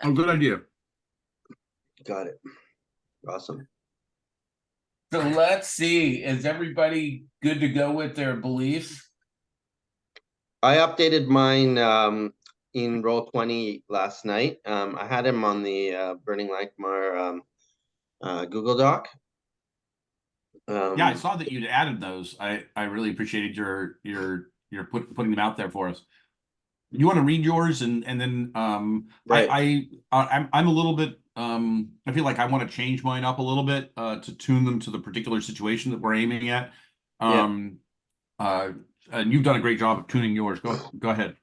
Oh, good idea. Got it. Awesome. So let's see. Is everybody good to go with their beliefs? I updated mine in Roll20 last night. I had him on the Burning Lankhmar Google Doc. Yeah, I Um, saw that you'd added those. I really appreciated your putting them out there for us. You want to read yours and then right. I'm a little bit I feel like I want to change mine up a little bit to tune them to the particular situation that we're aiming at. Yeah. Um uh and you've done a great job of tuning yours. Go ahead.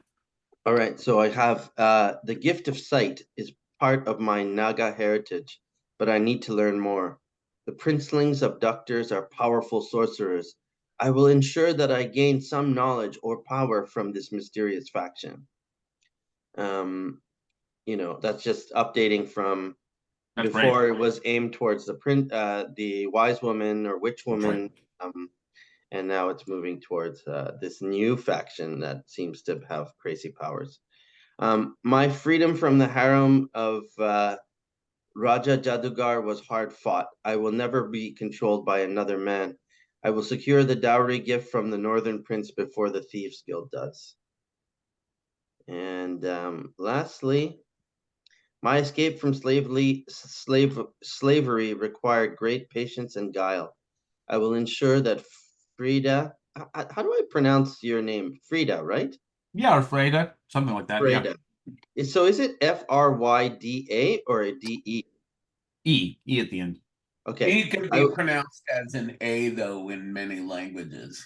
All right. So I have the gift of sight is part of my Naga heritage, but I need to learn more. The princelings abductors are powerful sorcerers. I will ensure that I gain some knowledge or power from this mysterious faction. Um, that's just updating from That's great. before it was aimed towards the wise woman or witch That's right. woman, and now it's moving towards this new faction that seems to have crazy powers. My freedom from the harem of Raja Jadugar was hard fought. I will never be controlled by another man. I will secure the dowry gift from the Northern Prince before the Thieves Guild does. And lastly, my escape from slavery required great patience and guile. I will ensure that Frida, how do I pronounce your name? Frida, right? Yeah, or Freda, something like that. Yeah. Frida. So is it Fryda or a DE? E at the end. Okay. E can be I pronounced as an A, though, in many languages.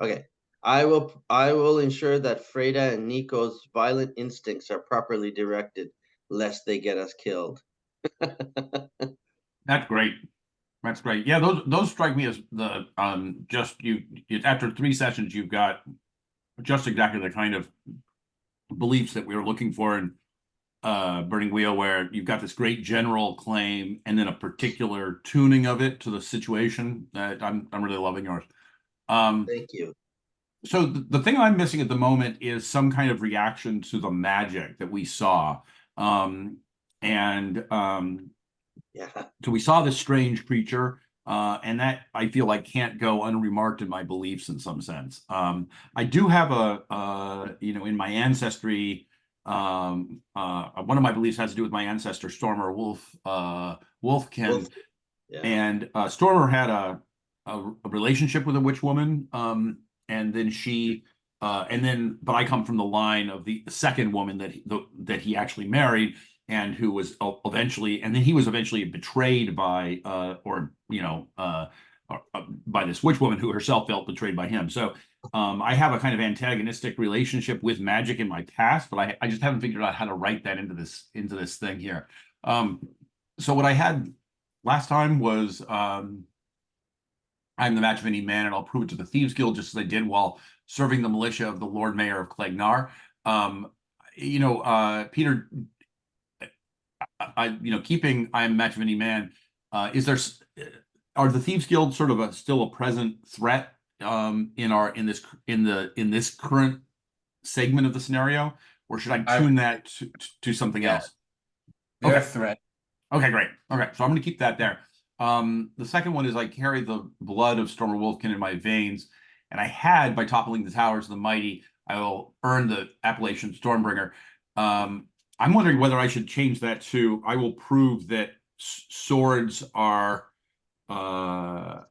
okay. I will ensure that Freda and Nico's violent instincts are properly directed, lest they get us killed. That's great. That's great. Yeah, those strike me as the just after 3 sessions you've got just exactly the kind of beliefs that we were looking for in Burning Wheel, where you've got this great general claim and then a particular tuning of it to the situation. I'm really loving yours. Um, Thank you. so the thing I'm missing at the moment is some kind of reaction to the magic that we saw. Um, and Yeah. So we saw this strange creature, and that I feel like can't go unremarked in my beliefs in some sense. I do have in my ancestry, one of my beliefs has to do with my ancestor Stormer Wolf. Wolfkin, Yeah. and Stormer had a relationship with a witch woman, and then but I come from the line of the second woman that he actually married, and who was eventually, and then he was eventually betrayed by, by this witch woman who herself felt betrayed by him. So I have a kind of antagonistic relationship with magic in my past, but I just haven't figured out how to write that into this thing here. So what I had last time was I'm the match of any man, and I'll prove it to the Thieves Guild, just as I did while serving the militia of the Lord Mayor of Clegnar. Um, Peter, keeping I'm a match of any man. Is there are the Thieves Guild sort of still a present threat in this current segment of the scenario, or should I I tune that to something Yeah, else? they're a Okay. threat. Okay, great. Okay, so I'm going to keep that there. The second one is I carry the blood of Stormer Wolfkin in my veins, and by toppling the towers of the mighty, I will earn the appellation Stormbringer. I'm wondering whether I should change that to I will prove that uh,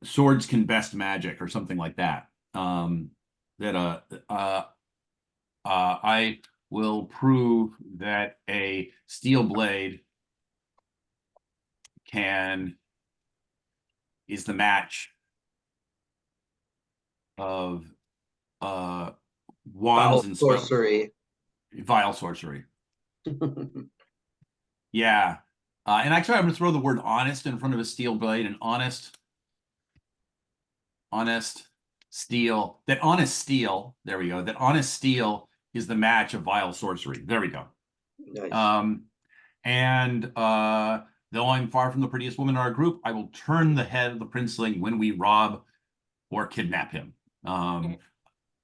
swords can best magic or something like that. That I will prove that a steel blade can is the match of uh wands Foul and spells. sorcery. Vile sorcery. Yeah. And actually I'm gonna throw the word honest in front of a steel blade, and honest steel. That honest steel, there we go. That honest steel is the match of vile sorcery. There we go. Nice. Um and though I'm far from the prettiest woman in our group, I will turn the head of the princeling when we rob or kidnap him.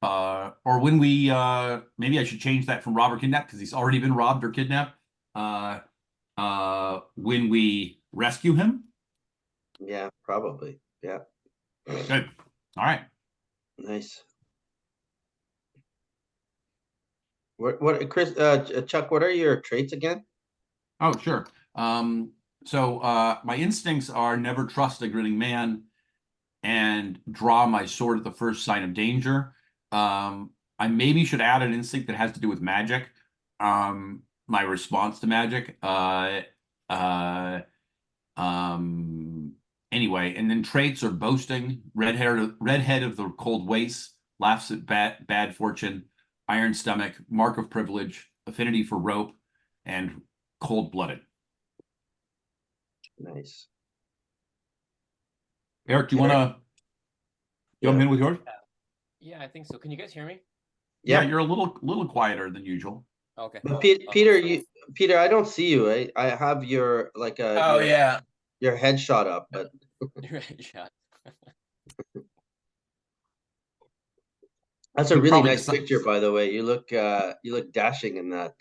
Or when we maybe I should change that from rob or kidnap because he's already been robbed or kidnapped. when we rescue him? Yeah, probably. Yeah. Good. All right. Nice. Chris, Chuck, what are your traits again? Oh, sure. So my instincts are never trust a grinning man and draw my sword at the first sign of danger. I maybe should add an instinct that has to do with magic. My response to magic. Uh, um, anyway, and then traits are boasting, redhead of the cold waste, laughs at bad fortune, iron stomach, mark of privilege, affinity for rope, and cold-blooded. Nice. Eric, do you want to jump Yeah. in with yours? Yeah, I think so. Can you guys hear me? Yeah, Yeah. you're a little quieter than usual. Okay. But Oh, Peter, so- Peter, I don't see you. I have your like Oh yeah. your headshot up, but Right, shot. that's a Could really probably nice decide. picture, by the way. You look dashing in that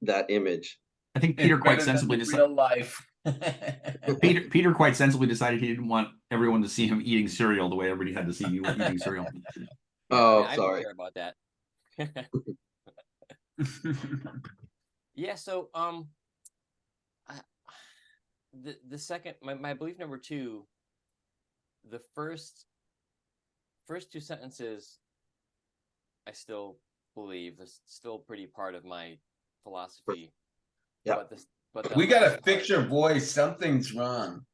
that image. I think Peter It's quite better than sensibly the decided. real life. Peter quite sensibly decided he didn't want everyone to see him eating cereal the way everybody had to see you eating cereal. Yeah, Oh, I don't sorry. care about that. Yeah, so I, the second my belief number 2, the first two sentences I still believe is still pretty part of my philosophy. Yeah. But the We gotta last fix part, your voice. Something's wrong.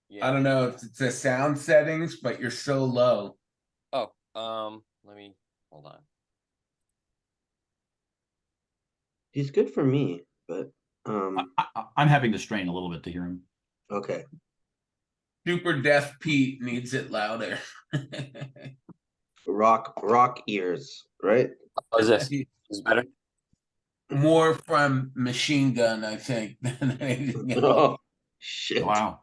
yeah. I don't know if it's the sound settings, but you're so low. Oh, let me hold on. He's good for me, but I'm having to strain a little bit to hear him. okay. Super Deaf Pete needs it louder. Rock ears, right? Oh, is this better? More from Machine Gun, I think, than anything else. Oh shit. Wow.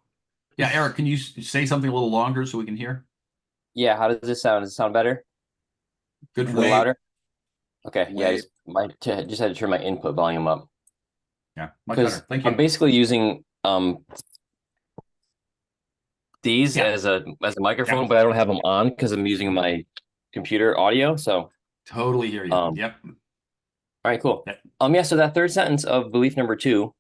Yeah, Eric, can you say something a little longer so we can hear? Yeah, how does this sound? Does it sound better? Good A for little you. Wait. louder? Okay, yeah, Wait. just had to turn my input volume up. Yeah, much better. Thank you. I'm basically using these Yeah. as a microphone, Yeah. but I don't have them on because I'm using my computer audio. So Totally hear you. Yep. all right, cool. Yep. Yeah, so that third sentence of belief number 2,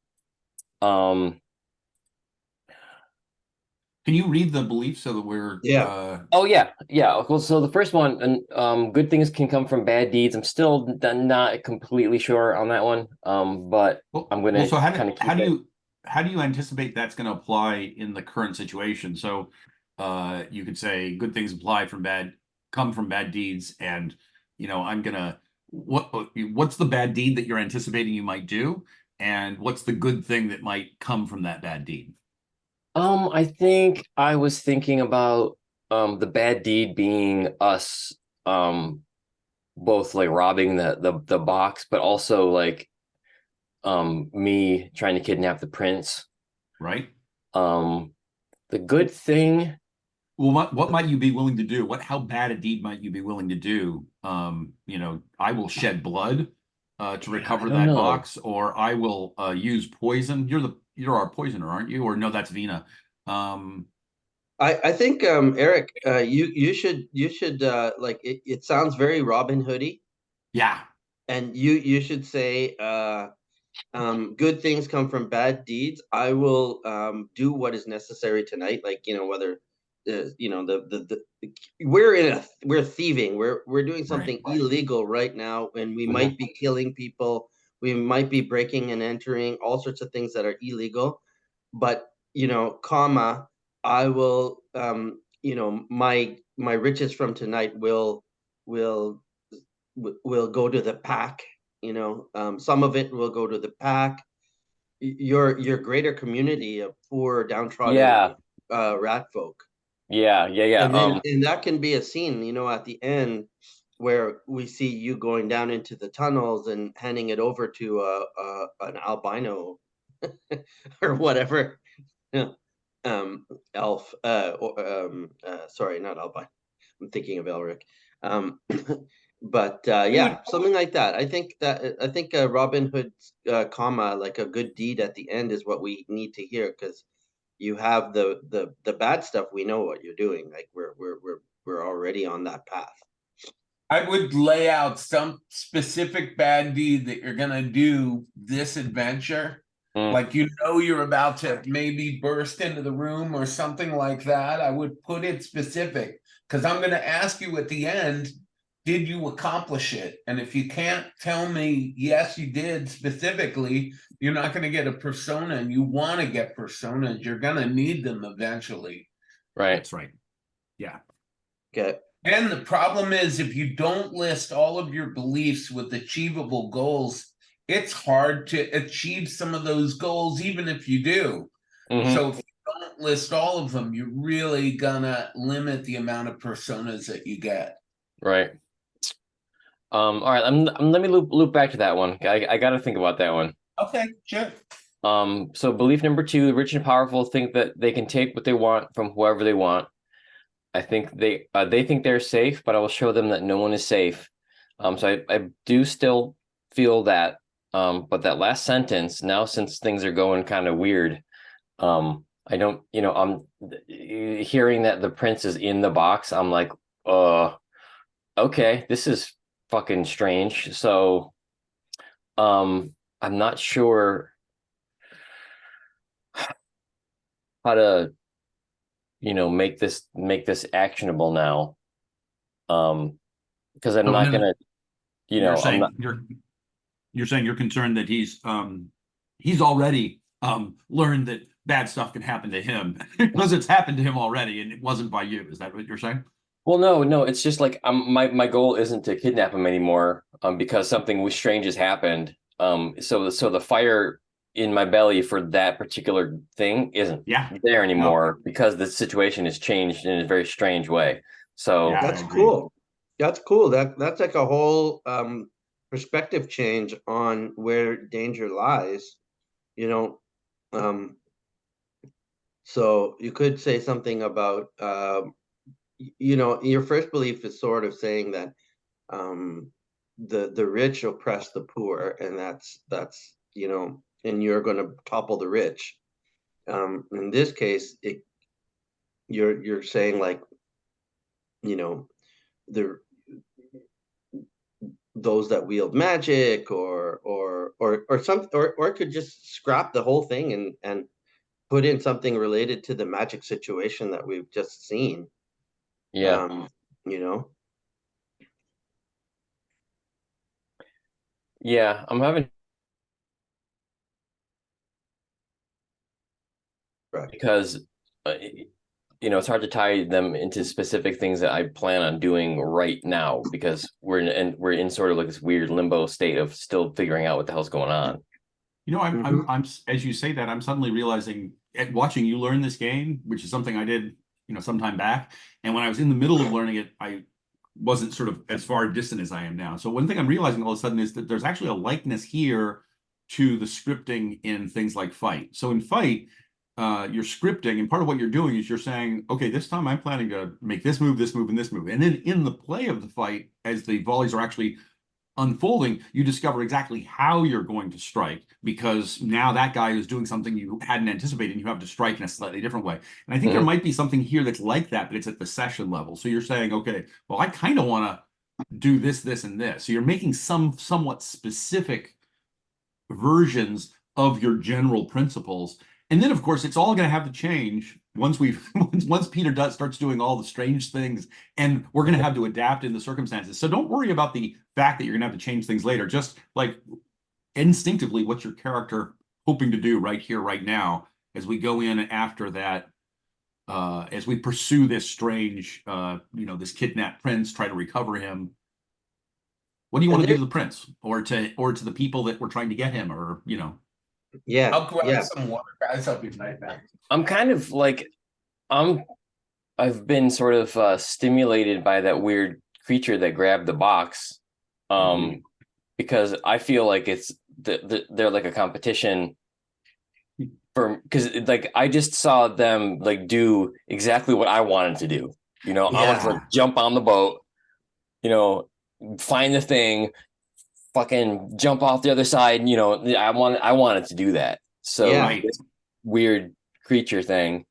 Can you read the belief so that we're oh yeah. Well, so the first one, and good things can come from bad deeds. I'm still not completely sure on that one. But I'm gonna so kind of keep it. how do you anticipate that's going to apply in the current situation? So you could say good things come from bad deeds, and I'm gonna what's the bad deed that you're anticipating you might do, and what's the good thing that might come from that bad deed? I think I was thinking about the bad deed being us both like robbing the box, but also like me trying to kidnap the prince. Right. The good thing, Well, what might you be willing to do? How bad a deed might you be willing to do? I will shed blood to recover I don't that know. box, or I will use poison. You're our poisoner, aren't you? Or no, that's Vina. I think Eric, you should like it sounds very Robin Hoody, Yeah, and you should say good things come from bad deeds. I will do what is necessary tonight, like whether we're thieving, we're doing something illegal right now, and we might be killing people, we might be breaking and entering, all sorts of things that are illegal, but comma, I will my riches from tonight will go to the pack. Some of it will go to the pack. Your greater community of poor downtrodden yeah, rat folk. yeah. And then and that can be a scene, at the end, where we see you going down into the tunnels and handing it over to an albino or whatever. Elf, sorry, not albino. I'm thinking of Elric. But yeah, something like that. I think Robin Hood's comma, like a good deed at the end, is what we need to hear, because you have the bad stuff. We know what you're doing. Like we're already on that path. I would lay out some specific bad deed that you're gonna do this adventure. Mm. Like you're about to maybe burst into the room or something like that. I would put it specific, because I'm gonna ask you at the end, did you accomplish it? And if you can't tell me yes, you did specifically, you're not gonna get a persona, and you want to get personas. You're gonna need them eventually. Right. That's right. Yeah. Okay. And the problem is, if you don't list all of your beliefs with achievable goals, it's hard to achieve some of those goals, even if you do. Mhm. So if you don't list all of them, you're really gonna limit the amount of personas that you get. Right. All right. Let me loop back to that one. I got to think about that one. Okay, sure. So belief number 2: the rich and powerful think that they can take what they want from whoever they want. I think they think they're safe, but I will show them that no one is safe. So I do still feel that. But that last sentence, now since things are going kind of weird, I don't, I'm hearing that the prince is in the box. I'm like, okay, this is fucking strange. So, I'm not sure how to, make this actionable now. Because I'm So not then gonna, You're I'm saying not. you're saying you're concerned that he's already learned that bad stuff can happen to him because it's happened to him already and it wasn't by you. Is that what you're saying? Well, no, it's just like my goal isn't to kidnap him anymore, because something strange has happened. So the fire in my belly for that particular thing isn't Yeah. there anymore because the situation has changed in a very strange way. So Yeah. That's I agree. cool. That's cool. That's like a whole perspective change on where danger lies. You know, so you could say something about your first belief is sort of saying that the rich oppress the poor, and and you're going to topple the rich. In this case, you're saying, like, the those that wield magic, or it could just scrap the whole thing and put in something related to the magic situation that we've just seen. yeah, You know, yeah, I'm having right. because it's hard to tie them into specific things that I plan on doing right now because we're in sort of like this weird limbo state of still figuring out what the hell's going on. I'm as you say that, I'm suddenly realizing at watching you learn this game, which is something I did, some time back. And when I was in the middle of learning it, I wasn't sort of as far distant as I am now. So one thing I'm realizing all of a sudden is that there's actually a likeness here to the scripting in things like Fight. So in Fight, you're scripting, and part of what you're doing is you're saying, okay, this time I'm planning to make this move, and this move. And then in the play of the fight, as the volleys are actually unfolding, you discover exactly how you're going to strike, because now that guy is doing something you hadn't anticipated and you have to strike in a slightly different way. And I think there might be something here that's like that, but it's at the session level. So you're saying, okay, well, I kind of want to do this, this, and this. So you're making some somewhat specific versions of your general principles. And then, of course, it's all going to have to change once Peter starts doing all the strange things, and we're going to have to adapt in the circumstances. So don't worry about the fact that you're going to have to change things later. Just like instinctively, what's your character hoping to do right here, right now, as we go in after that, as we pursue this strange, this kidnapped prince, try to recover him. What do you want to do to the prince, or to the people that were trying to get him, or Yeah, I'll grab yeah. some water, guys. I'll be right back. I'm kind of like I've been sort of stimulated by that weird creature that grabbed the box, because I feel like it's they're like a competition because like I just saw them like do exactly what I wanted to do. I wanted to like jump on the boat, find the thing, fucking jump off the other side. You know, I wanted to do that. So Yeah. Right. this weird creature thing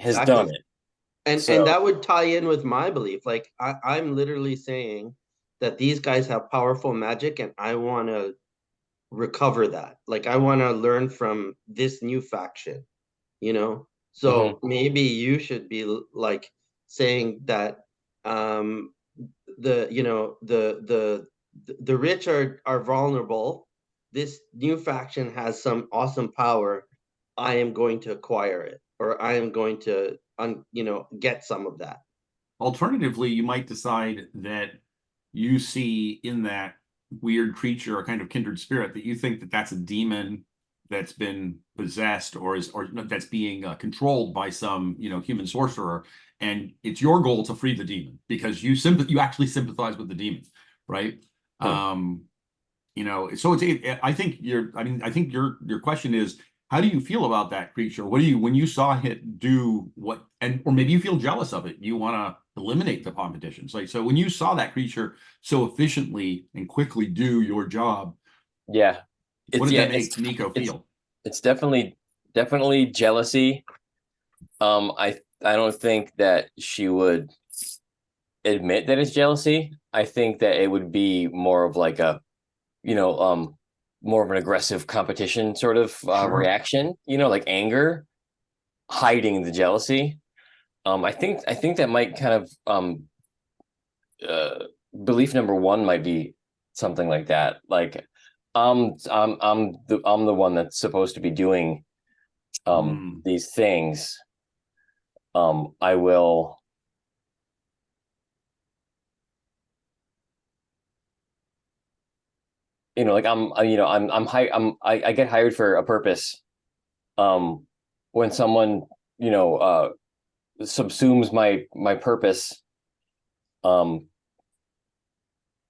has Exactly. done it. And So- that would tie in with my belief. Like I'm literally saying that these guys have powerful magic, and I want to recover that. Like I want to learn from this new faction, you know. So maybe you should be like saying that the you know the rich are vulnerable. This new faction has some awesome power. I am going to acquire it, or I am going to get some of that. Alternatively, you might decide that you see in that weird creature a kind of kindred spirit, that you think that that's a demon that's been possessed or that's being controlled by some human sorcerer, and it's your goal to free the demon because you actually sympathize with the demon, right? So I think your question is, how do you feel about that creature? What do you, when you saw it do what, or maybe you feel jealous of it, you want to eliminate the competition. So when you saw that creature so efficiently and quickly do your job, yeah, what did that make Nico feel? It's definitely jealousy. I don't think that she would admit that it's jealousy. I think that it would be more of like a, more of an aggressive competition sort of Sure. reaction, like anger, hiding the jealousy. I think that might kind of belief number one might be something like that. Like I'm the one that's supposed to be doing these things. I will like I get hired for a purpose. When someone subsumes my purpose,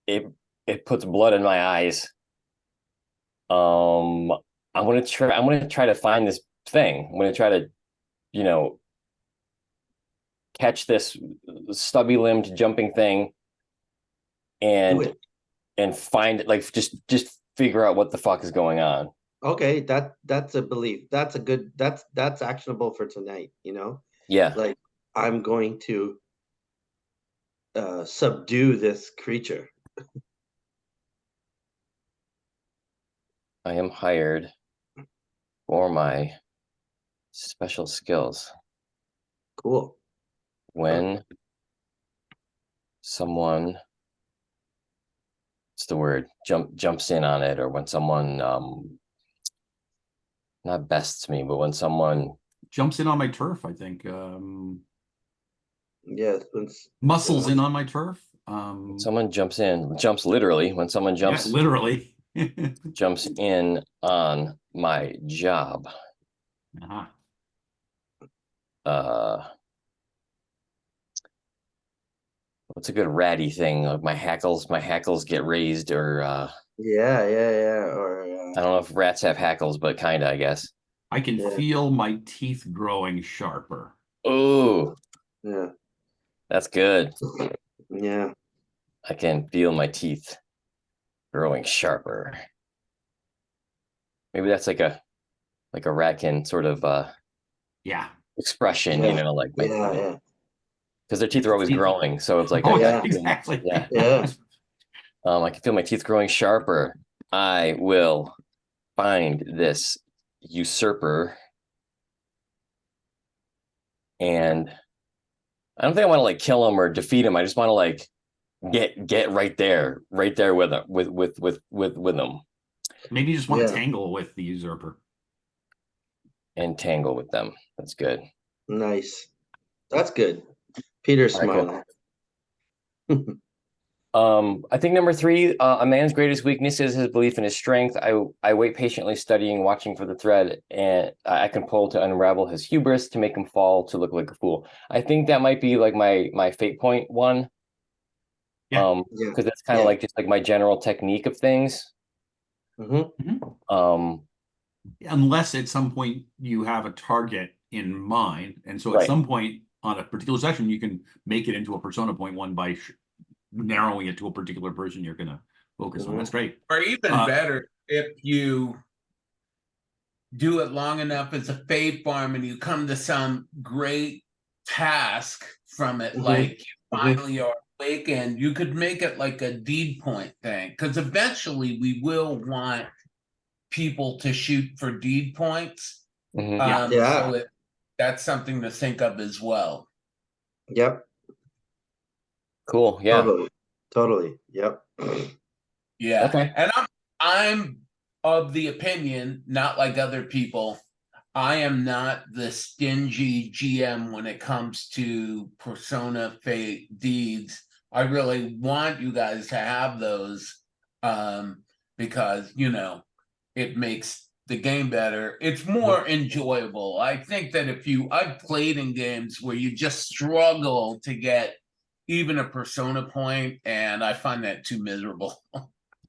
it puts blood in my eyes. I'm gonna try to find this thing. I'm gonna try to catch this stubby limbed jumping thing and find it, like just figure out what the fuck is going on. Okay, that's a belief. That's a good, that's actionable for tonight, Yeah. Like I'm going to subdue this creature. I am hired for my special skills. Cool. When someone, what's the word, jumps in on it, or when someone not bests me, but when someone Jumps in on my turf, I think. Yes, Muscles in on my turf. someone jumps literally, when someone jumps Literally. jumps in on my job. What's a good ratty thing? Like my hackles get raised, or yeah. Or I don't know if rats have hackles, but kinda, I guess. I can feel my teeth growing sharper. Oh, yeah, that's good. yeah. I can feel my teeth growing sharper. Maybe that's like a ratkin sort of Yeah. expression, Yeah. like Yeah. because their teeth are always growing, so it's like Exactly. Yeah. I can feel my teeth growing sharper. I will find this usurper, and I don't think I want to like kill him or defeat him. I just want to like get right there with him, with them, Maybe you just want to tangle with the usurper. and tangle with them. That's good. Nice. That's good. Peter's All right, smiling. cool. I think number 3, a man's greatest weakness is his belief in his strength. I wait patiently, studying, watching for the thread, and I can pull to unravel his hubris, to make him fall, to look like a fool. I think that might be like my fate point one. Yeah. Because that's kind of like just like my general technique of things. Unless at some point you have a target in mind, and so at some point on a particular session you can make it into a persona point one by narrowing it to a particular person you're going to focus on. That's great. Or even better, if you do it long enough as a fate farm and you come to some great task from it, like finally are awakened, you could make it like a deed point thing. Because eventually we will want people to shoot for deed points. So that's something to think of as well. Yep. Cool. Yeah. Totally. Yep. Yeah. Okay. And I'm of the opinion, not like other people, I am not the stingy GM when it comes to persona fate deeds. I really want you guys to have those because, you know, it makes the game better. It's more enjoyable. I think that I've played in games where you just struggle to get even a persona point, and I find that too miserable.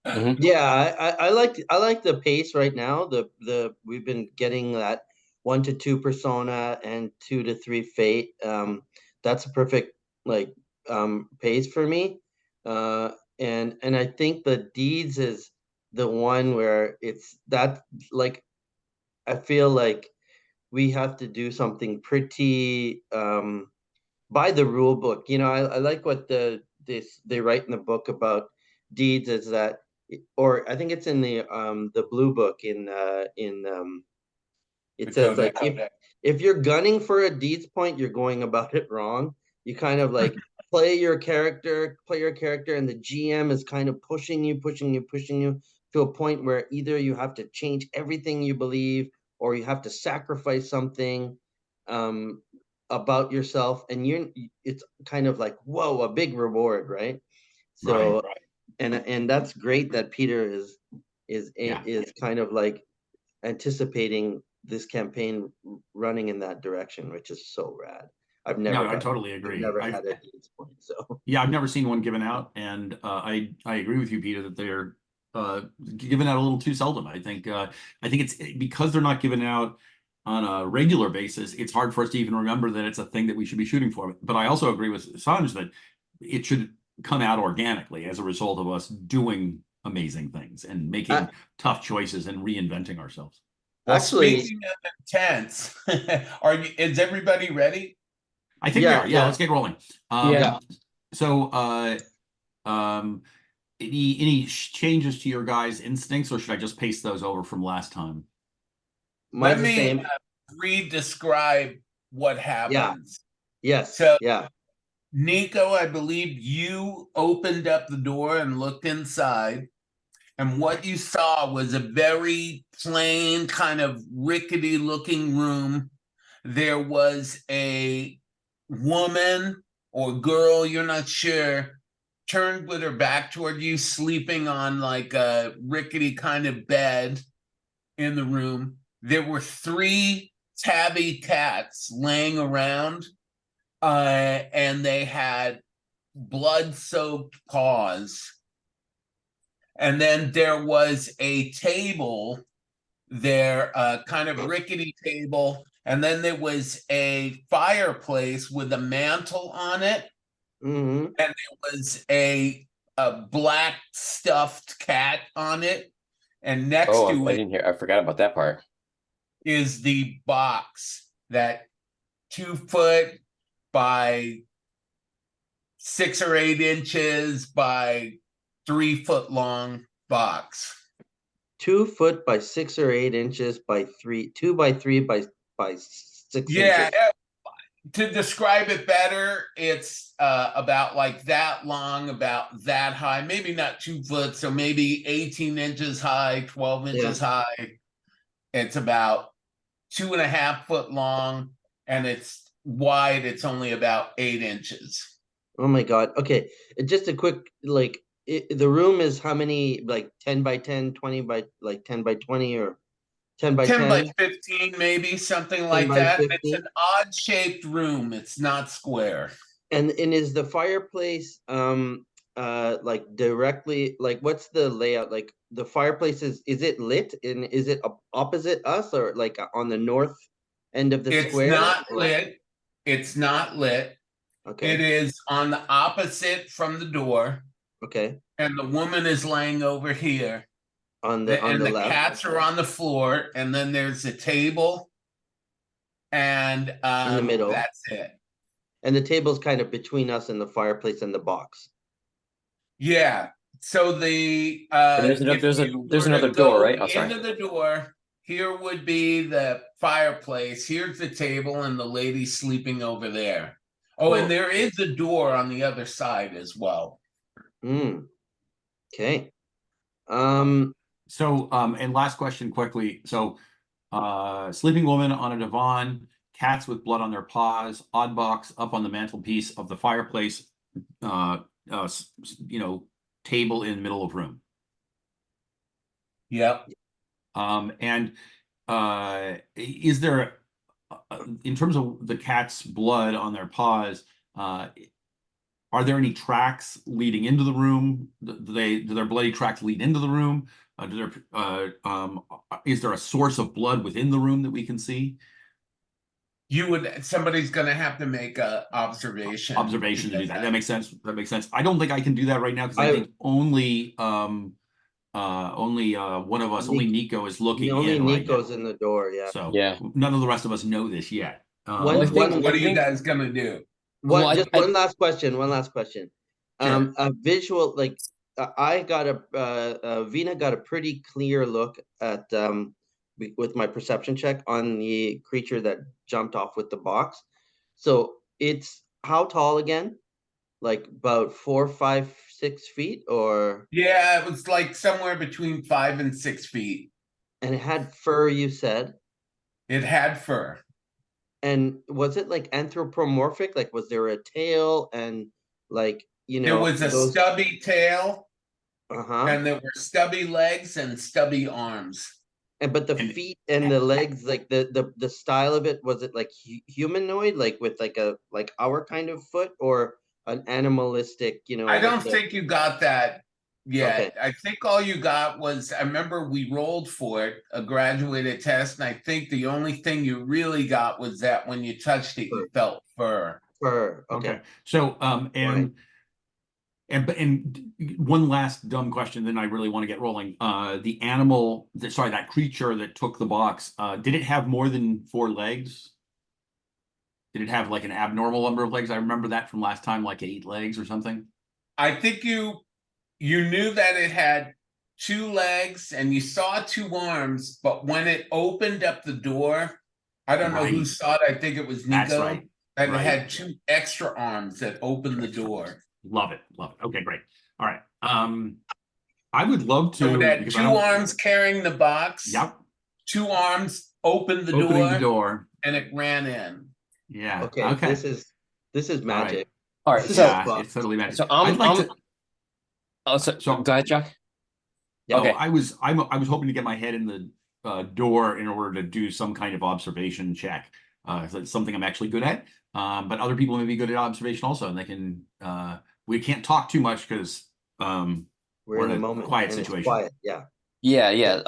Yeah, I like the pace right now. We've been getting that 1 to 2 persona and 2 to 3 fate. That's a perfect pace for me. And I think the deeds is the one where it's that, like, I feel like we have to do something pretty by the rule book. You know, I like what they write in the book about deeds is that, or I think it's in the blue book it says like if you're gunning for a deeds point, you're going about it wrong. You kind of like play your character, and the GM is kind of pushing you to a point where either you have to change everything you believe or you have to sacrifice something about yourself, and it's kind of like, whoa, a big reward, right? So and that's great that Peter is kind of like anticipating this campaign running in that direction, which is so rad. I totally agree. I've never had a deeds point, so yeah, I've never seen one given out, and I agree with you, Peter, that they're given out a little too seldom. I think it's because they're not given out on a regular basis. It's hard for us to even remember that it's a thing that we should be shooting for. But I also agree with Sanj that it should come out organically as a result of us doing amazing things and making tough choices and reinventing ourselves. Well, actually, speaking of intense, is everybody ready? I think we are. Yeah, let's get rolling. So, any changes to your guys' instincts, or should I just paste those over from last time? Let me re-describe what happens. Yes. So, Nico, I believe you opened up the door and looked inside, and what you saw was a very plain, kind of rickety-looking room. There was a woman or girl, you're not sure, turned with her back toward you, sleeping on like a rickety kind of bed in the room. There were 3 tabby cats laying around, and they had blood-soaked paws. And then there was a table there, kind of rickety table, and then there was a fireplace with a mantle on it, and there was a black stuffed cat on it, and next to it, I forgot about that part. is the box, that 2 foot by 6 or 8 inches by 3 foot long box. 2 foot by 6 or 8 inches by 2 by 3 by 6 inches. Yeah, to describe it better, it's about like that long, about that high, maybe not 2 foot, so maybe 18 inches high, 12 inches high. It's about 2.5 foot long, and it's wide, it's only about 8 inches. Oh my God. Okay. Just a quick, like, the room is how many, like 10 by 10, 20 by, like 10 by 20 or 10 by 10? 10 by 15, maybe, something like that. It's an odd shaped room. It's not square. And is the fireplace like directly, like, what's the layout? Like, the fireplace is it lit, and is it opposite us, or like on the north end of the square? It's not lit. It's not lit. Okay. It is on the opposite from the door, Okay. and the woman is laying over here. On the And the left. cats are on the floor, and then there's a table, and In the middle. that's it. And the table's kind of between us and the fireplace and the box. Yeah. So the there's another- if there's a- you there's were to another door, go right? Oh, sorry. into the door, here would be the fireplace. Here's the table, and the lady's sleeping over there. Oh, Cool. and there is a door on the other side as well. Okay. So, and last question quickly. So, sleeping woman on a divan, cats with blood on their paws, odd box up on the mantelpiece of the fireplace, table in middle of room. Yep. And is there, in terms of the cat's blood on their paws, are there any tracks leading into the room? Do their bloody tracks lead into the room? Is there a source of blood within the room that we can see? Somebody's gonna have to make a observation. Observation to do that. That makes sense. That makes sense. I don't think I can do that right now because I think only one of us, only Nico is looking only in right Nico's now. in the door. Yeah. So Yeah. none of the rest of us know this yet. One What are you guys gonna do? Well, one last question. One last question. Sure. A visual, like I got Vina got a pretty clear look at with my perception check on the creature that jumped off with the box. So it's how tall again? Like about 4, 5, 6 feet, or? Yeah, it was like somewhere between 5 and 6 feet. And it had fur, you said. It had fur. And was it like anthropomorphic? Like, was there a tail and like, There was a stubby tail, and there were stubby legs and stubby arms. And but the feet and the legs, like the style of it, was it like humanoid, like with like our kind of foot, or an animalistic? I don't think you got that yet. Okay. I think all you got was, I remember we rolled for it, a graduated test, and I think the only thing you really got was that when you touched it, you felt fur. Fur. Okay. So, and one last dumb question, then I really want to get rolling. The animal, that creature that took the box, did it have more than 4 legs? Did it have like an abnormal number of legs? I remember that from last time, like 8 legs or something. I think you knew that it had 2 legs and you saw 2 arms, but when it opened up the door, I don't know who saw it. I think it was Nico. That's right. And it had 2 extra arms that opened the door. Love it. Love it. Okay, great. All right. I would love to. So it had 2 arms carrying the box. Yep. 2 arms opened the door. And it ran in. Yeah. Okay. This is magic. All right. So it's totally magic. So go ahead, Chuck. Yeah, okay. I was hoping to get my head in the door in order to do some kind of observation check. It's something I'm actually good at. But other people may be good at observation also, and they can. We can't talk too much because we're in a moment, quiet situation. Quiet, yeah. Yeah.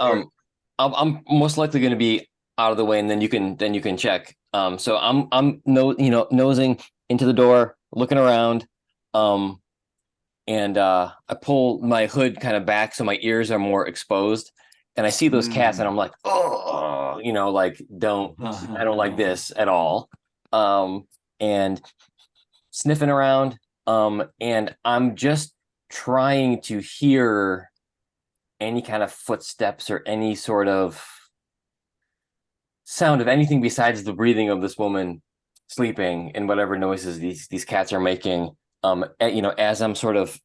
I'm most likely going to be out of the way, and then you can check. So I'm nosing into the door, looking around, and I pull my hood kind of back so my ears are more exposed, and I see those cats, and I'm like, oh, I don't like this at all. And sniffing around, and I'm just trying to hear any kind of footsteps or any sort of sound of anything besides the breathing of this woman sleeping and whatever noises these cats are making. As I'm sort of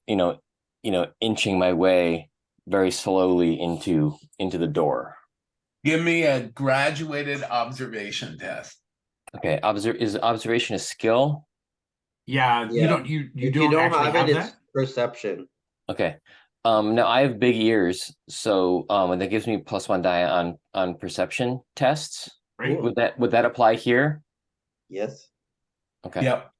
inching my way very slowly into the door. Give me a graduated observation test. Okay, is observation a skill? Yeah. You don't actually have that? It's perception. Okay. Now I have big ears, so and that gives me +1 die on perception tests. Right. Would that apply here? Yes. Okay. Yep.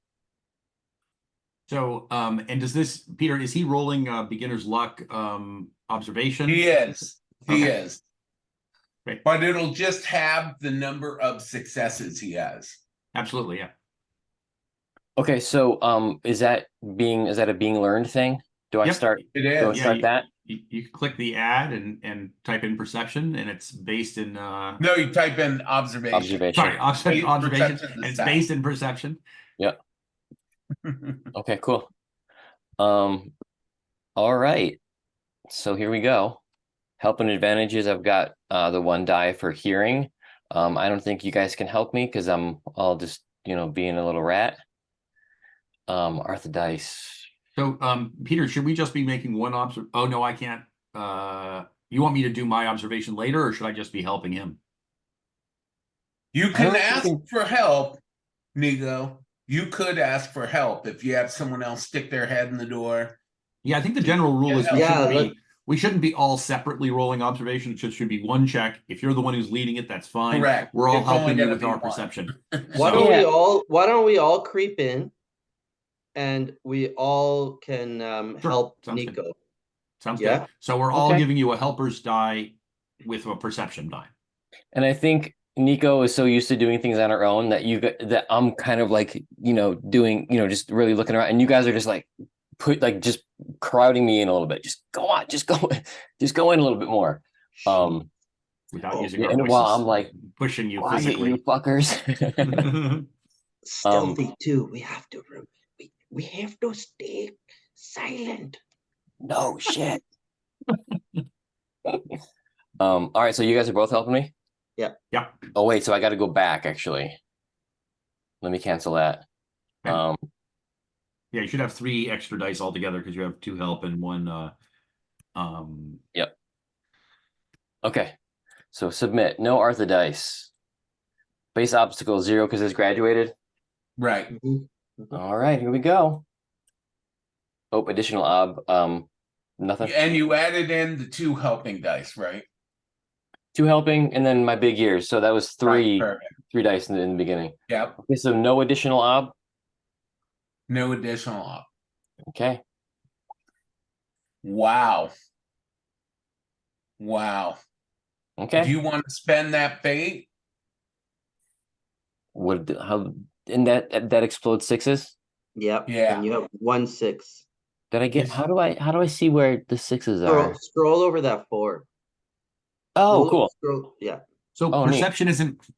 So, and does this, Peter, is he rolling beginner's luck observation? He is. He is. Great. But it'll just have the number of successes he has. Absolutely, yeah. Okay, so is that a being learned thing? Do I Yep. start It do I is. Yeah, start that? you can click the ad and type in perception, and it's based in No, you type in observation. Observation. observation, Perception's the and it's stat. based in perception. Yeah. Okay, cool. All right. So here we go. Help and advantages. I've got the 1 die for hearing. I don't think you guys can help me because I'll just, being a little rat. Arthur dice. So, Peter, should we just be making one Oh no, I can't. You want me to do my observation later, or should I just be helping him? You I can don't ask think- for help, Nico. You could ask for help if you have someone else stick their head in the door. Yeah, I think the general rule is Yeah, we shouldn't be all separately rolling observation. It just should be one check. If you're the one who's leading it, that's fine. Correct. We're all It's only helping you gonna with be our one. perception. Why So- don't Yeah. why don't we all creep in and we all can Sure, help sounds good. Nico? Sounds Yeah. good. So we're all Okay. giving you a helper's die with a perception die. And I think Nico is so used to doing things on her own that I'm kind of like, doing, just really looking around, and you guys are just like just crowding me in a little bit. Just go on, just go in a little bit more. Without Oh, using yeah, our and voices, while I'm like, pushing you quiet, physically. you fuckers. Stealthy too. We have to stay silent. No shit. All right, so you guys are both helping me? Yeah. Yeah. Oh wait, so I gotta go back actually. Let me cancel that. Okay. Yeah, you should have 3 extra dice altogether because you have 2 help and 1 Yep. Okay. So submit. No Arthur dice. Base obstacle 0 because it's graduated. Right. Mhm. All right, here we go. Oh, additional nothing. And you added in the 2 helping dice, right? 2 helping, and then my big ears. So that was 3 Right, perfect. 3 dice in the beginning. Yep. Okay, so no additional No additional op. Okay. Wow. Wow. Okay. Do you want to spend that bait? And that explodes 6s? Yep. Yeah. And you have 1 6. Did I get Yes. how do I see where the 6s are? Scroll over that 4. Oh, cool. Yeah. So Oh, neat.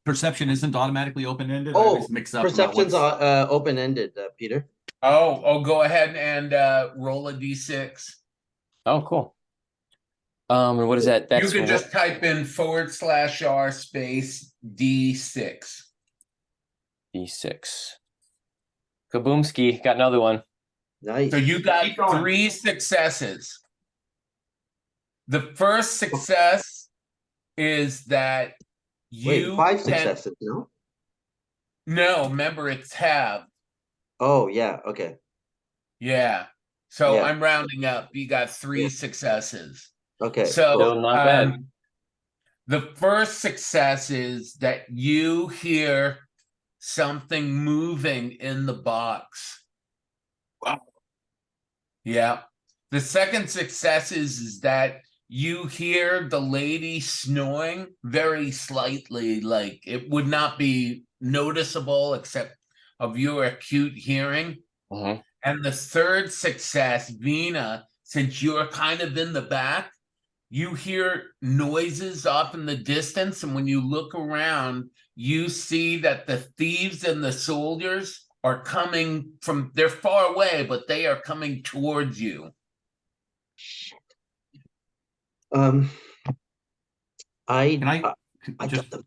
perception isn't automatically open-ended. I Oh, always mix up about perception's what's- open-ended, Peter. Oh, go ahead and roll a d6. Oh, cool. And what is that? You That's can just type in /r space d6. D6. Kaboomski, got another one. Nice. So you got Keep going. 3 successes. The first success is that Wait, you 5 can- successes, no? No, remember it's tab. Oh, yeah, okay. Yeah. So Yeah. I'm rounding up. You got 3 Yeah. successes. Okay. So Still not bad. The first success is that you hear something moving in the box. Wow. Yeah. The second success is that you hear the lady snoring very slightly, like it would not be noticeable except of your acute hearing. Mhm. And the third success, Vina, since you're kind of in the back, you hear noises off in the distance, and when you look around, you see that the thieves and the soldiers are coming from, they're far away, but they are coming towards you. I Can I I just got them.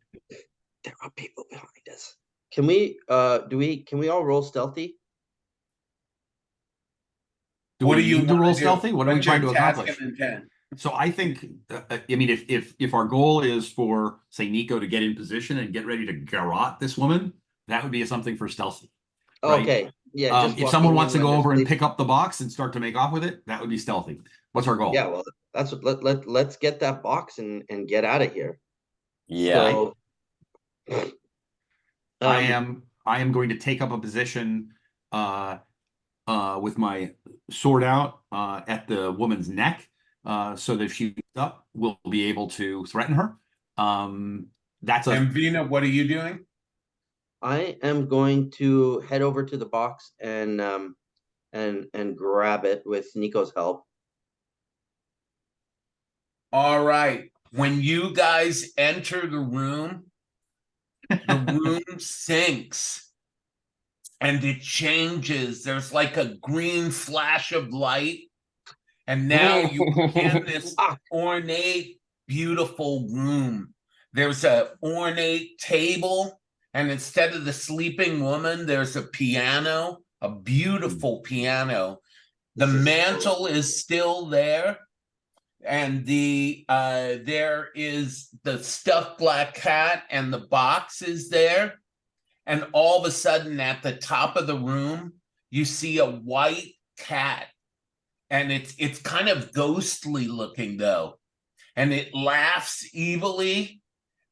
There are people behind us. Can we all roll stealthy? do What we do you need to wanna roll do? stealthy? What are we What's your trying to task accomplish? and intent? So I think, I mean, if our goal is for, say, Nico to get in position and get ready to garrote this woman, that would be something for stealthy. Right. Okay. Yeah. Just If someone walking wants in to go when over and there's- pick up the box and start to make off with it, that would be stealthy. What's our goal? Yeah, well, that's what let's get that box and get out of here. Yeah. So, I am going to take up a position with my sword out at the woman's neck so that if she's up, we'll be able to threaten her. That's a And Vina, what are you doing? I am going to head over to the box and grab it with Nico's help. All right. When you guys enter the room sinks and it changes. There's like a green flash of light. And now you are in this ornate, beautiful room. There's a ornate table, and instead of the sleeping woman, there's a piano, a beautiful piano. The mantle is still there, and there is the stuffed black cat, and the box is there. And all of a sudden, at the top of the room, you see a white cat. And it's kind of ghostly looking though, and it laughs evilly,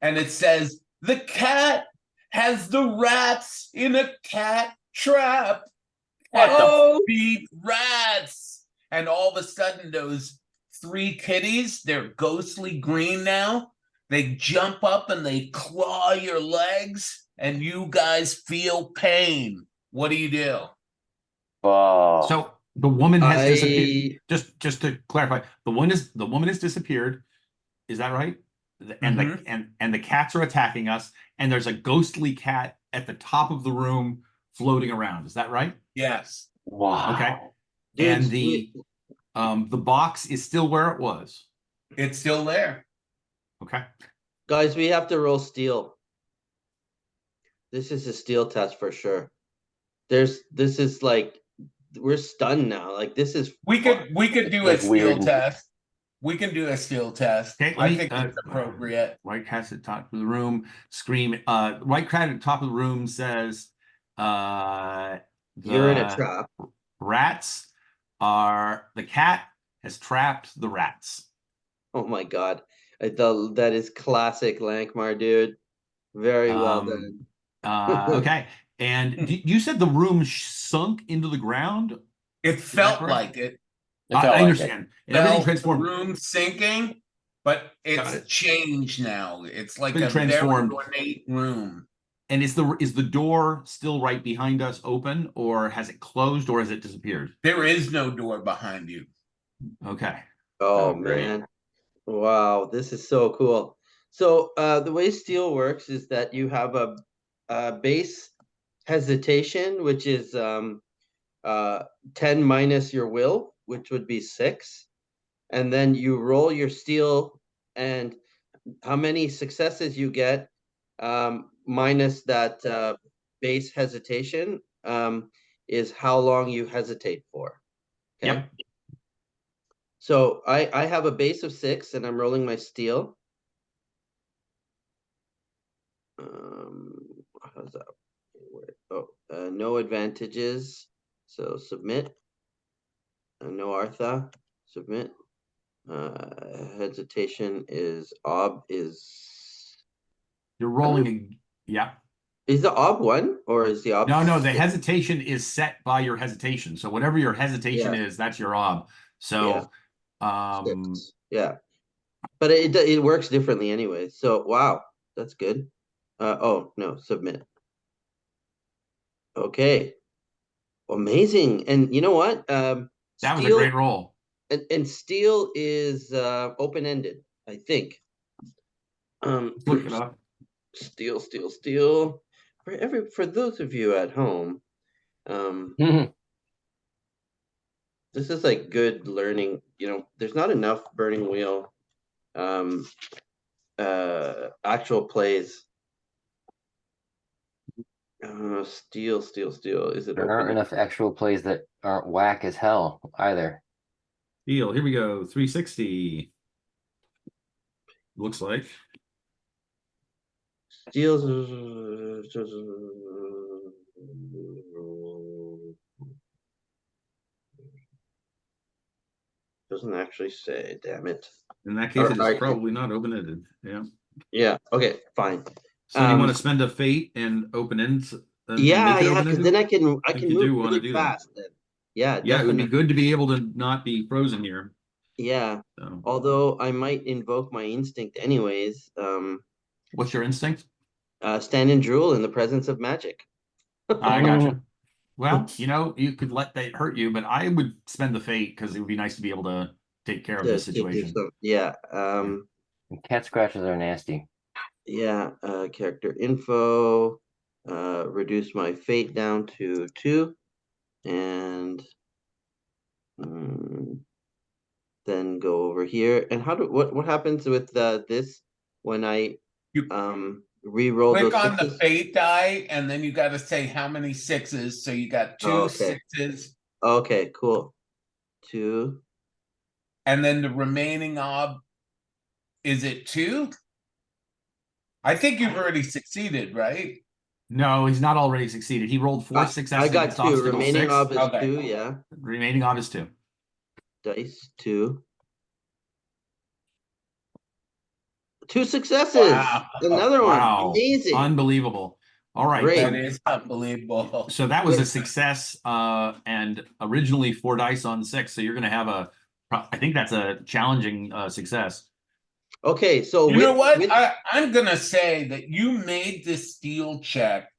and it says, "The cat has the rats in a cat trap. What Beat rats!" And all of a sudden, those three kitties, they're ghostly green now. They jump up and they claw your legs, and you guys feel pain. What do you do? Oh. So the woman has disappeared. Just to clarify, the woman has disappeared. Is that right? And the cats are attacking us, and there's a ghostly cat at the top of the room floating around. Is that right? Yes. Wow. Okay. Dude, And the box is still where it was. It's still there. Okay. guys, we have to roll steel. This is a steel test for sure. This is like, we're stunned now. Like, this is We could do Like a steel weird. test. We can do a steel test. Okay, I think it's appropriate. White cat at the top of the room. Scream. White cat at the top of the room says, you're in a trap. rats are, the cat has trapped the rats. Oh my god. That is classic Lankhmar, dude. Very well done. Okay. And you said the room sunk into the ground? It felt correct? like it. I understand. And everything Felt transformed. room sinking, but Got it's it. changed now. It's like Been a transformed. very ornate room. And is the door still right behind us open, or has it closed, or has it disappeared? There is no door behind you. Okay. Oh, great. man. Wow, this is so cool. So the way steel works is that you have a base hesitation, which is 10 minus your will, which would be 6. And then you roll your steel, and how many successes you get minus that base hesitation is how long you hesitate for. Okay. Yep. So I have a base of 6, and I'm rolling my steel. How's that? Oh, no advantages. So submit. No Artha. Submit. Hesitation is You're rolling. Yeah. Is the ob 1 or is the ob? No, the 6? hesitation is set by your hesitation. So whatever your hesitation is, that's your ob. So, 6. Yeah, but it works differently anyway. So wow, that's good. Oh no, submit. Okay, amazing. And you know what? that was a great roll. And steel is open-ended, I think. Look it up. Steel. For those of you at home, this is like good learning. You know, there's not enough Burning Wheel actual plays. Steel. Is it There open? aren't enough actual plays that aren't whack as hell either. Deal. Here we go. 360. Looks like. Steel. Doesn't actually say, damn it. In that case, it is Alright. probably not open-ended. Yeah. Yeah, okay, fine. So you want to spend a fate and open ends? Yeah, because then I can you move do wanna really do that. fast then. Yeah, Yeah, it would be definitely. good to be able to not be frozen here. Yeah, So, although I might invoke my instinct anyways. what's your instinct? stand and drool in the presence of magic. I gotcha. Well, you know, you could let that hurt you, but I would spend the fate because it would be nice to be able to take care of this To do situation. some, yeah. Cat scratches are nasty. Yeah, character info, reduce my fate down to 2, and then go over here. And what happens with this when I You re-roll click those on the sixes? fate die, and then you got to say how many sixes. So you got two Oh, okay. sixes, Okay, cool. 2. and then the remaining is it 2? I think you've already succeeded, right? No, he's not already succeeded. He rolled 4 I successes got against 2. obstacle Remaining 6. ob is Okay. 2, yeah. Remaining odd is 2. Dice 2. 2 successes. Wow. Another Wow. one. Amazing. Unbelievable. All right. Great. That is unbelievable. So that was a success, and originally 4 dice on 6. So you're going to have I think that's a challenging success. Okay, so You know what? I'm gonna say that you made this steel check,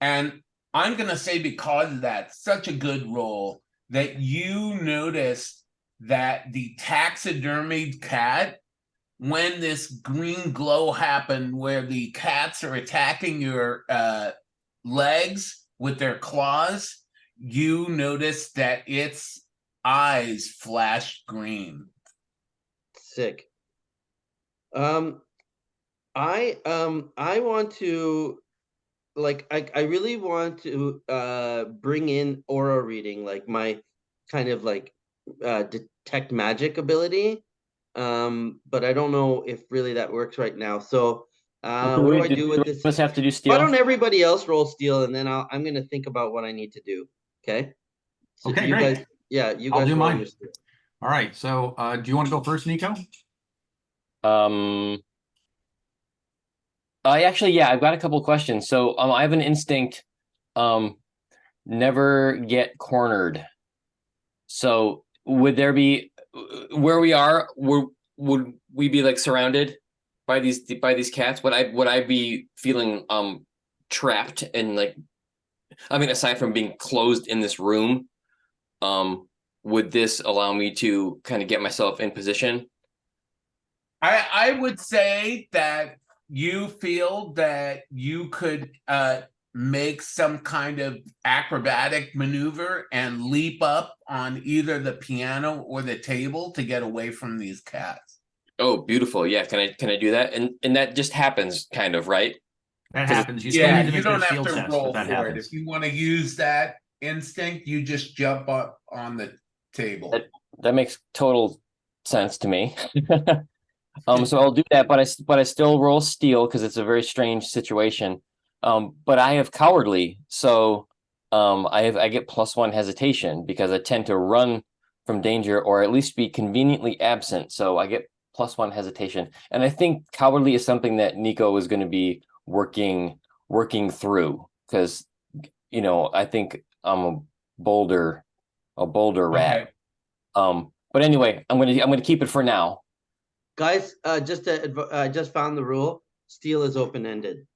and I'm gonna say because of that, such a good roll that you noticed that the taxidermied cat, when this green glow happened, where the cats are attacking your legs with their claws, you noticed that its eyes flashed green. Sick. I want to, like, I really want to bring in aura reading, like my kind of like detect magic ability. But I don't know if really that works right now. So what do I do with this? Must have to do Why steel. don't everybody else roll steel, and then I'm gonna think about what I need to do. Okay. So Okay, you great. guys, yeah, you I'll guys do roll mine. your steel. All right. So do you want to go first, Nico? I actually, yeah, I've got a couple questions. So, I have an instinct, never get cornered. So, would there be where we are? Would we be like surrounded by these cats? Would I be feeling trapped and like? I mean, aside from being closed in this room, would this allow me to kind of get myself in position? I would say that you feel that you could make some kind of acrobatic maneuver and leap up on either the piano or the table to get away from these cats. Oh, beautiful. Yeah, can I do that? And that just happens kind of, right? That 'Cause happens. You still Yeah, need to you make your don't have steel to test, but roll that for it. happens. If you want to use that instinct, you just jump up on the table. That makes total sense to me. So I'll do that, but I still roll steel because it's a very strange situation. But I have cowardly, so I get +1 hesitation because I tend to run from danger or at least be conveniently absent. So I get +1 hesitation, and I think cowardly is something that Nico is going to be working through because I think I'm a bolder rat. Okay. But anyway, I'm gonna keep it for now. Guys, I just found the rule. Steel is open-ended.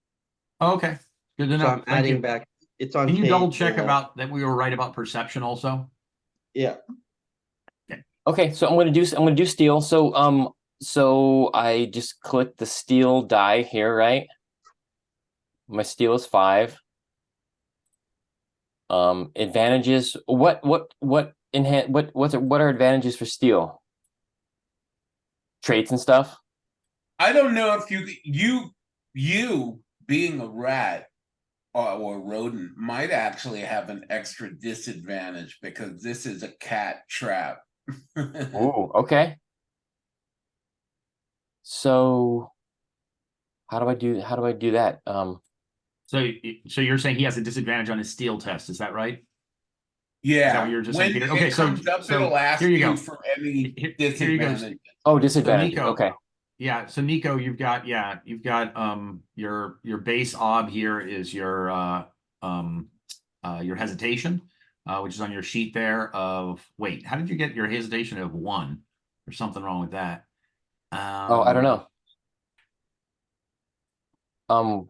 Okay, good to So know. I'm Thank adding you. back. It's on Can you page, double check about that we were right about perception also? yeah. Okay, so I'm gonna do steel. So I just click the steel die here, right? My steel is 5. Advantages. What are advantages for steel? Traits and stuff. I don't know if you being a rat or rodent might actually have an extra disadvantage because this is a cat trap. Ooh, okay. So how do I do that? So you're saying he has a disadvantage on his steel test, is that right? Yeah, Is that what you were just saying, when Peter? it Okay, comes up, it'll ask here you you go. for any Here you go. disadvantage. Oh, disadvantages. Nico, Okay. Yeah, so Nico, you've got your base ob here is your hesitation, which is on your sheet there of wait, how did you get your hesitation of 1? There's something wrong with that. Oh, I don't know. Um,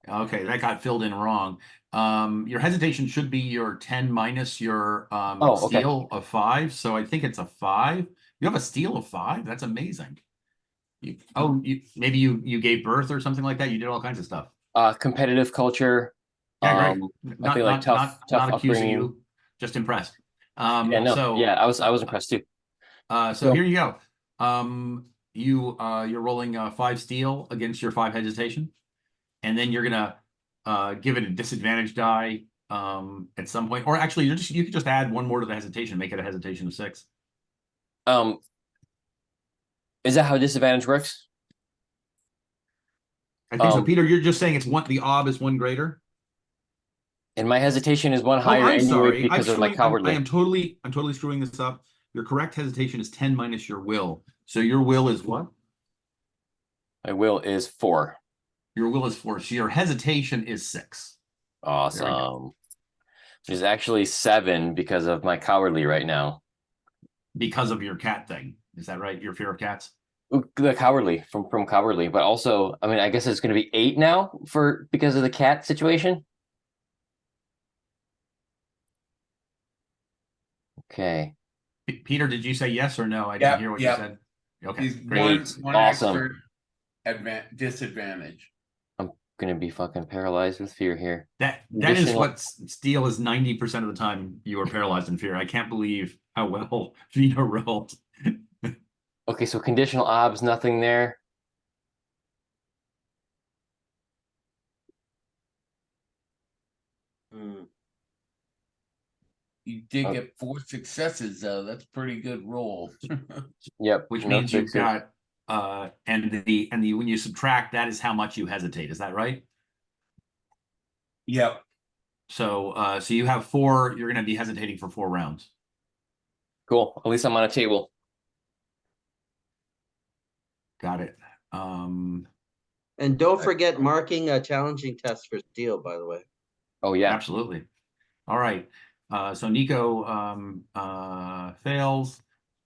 Okay, that got filled in wrong. Your hesitation should be your 10 minus your Oh, okay. steal of 5. So I think it's a 5. You have a steal of 5? That's amazing. Maybe you gave birth or something like that. You did all kinds of stuff. Competitive culture. Yeah, great. I feel like tough Not accusing upbringing. you, just impressed. Yeah, no, So yeah, I was impressed too. so here you go. You're rolling 5 steal against your 5 hesitation, and then you're gonna give it a disadvantage die at some point, or actually you could just add one more to the hesitation, make it a hesitation of 6. Um, is that how disadvantage works? I think so, Um, Peter. You're just saying it's one. The ob is 1 greater. and my hesitation is one Oh, higher I'm anyway sorry. because of my I cowardly. am totally screwing this up. Your correct hesitation is 10 minus your will. So your will is what? My will is 4. Your will is 4. So your hesitation is 6. Awesome. Which is actually 7 because of my cowardly right now. Because of your cat thing. Is that right? Your fear of cats? Ooh, the cowardly from cowardly, but also, I mean, I guess it's going to be 8 now for because of the cat situation. Okay. Peter, did you say yes or no? I didn't hear what you Yep. said. Okay, He's great. one Awesome. extra disadvantage. I'm gonna be fucking paralyzed with fear here. That is Conditional- what Steel is 90% of the time you are paralyzed in fear. I can't believe how well Vito rolled. Okay, so conditional obs, nothing there. Hmm. You did Oh. get 4 successes though. That's pretty good roll. Yep. Which no means you've sixes. got and the when you subtract, that is how much you hesitate. Is that right? Yep. So so you have 4, you're gonna be hesitating for 4 rounds. Cool. At least I'm on a table. Got it. And don't forget marking a challenging test for steel, by the way. Oh yeah. Absolutely. All right. So Nico fails,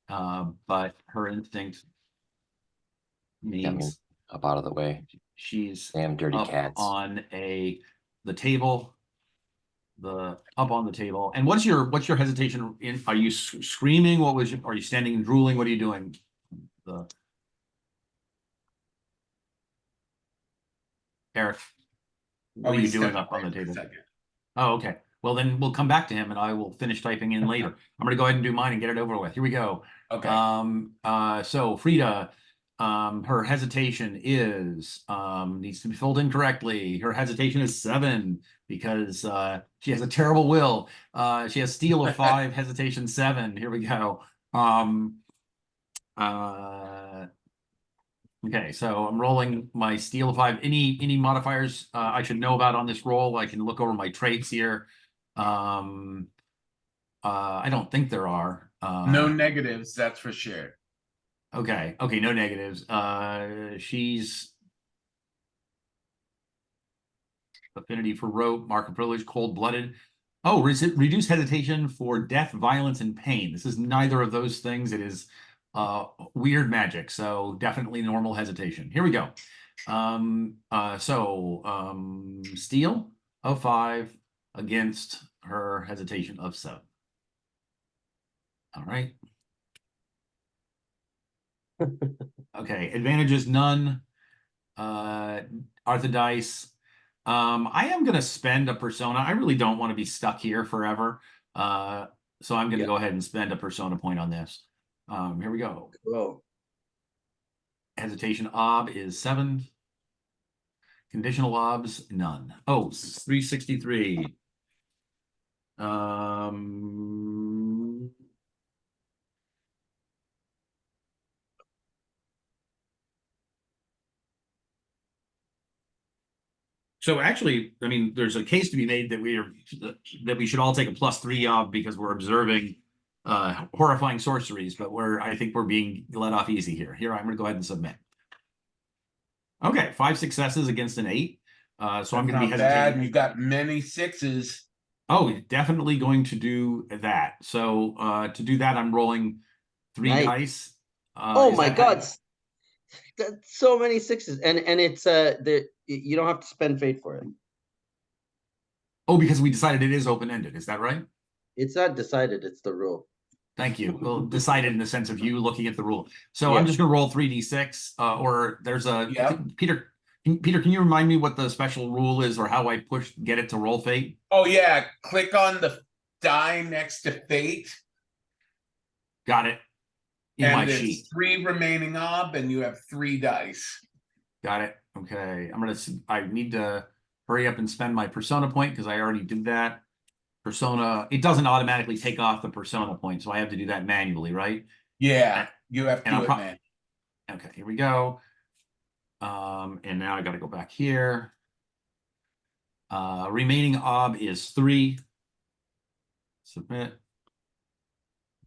but her instinct Got me means up out of the way. she's Damn dirty up cats. on the table, up on the table. And what's your hesitation in? Are you screaming? Are you standing and drooling? What are you doing? Eric, what are you doing up on the table? Oh, okay. Well, then we'll come back to him and I will finish typing in later. I'm gonna go ahead and do mine and get it over with. Here we go. Okay. So Frida, her hesitation is needs to be filled in correctly. Her hesitation is 7 because she has a terrible will. She has steal of 5, hesitation 7. Here we go. Okay, so I'm rolling my steal of 5. Any modifiers I should know about on this roll? I can look over my traits here. I don't think there are. No negatives, that's for sure. Okay, no negatives. She's affinity for rope, mark of privilege, cold-blooded. Oh, reduce hesitation for death, violence, and pain. This is neither of those things. It is weird magic, so definitely normal hesitation. Here we go. Steal of 5 against her hesitation of 7. All right. Okay, advantages none. Arthur dice. I am gonna spend a persona. I really don't want to be stuck here forever. So I'm gonna go ahead and spend a persona point on this. Here we go. Cool. Hesitation ob is 7. Conditional obs, none. Oh, 363. So actually, I mean, there's a case to be made that we should all take a +3 ob because we're observing horrifying sorceries, but I think we're being let off easy here. Here, I'm gonna go ahead and submit. Okay, 5 successes against an 8. So I'm gonna be hesitating. You got many 6s. Oh, definitely going to do that. So to do that, I'm rolling 3 Nice. dice. Oh Is my that God. That's so many sixes, and it's you don't have to spend fate for it. Oh, because we decided it is open-ended, is that right? It's not decided, it's the rule. Thank you. Well, decided in the sense of you looking at the rule. So Yeah. I'm just gonna roll 3d6, or there's a, I Yep. think, Peter, can you remind me what the special rule is or how I get it to roll fate? Oh yeah, click on the die next to fate, Got it. In my and it's sheet. 3 remaining ob, and you have 3 dice. Got it. Okay. I need to hurry up and spend my persona point because I already did that. Persona, it doesn't automatically take off the persona point, so I have to do that manually, right? Yeah, you have to And do it, man. Okay, here we go. And now I got to go back here. Remaining ob is 3. Submit.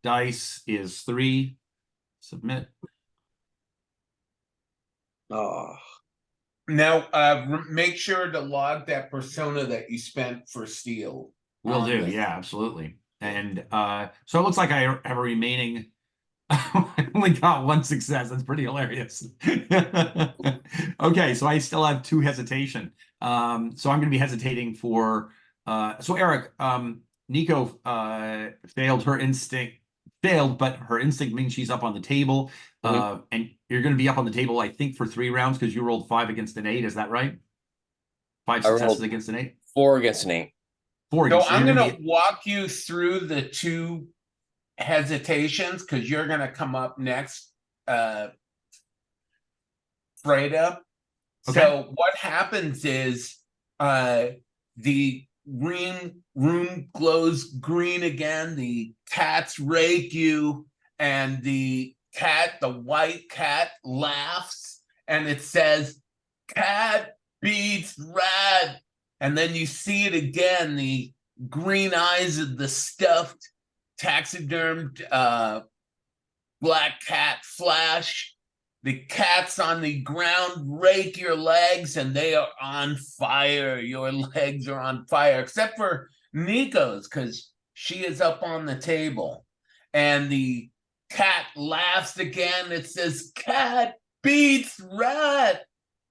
Dice is 3. Submit. Oh, Now, make sure to log that persona that you spent for steel. Will on do. this. Yeah, absolutely. And so it looks like I have a remaining. I only got 1 success. That's pretty hilarious. Okay, so I still have 2 hesitation. So I'm going to be hesitating for. So Eric, Nico failed her instinct. Failed, but her instinct means she's up on the table. And you're going to be up on the table, I think, for 3 rounds because you rolled 5 against an 8. Is that right? 5 I rolled successes against an 8. 4 against an 8. 4 So against. I'm you're going gonna to walk you through the 2 hesitations because you're going to come up next, Freda. Okay. So what happens is the room glows green again, the cats rake you, and the white cat laughs, and it says, "Cat beats rat." And then you see it again, the green eyes of the stuffed taxidermed black cat flash. The cats on the ground rake your legs, and they are on fire. Your legs are on fire, except for Nico's, because she is up on the table. And the cat laughs again. It says, "Cat beats rat."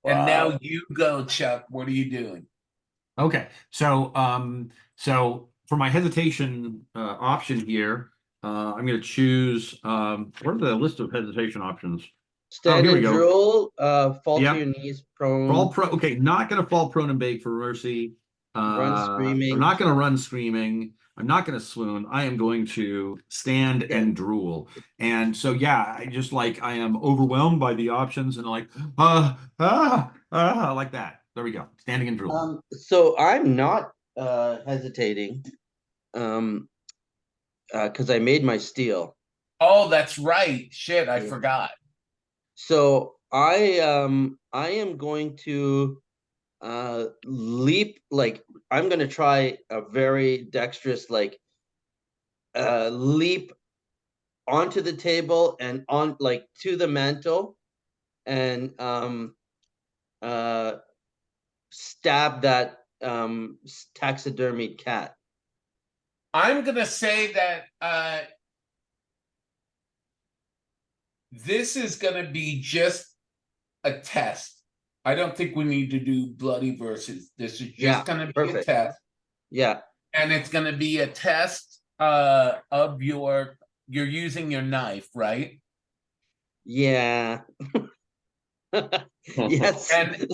And Wow. now you go, Chuck. What are you doing? Okay, so for my hesitation option here, I'm going to choose. What are the list of hesitation options? stand here we and go. drool, fall Yep. to your knees, prone, Fall pro. Okay, not going to fall prone and beg for mercy. run screaming. I'm not going to run screaming. I'm not going to swoon. I am going to stand and drool. And so, yeah, I am overwhelmed by the options and like like that. There we go. Standing and drooling. So I'm not hesitating, because I made my steal. Oh, that's right. Shit, I Yeah. forgot. So I am going to leap, like I'm gonna try a very dexterous leap onto the table and on like to the mantle and stab that taxidermied cat. I'm gonna say that this is gonna be just a test. I don't think we need to do bloody versus. This is just Yeah, gonna be perfect. a test, Yeah. and it's gonna be a test of you're using your knife, right? Yeah. Yes. And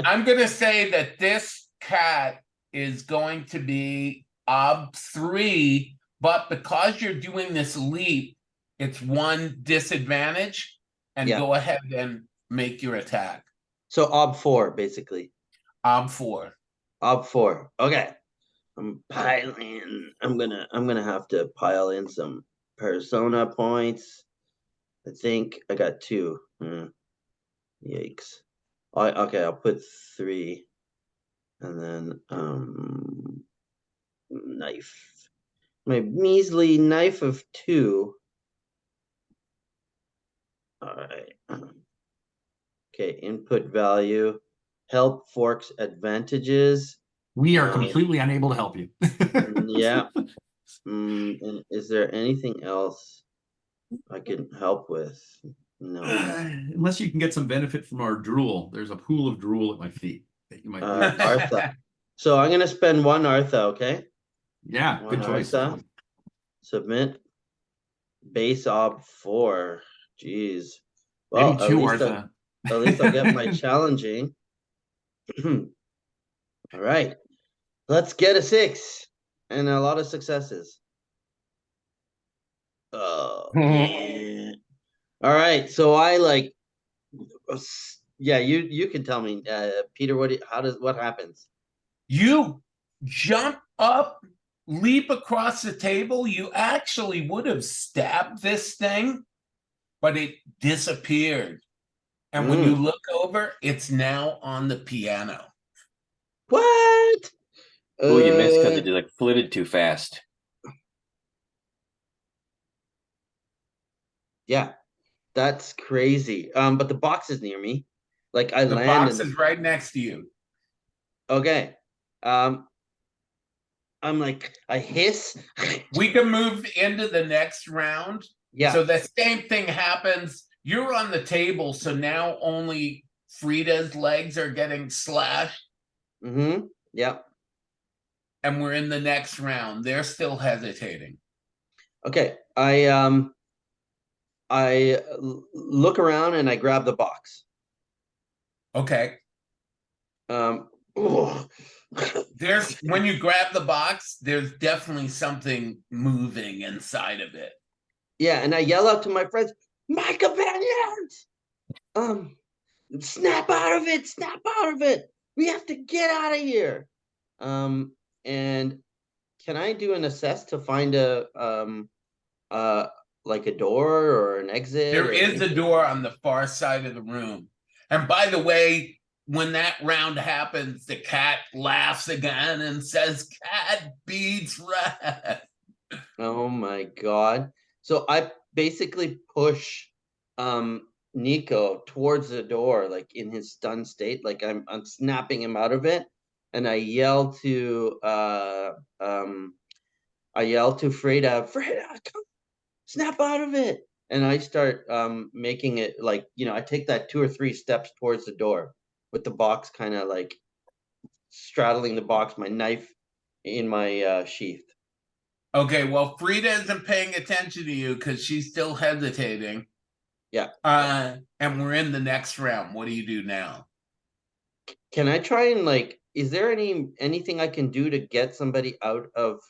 I'm gonna say that this cat is going to be ob 3, but because you're doing this leap, it's 1 disadvantage, and Yeah. go ahead and make your attack. So ob 4, basically. Ob 4. Ob 4. Okay. I'm gonna have to pile in some persona points. I think I got 2. Yikes. Okay, I'll put 3. And then knife. My measly knife of 2. All right. Okay, input value. Help, forks, advantages. We are completely unable to help you. Yeah. And is there anything else I can help with? No. Unless you can get some benefit from our drool. There's a pool of drool at my feet that you might use. Artha. So I'm gonna spend one Artha, okay? Yeah, One good choice. Artha. Submit. Base ob 4. Jeez. Well, Maybe two, Artha. at least I'll get my challenging. All right. Let's get a 6 and a lot of successes. Oh, yeah. All right. So I like, yeah, you can tell me, Peter, what happens? You jump up, leap across the table. You actually would have stabbed this thing, but it disappeared. And when you look over, it's now on the piano. What? Oh, you missed because it just like flitted too fast. Yeah, that's crazy. But the box is near me. Like I The land box is right next to you. okay. I'm like, I hiss. We can move into the next round. Yeah. So the same thing happens. You're on the table, so now only Frida's legs are getting slashed, Mm-hmm. Yeah. and we're in the next round. They're still hesitating. Okay. I look around and I grab the box. Okay. Oh. There's when you grab the box, there's definitely something moving inside of it. Yeah, and I yell out to my friends, my companions, snap out of it, snap out of it. We have to get out of here. And can I do an assess to find a like a door or an exit? There is a door on the far side of the room. And by the way, when that round happens, the cat laughs again and says, "Cat beats rat." Oh my god. So I basically push Nico towards the door, like in his stunned state, like I'm snapping him out of it, and I yell to Freda, come snap out of it. And I start making it like, I take that 2 or 3 steps towards the door with the box kind of like straddling the box, my knife in my sheath. Okay, well, Frida isn't paying attention to you because she's still hesitating. Yeah. And we're in the next round. What do you do now? Can I try and like, is there anything I can do to get somebody out of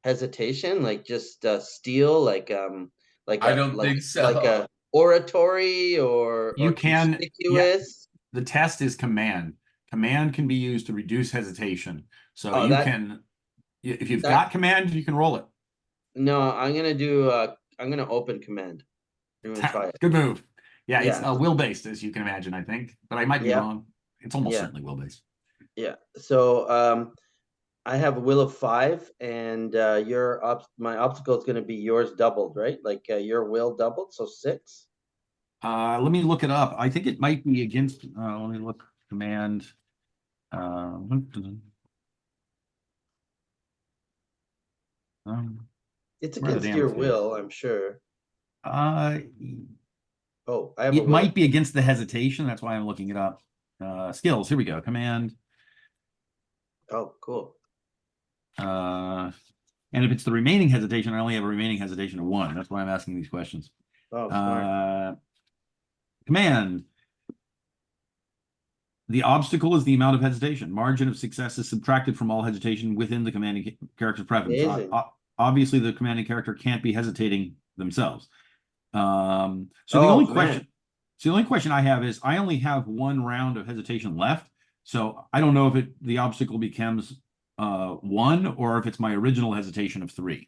hesitation? Like just steal, like I don't think so. like a oratory or You can, conspicuous. The test is command. Command can be used to reduce hesitation. So Oh, you can, if you've got command, you can roll it. No, I'm gonna open command. I'm gonna try it. Good move. Yeah, it's Yeah. will-based, as you can imagine, I think, but I might be Yeah. wrong. It's almost Yeah. certainly will-based. Yeah. So I have a will of 5, and my obstacle is gonna be yours doubled, right? Like your will doubled, so 6. Let me look it up. I think it might be against, let me look, command. It's where are the against damn your things? will, I'm sure. Oh, I have it might be against the hesitation. That's why I'm looking it up. Skills, here we go. Command. Oh, cool. And if it's the remaining hesitation, I only have a remaining hesitation of 1. That's why I'm asking these questions. Oh, smart. Command. The obstacle is the amount of hesitation. Margin of success is subtracted from all hesitation within the commanding character's preference. Obviously, the commanding character can't be hesitating themselves. So the only question I have is I only have 1 round of hesitation left. So I don't know if the obstacle becomes 1 or if it's my original hesitation of 3.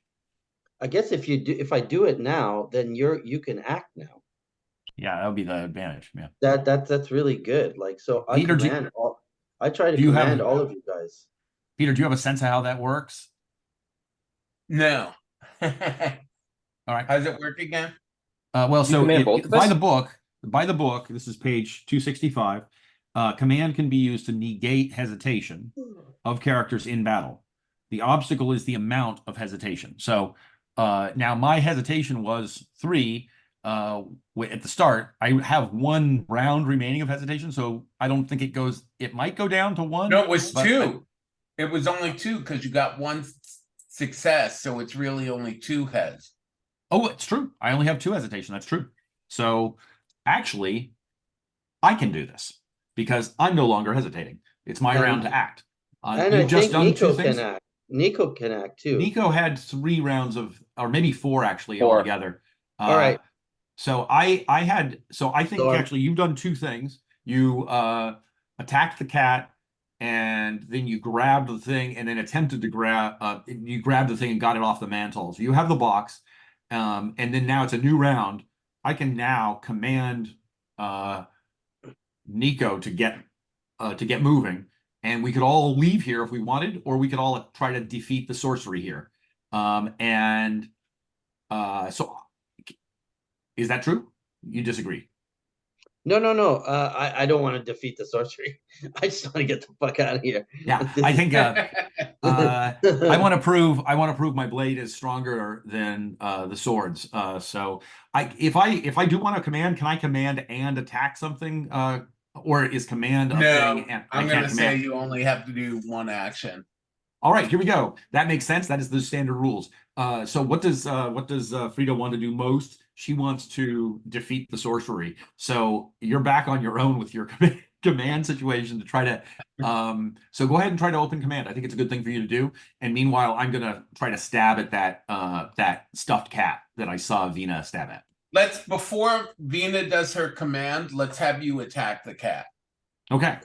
I guess if I do it now, then you can act now. Yeah, that would be the advantage. Yeah. That's really good. Like, so I Peter, I try to command all of you guys. Peter, do you have a sense of how that works? No. All right. How's it work again? Well, so by the book, this is page 265. Command can be used to negate hesitation of characters in battle. The obstacle is the amount of hesitation. So now my hesitation was 3. at the start, I have 1 round remaining of hesitation, so I don't think it goes. It might go down to 1. No, it was but 2. It was only 2 because you got 1 success, so it's really only 2 heads. Oh, it's true. I only have 2 hesitation. That's true. So actually, I can do this because I'm no longer hesitating. It's my And- round to act. And I You've just think done 2 Nico things. can act. Nico can act too. Nico had 3 rounds of, or maybe 4 actually 4. altogether. All right. So I think So I'm- actually you've done 2 things. You attacked the cat, and then you grabbed the thing, and then attempted to you grabbed the thing and got it off the mantle. So you have the box, and then now it's a new round. I can now command Nico to get moving, and we could all leave here if we wanted, or we could all try to defeat the sorcery here. So is that true? You disagree? No. I don't want to defeat the sorcery. I just want to get the fuck out of here. Yeah, This I is- think I want to prove my blade is stronger than the swords. So if I do want to command, can I command and attack something? Or is command a No, thing? And I'm I gonna can't say command. you only have to do 1 action. All right, here we go. That makes sense. That is the standard rules. So what does Frida want to do most? She wants to defeat the sorcery. So you're back on your own with your command situation to try to. So go ahead and try to open command. I think it's a good thing for you to do. And meanwhile, I'm gonna try to stab at that stuffed cat that I saw Vina stab at. Before Vina does her command, let's have you attack the cat. Okay.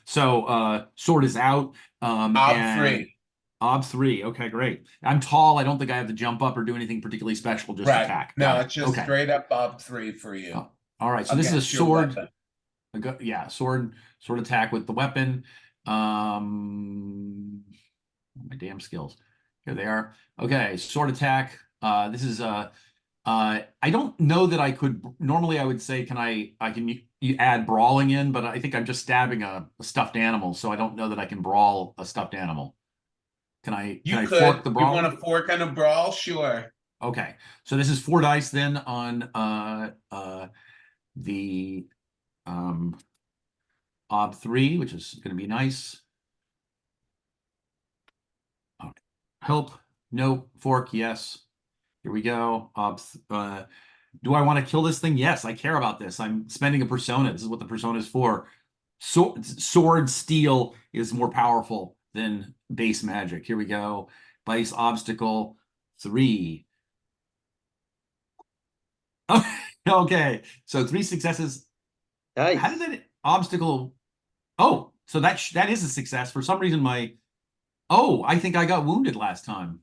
So sword is out. Ob 3. Ob 3. Okay, great. I'm tall. I don't think I have to jump up or do anything particularly special. Just Right. attack. No, Got it. it's just Okay. straight up Ob 3 for you. Oh, all right. So this is a against your sword. weapon. Yeah, sword attack with the weapon. My damn skills. Here they are. Okay, sword attack. This is I don't know that I could. Normally, I would say, you add brawling in, but I think I'm just stabbing a stuffed animal, so I don't know that I can brawl a stuffed animal. Can I You fork could. the You brawl? want to fork on a brawl? Sure. Okay, so this is 4 dice then on the Ob 3, which is going to be nice. Okay. Help, no, fork, yes. Here we go. Do I want to kill this thing? Yes, I care about this. I'm spending a persona. This is what the persona is for. Sword steel is more powerful than base magic. Here we go. Base obstacle 3. Okay, so 3 successes. Nice. How did that obstacle? Oh, so that is a success. For some reason, I think I got wounded last time.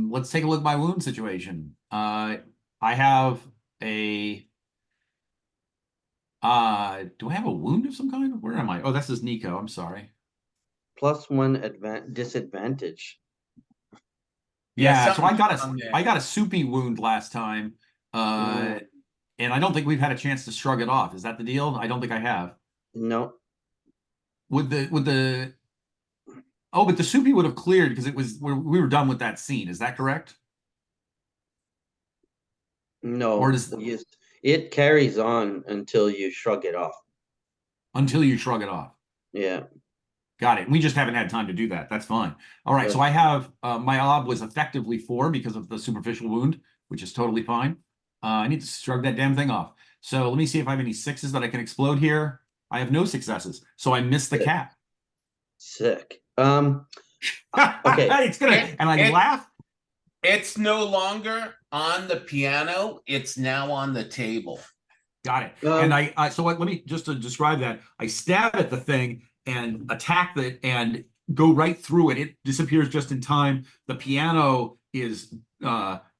Let's take a look at my wound situation. I have a do I have a wound of some kind? Where am I? Oh, this is Nico. I'm sorry. +1 disadvantage. Yeah, so I got something a soupy wound last time. And I don't think we've had a chance to shrug it off. Is that the deal? I don't think I have. No. But the soupy would have cleared because we were done with that scene. Is that correct? No. Or does it carries on until you shrug it off. Until you shrug it off? Yeah. Got it. We just haven't had time to do that. That's fine. All right. So I have my ob was effectively 4 because of the superficial wound, which is totally fine. I need to shrug that damn thing off. So let me see if I have any 6s that I can explode here. I have no successes, so I missed the cat. Sick. Okay. It's gonna and I laugh. It's no longer on the piano. It's now on the table. Got it. And let me just to describe that. I stab at the thing and attack it and go right through it. It disappears just in time. The piano is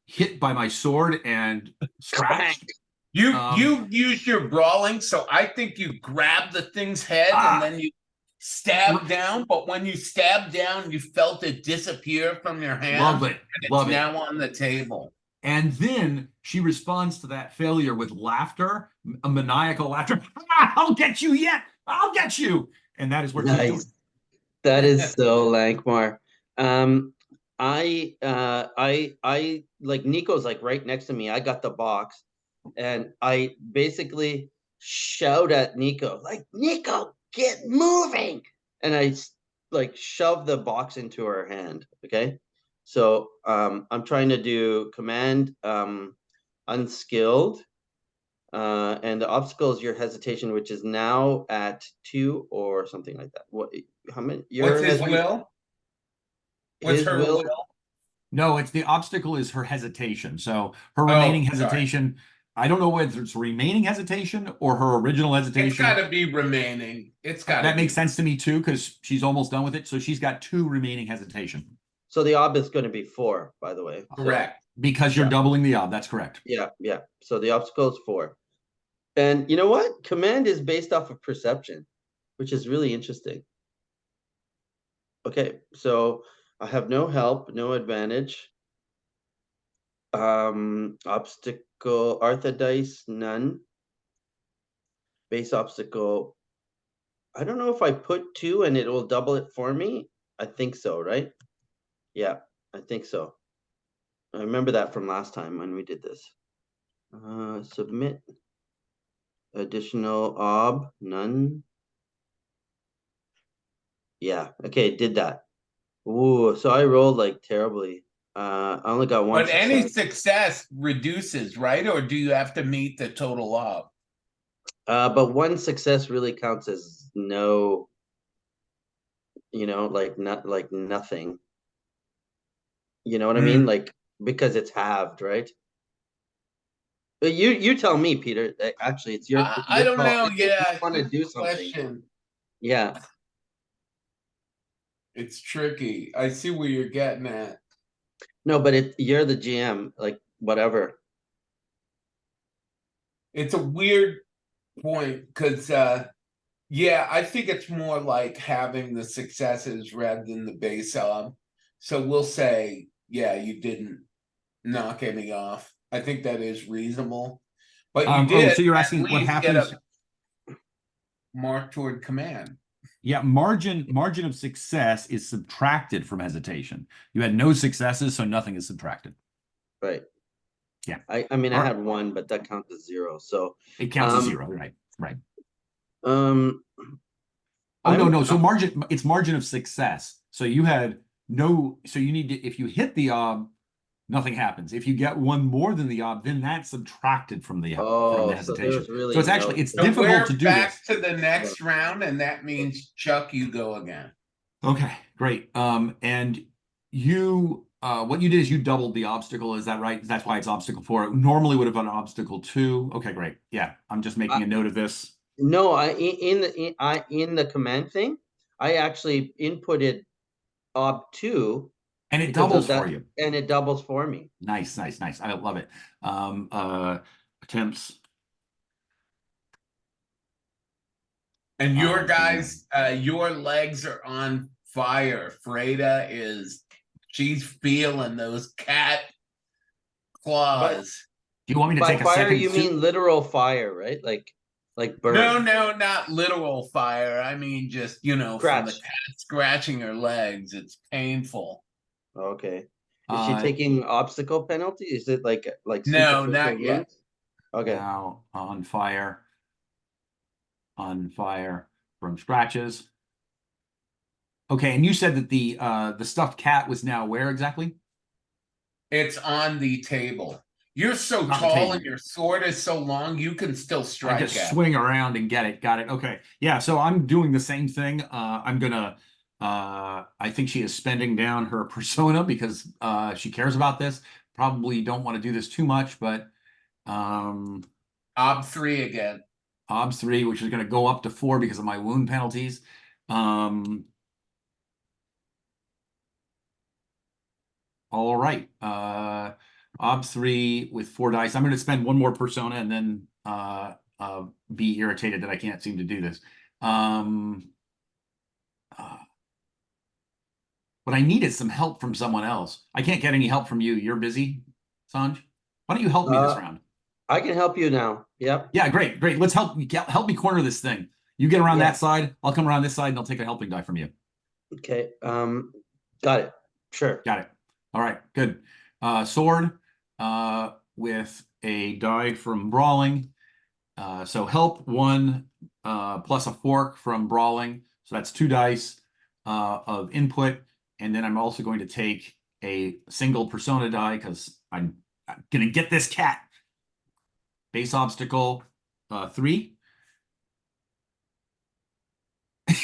hit by my sword and scratched. You used your brawling, so I think you grab the thing's head and then you stab down. But when you stabbed down, you felt it disappear from your hand. Love it. And Love it's it. now on the table. And then she responds to that failure with laughter, a maniacal laughter. I'll get you yet. I'll get you. And that is what she's doing. That is so Lankhmar. I like Nico's like right next to me. I got the box, and I basically shout at Nico like, "Nico, get moving!" And like shove the box into her hand. Okay, so I'm trying to do command unskilled, and the obstacle is your hesitation, which is now at 2 or something like that. What? How many? What's his hesi- will? What's His her will. will? No, it's the obstacle is her hesitation. So her Oh, remaining sorry. hesitation, I don't know whether it's remaining hesitation or her original It's hesitation. got to be remaining. It's got to That be. makes sense to me too, because she's almost done with it. So she's got 2 remaining hesitation. So the ob is going to be 4, by the way. So, Correct. Because you're Yeah. doubling the ob. That's correct. yeah, yeah. So the obstacle is 4. And you know what? Command is based off of perception, which is really interesting. Okay, so I have no help, no advantage. Obstacle, Artha dice, none. Base obstacle. I don't know if I put 2 and it will double it for me. I think so, right? Yeah, I think so. I remember that from last time when we did this. Submit. Additional ob, none. Yeah, okay, did that. Ooh, so I rolled like terribly. I only got 1 But any success. success reduces, right? Or do you have to meet the total ob? But 1 success really counts as no, like not like nothing. You know what I mean? Like because it's halved, right? But you tell me, Peter. Actually, it's your I don't call. know. I think you Yeah, want to good do something. question. Yeah. It's tricky. I see where you're getting at. No, but you're the GM. Like whatever. It's a weird point because, yeah, I think it's more like having the successes rather than the base ob. So we'll say, yeah, you didn't knock any off. I think that is reasonable. But you did So you're at asking what least get happens? a mark toward command. Yeah, margin of success is subtracted from hesitation. You had no successes, so nothing is subtracted. Right. Yeah. I mean, I All right. had 1, but that counts as 0. So It counts as 0, right? Right. um. Oh, I'm- no. So it's margin of success. So you had no, so you need to, if you hit the ob, nothing happens. If you get 1 more than the ob, then that's subtracted from the Oh, so hesitation. there's really So it's actually, it's So difficult we're to do back this. to the next round, and that means Chuck, you go again. Okay, great. And you, what you did is you doubled the obstacle. Is that right? That's why it's obstacle 4. It normally would have been obstacle 2. Okay, great. Yeah, I'm just making a note of this. No, in the command thing, I actually inputted ob 2 And it because of doubles for that, you. and it doubles for me. Nice. I love it. Attempts. And your guys, your legs are on fire. She's feeling those cat claws. Do you want me to By take a fire, second? you mean literal fire, right? Like burn. No, not literal fire. I mean, just, from the Scratch. cat scratching her legs. It's painful. Okay. Is she taking obstacle penalty? Is it like No, superficial not yet. wounds? Okay. Now on fire from scratches. Okay, and you said that the stuffed cat was now where exactly? It's on the table. You're so On the tall table. and your sword is so long, you can still I strike just at. swing around and get it. Got it. Okay. Yeah, so I'm doing the same thing. I'm gonna I think she is spending down her persona because she cares about this. Probably don't want to do this too much, but Ob 3 again. obs 3, which is gonna go up to 4 because of my wound penalties. All right. Obs 3 with 4 dice. I'm gonna spend 1 more persona and then be irritated that I can't seem to do this. What I need is some help from someone else. I can't get any help from you. You're busy, Sanj. Why don't you help me this round? I can help you now. Yep. Yeah, great. Let's help me corner this thing. You get around Yeah. that side, I'll come around this side and I'll take a helping die from you. Okay. Got it. Sure. Got it. All right, good. Sword with a die from brawling. So help 1 plus a fork from brawling. So that's 2 dice of input. And then I'm also going to take a single persona die because I'm gonna get this cat. Base obstacle 3. You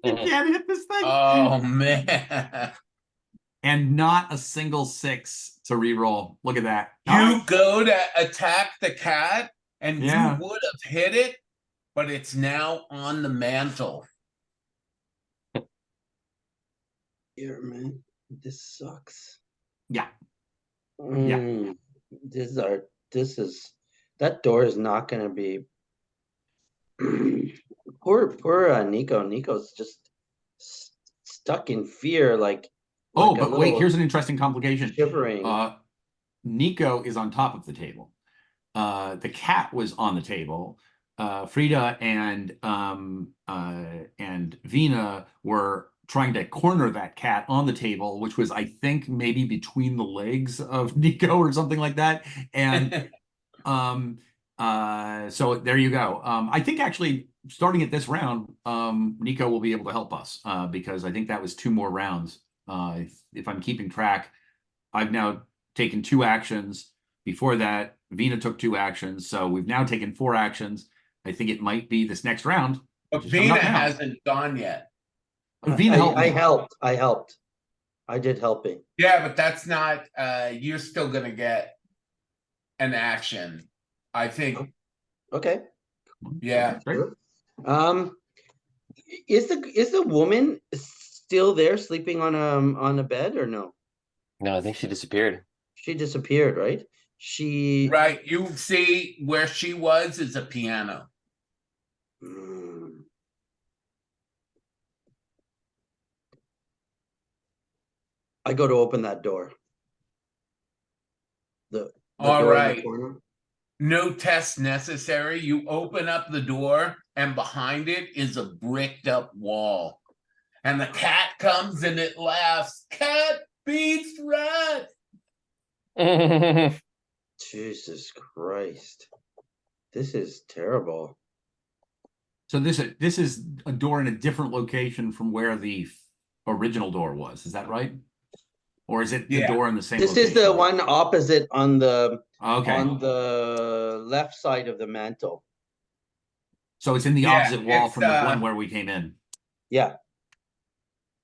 can't hit this thing. Oh man. And not a single 6 to reroll. Look at that. You go to attack the cat and Yeah. you would have hit it, but it's now on the mantle. Here, man. This sucks. Yeah. This is that door is not gonna be poor Nico. Nico's just stuck in fear, like Oh, a but wait, little here's an interesting complication. shivering. Nico is on top of the table. The cat was on the table. Frida and Vina were trying to corner that cat on the table, which was, I think, maybe between the legs of Nico or something like that. And so there you go. I think actually starting at this round, Nico will be able to help us because I think that was 2 more rounds. If I'm keeping track, I've now taken 2 actions. Before that, Vina took 2 actions, so we've now taken 4 actions. I think it might be this next round. But which is coming Vina up now. hasn't gone yet. Vina helped I me. helped. I did helping. Yeah, but that's not you're still gonna get an action. I think. Okay. Yeah. Great. Sure. Is the woman still there sleeping on a bed or no? No, I think she disappeared. She disappeared, right? She Right. You see where she was is a piano. Hmm. I go to open that door. The All door in the right. corner. No test necessary. You open up the door, and behind it is a bricked up wall. And the cat comes and it laughs. Cat beats rat. Jesus Christ. This is terrible. So this is a door in a different location from where the original door was. Is that right? Or is it the Yeah. door in the same This location? is the one opposite on the Okay. left side of the mantle. So it's in the Yeah, opposite wall it's, from the one where we came in. Yeah.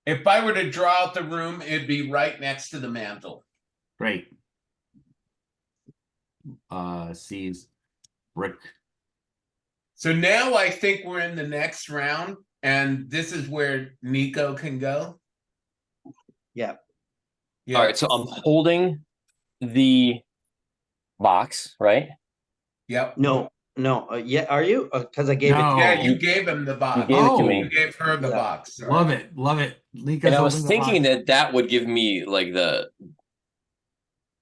If I were to draw out the room, it'd be right next to the mantle. Great. Sees brick. So now I think we're in the next round, and this is where Nico can go. Yeah. Yeah. All right, so I'm holding the box, right? Yep. No. Yeah. Are you? Because I gave No. Yeah, you gave him the box. You gave it to me. You gave her the Yeah. box. Sorry. Love it. Love it. Lika's And I was holding the thinking box. that would give me like the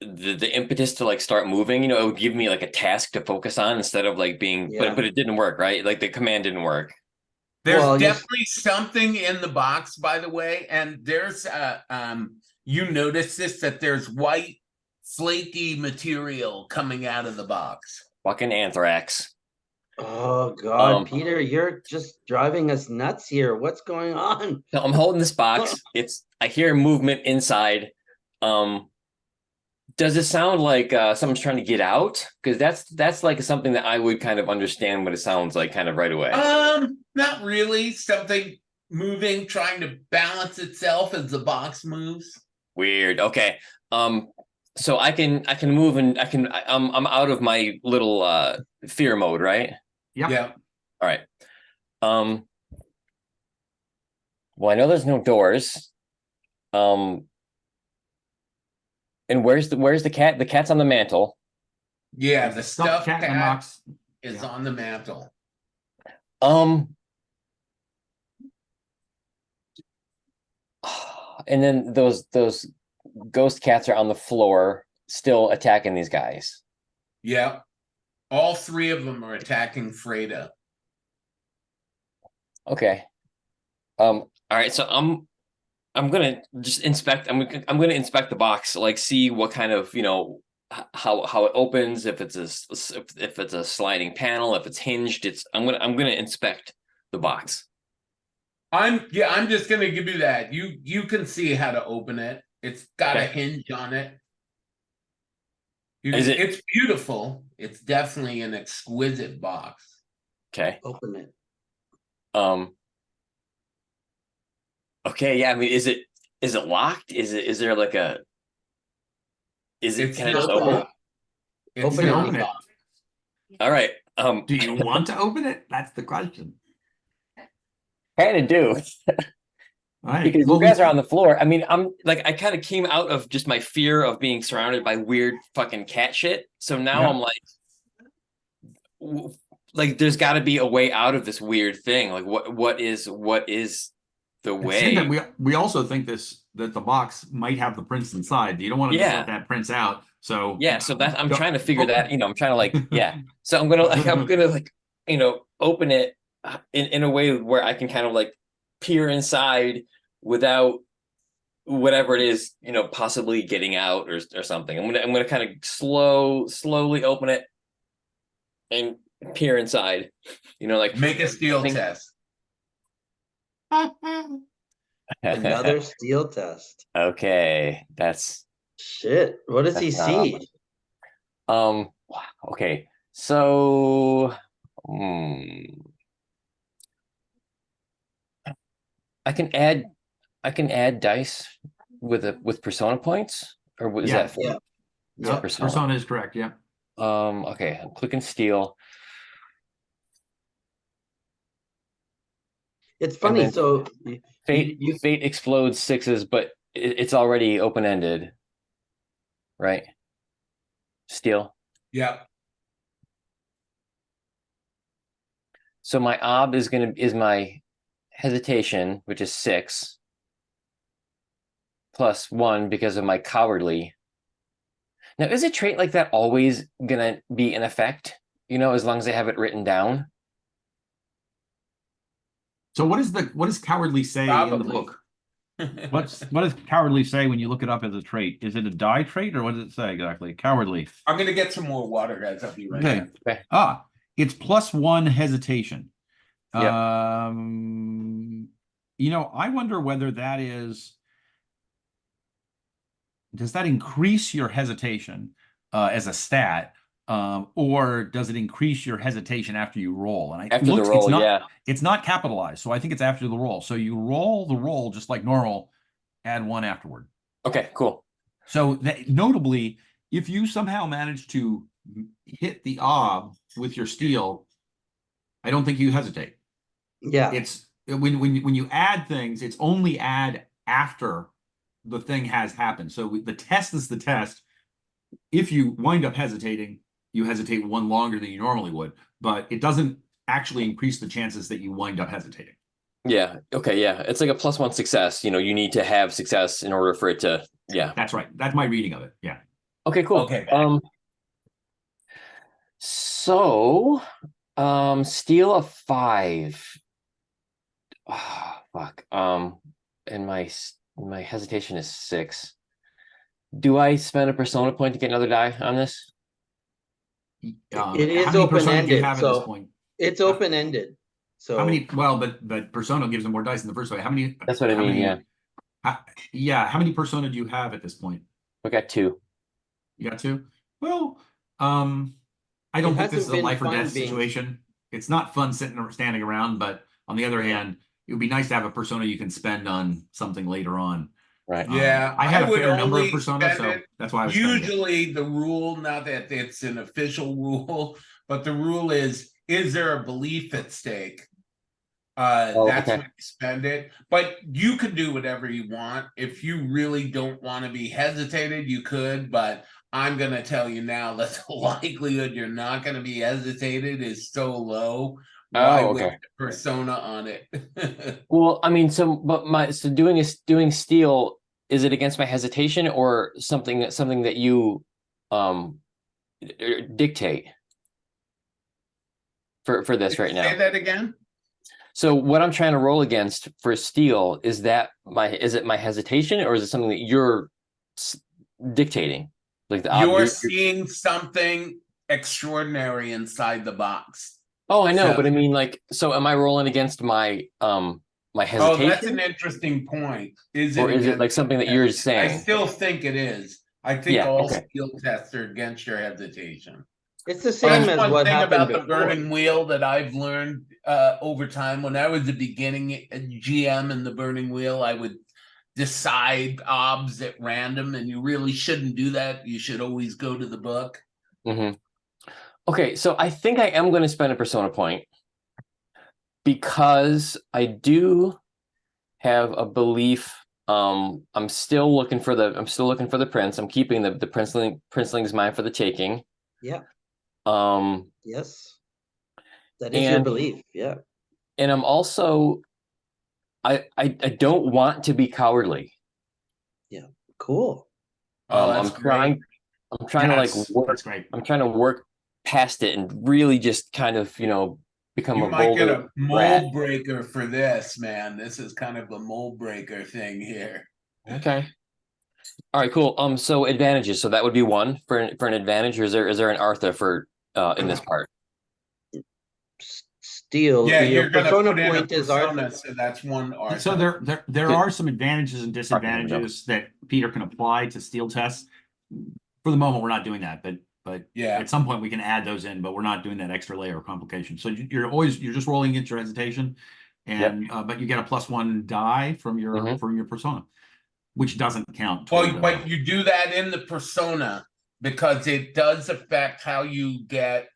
impetus to like start moving. You know, it would give me like a task to focus on instead of like being. Yeah. But it didn't work, right? Like the command didn't work. There's Well, definitely something in the box, by the way, and there's you notice this that there's white flaky material coming out of the box. Fucking anthrax. Oh God, Um, Peter, you're just driving us nuts here. What's going on? So I'm holding this box. I hear movement inside. Does it sound like someone's trying to get out? Because that's like something that I would kind of understand what it sounds like kind of right away. Not really. Something moving, trying to balance itself as the box moves. Weird. Okay. So I can move and I'm out of my little fear mode, right? Yep. Yeah. All right. Well, I know there's no doors. And where's the cat? The cat's on the mantle. Yeah, the stuffed cat, in the box. is Yeah. on the mantle. And then those ghost cats are on the floor still attacking these guys. Yeah. All 3 of them are attacking Freda. Okay. All right, so I'm I'm gonna just inspect. I'm gonna inspect the box, like see what kind of how it opens. If it's a sliding panel, if it's hinged. I'm gonna inspect the box. I'm just gonna give you that. You can see how to open it. It's got a hinge on it. It's beautiful. It's definitely an exquisite box. Okay. Open it. Okay. Yeah. I mean, is it locked? Is there like a? It's Can I not just open it? locked. It's Open it. not Open it. locked. All right. Do you want to open it? That's the question. Kind of do. All right. Because Well, you guys are on the floor. I mean, I'm like, I kind of came out of just my fear of being surrounded by weird fucking cat shit. So now Yeah. I'm like, there's got to be a way out of this weird thing. Like, what is the It seemed way? that we also think that the box might have the prints inside. You don't want to just Yeah. let that prints out. So Yeah. So that I'm Go- trying to figure oh. that. I'm trying to like, yeah. So I'm gonna like, open it in a way where I can kind of like peer inside without whatever it is, possibly getting out or something. I'm gonna kind of slowly open it and peer inside. Like Make a steel think- test. Another steel test. Okay, that's Shit. What does he That's not see? wow, okay. So I can add dice with persona points, or what is Yeah. that for? Yeah. It's Yeah. Persona is correct. Yeah. Okay, I'm clicking steel. It's funny. then So Fate explodes sixes, but it's already open-ended, right? Steel. Yeah. So my ob is my hesitation, which is 6, plus 1 because of my cowardly. Now, is a trait like that always gonna be in effect? As long as I have it written down. So what does cowardly say in the Probably. book? What does cowardly say when you look it up as a trait? Is it a die trait, or what does it say exactly? Cowardly. I'm gonna get some more water, guys. I'll be right Okay. back. Okay. It's +1 hesitation. Yep. I wonder whether does that increase your hesitation as a stat, or does it increase your hesitation after you roll? And After the roll, it's not capitalized, so I think it's after the roll. So you roll the roll just like normal, add 1 afterward. Okay, cool. So notably, if you somehow manage to hit the ob with your steel, I don't think you hesitate. Yeah. It's when you add things, it's only add after the thing has happened. So the test is the test. If you wind up hesitating, you hesitate 1 longer than you normally would, but it doesn't actually increase the chances that you wind up hesitating. Yeah. Okay. Yeah. It's like a +1 success. You need to have success in order for it to. Yeah. That's right. That's my reading of it. Yeah. Okay. Cool. Okay. So, steal a 5. Oh, fuck. And my hesitation is 6. Do I spend a persona point to get another die on this? It How is many persona do you open-ended, have at so this point? it's open-ended. So How many? Well, but persona gives them more dice in the first way. How many? That's what I how mean. many- Yeah, How many persona do you have at this point? I got 2. You got 2? Well, I don't think this is hasn't a been life or fun death being- situation. It's not fun sitting or standing around, but on the other hand, it would be nice to have a persona you can spend on something later on. Right. Yeah, I had a would fair number of only personas, spend so it. that's why I was spending it. Usually the rule, not that it's an official rule, but the rule is there a belief at stake? That's okay. when you spend it. But you could do whatever you want. If you really don't want to be hesitated, you could, but I'm gonna tell you now that the likelihood you're not gonna be hesitated is so low. Why Oh, okay. waste a persona on it? Well, I mean, doing steal, is it against my hesitation or something that you dictate for this right now? Say that again. So what I'm trying to roll against for steal is it my hesitation, or is it something that you're dictating? Like You're seeing something extraordinary inside the box. Oh, I know, So- but I mean, like, so am I rolling against my my Oh, that's hesitation, an interesting point. or is it against like something that you're I saying? still think it is. I think Yeah, all okay. skill tests are against your hesitation. It's the same That's as one what thing happened about the before. burning wheel that I've learned over time. When I was the beginning GM in the burning wheel, I would decide obs at random, and you really shouldn't do that. You should always go to the book. Mm-hmm. Okay, so I think I am going to spend a persona point because I do have a belief. I'm still looking for the prince. I'm keeping the princeling's mine for the taking. Yeah. Um, Yes. That is your And- belief. Yeah. and I'm also I don't want to be cowardly. Cool. Oh, that's I'm trying to like work. That's great. I'm trying to work past it and really just kind of, become You a might get bolder a rat. mold breaker for this, man. This is kind of a mold breaker thing here. Okay. All right, cool. So advantages. So that would be one for an advantage, or is there an Artha for in this part? Steal. Yeah, your you're gonna persona put in a point is our. persona, so that's one Artha. So there are some advantages and Okay, disadvantages that Peter can apply to steel tests. For the moment, we're not doing that, but Yeah. at some point we can add those in, but we're not doing that extra layer of complication. So you're just rolling against your hesitation, and but you get a +1 die from your persona, which doesn't count. Well, toward, but you do that in the persona because it does affect how you get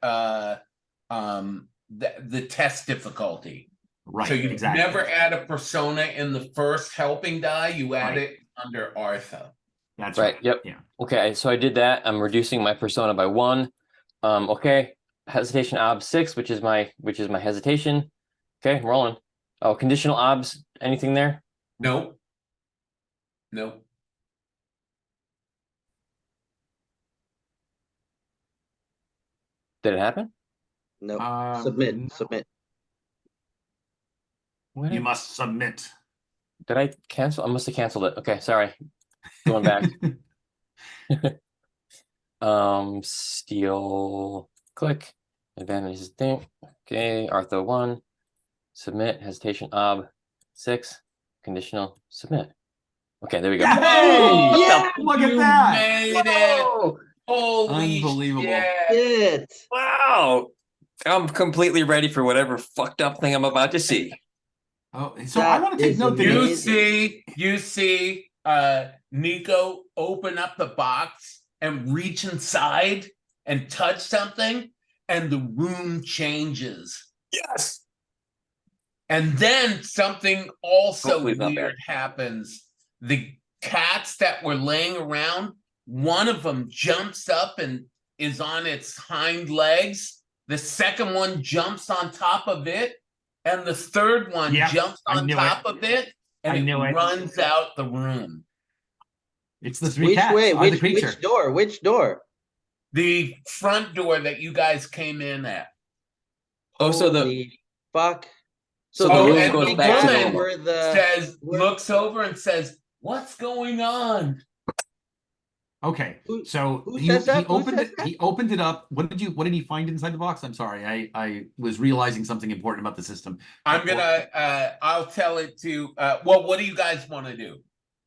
the test difficulty. right, So you exactly. never add a persona in the first helping die, you add Right. it under Artha. That's Right. right. Yep. Yeah. Okay, so I did that. I'm reducing my persona by 1. Okay. Hesitation ob 6, which is my hesitation. Okay, I'm rolling. Oh, conditional obs. Anything there? Nope. Nope. Did it happen? No. No. Submit. What You did, must submit. did I cancel? I must have canceled it. Okay, sorry. Going back. Steal, click, advantages thing. Okay, Artho 1, submit, hesitation ob 6, conditional submit. Okay, there we go. Hey! Yeah! Look at You that! made it. Whoa! Holy Unbelievable. shit. Shit. Wow! I'm completely ready for whatever fucked up thing I'm about to see. Oh, so I That want to take is note that amazing. You see Nico open up the box and reach inside and touch something, and the room changes. Yes. And then something also Hopefully it's not weird happens. The cats that were laying around, one of them jumps up and is on its hind legs. The second one jumps on top of it. And the third one Yep, jumps I on knew top it. of it. I And knew it it. runs out the room. it's the three Which cats way? are the creature. Which door? Which door? The front door that you guys came in at. Oh, so the Holy fuck. So the room cat goes and back to cat normal. were the Says, were- looks over and says, "What's going on?" Okay, Who- so who he says that? Who opened says it. that? He opened it up. What did he find inside the box? I'm sorry, I was realizing something important about the system. I'm gonna I'll tell it to well, what do you guys want to do?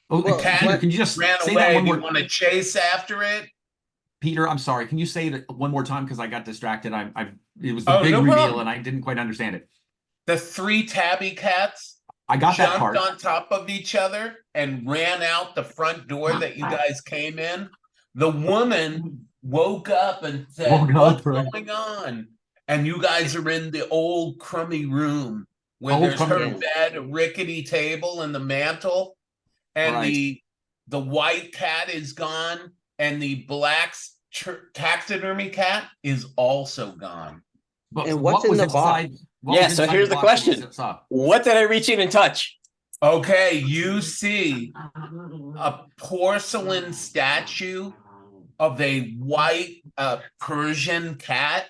Oh, Well, Peter, what- can you just Ran say that away. one Do you more? want to chase after it? Peter, I'm sorry. Can you say it one more time because I got distracted. It was the Oh, big no reveal problem. and I didn't quite understand it. The 3 tabby cats I got that jumped part. on top of each other and ran out the front door that you guys came in. The woman woke up and said, Woke up, "What's right. going on?" And you guys are in the old crummy room where Old there's crummy her room. bed, a rickety table, and the mantle. And Right. the white cat is gone, and the black taxidermy cat is also gone. But And what's what in was the inside? box? what Yeah, was so inside here's the box that you question. saw? What did I reach in and touch? Okay, you see a porcelain statue of a white Persian cat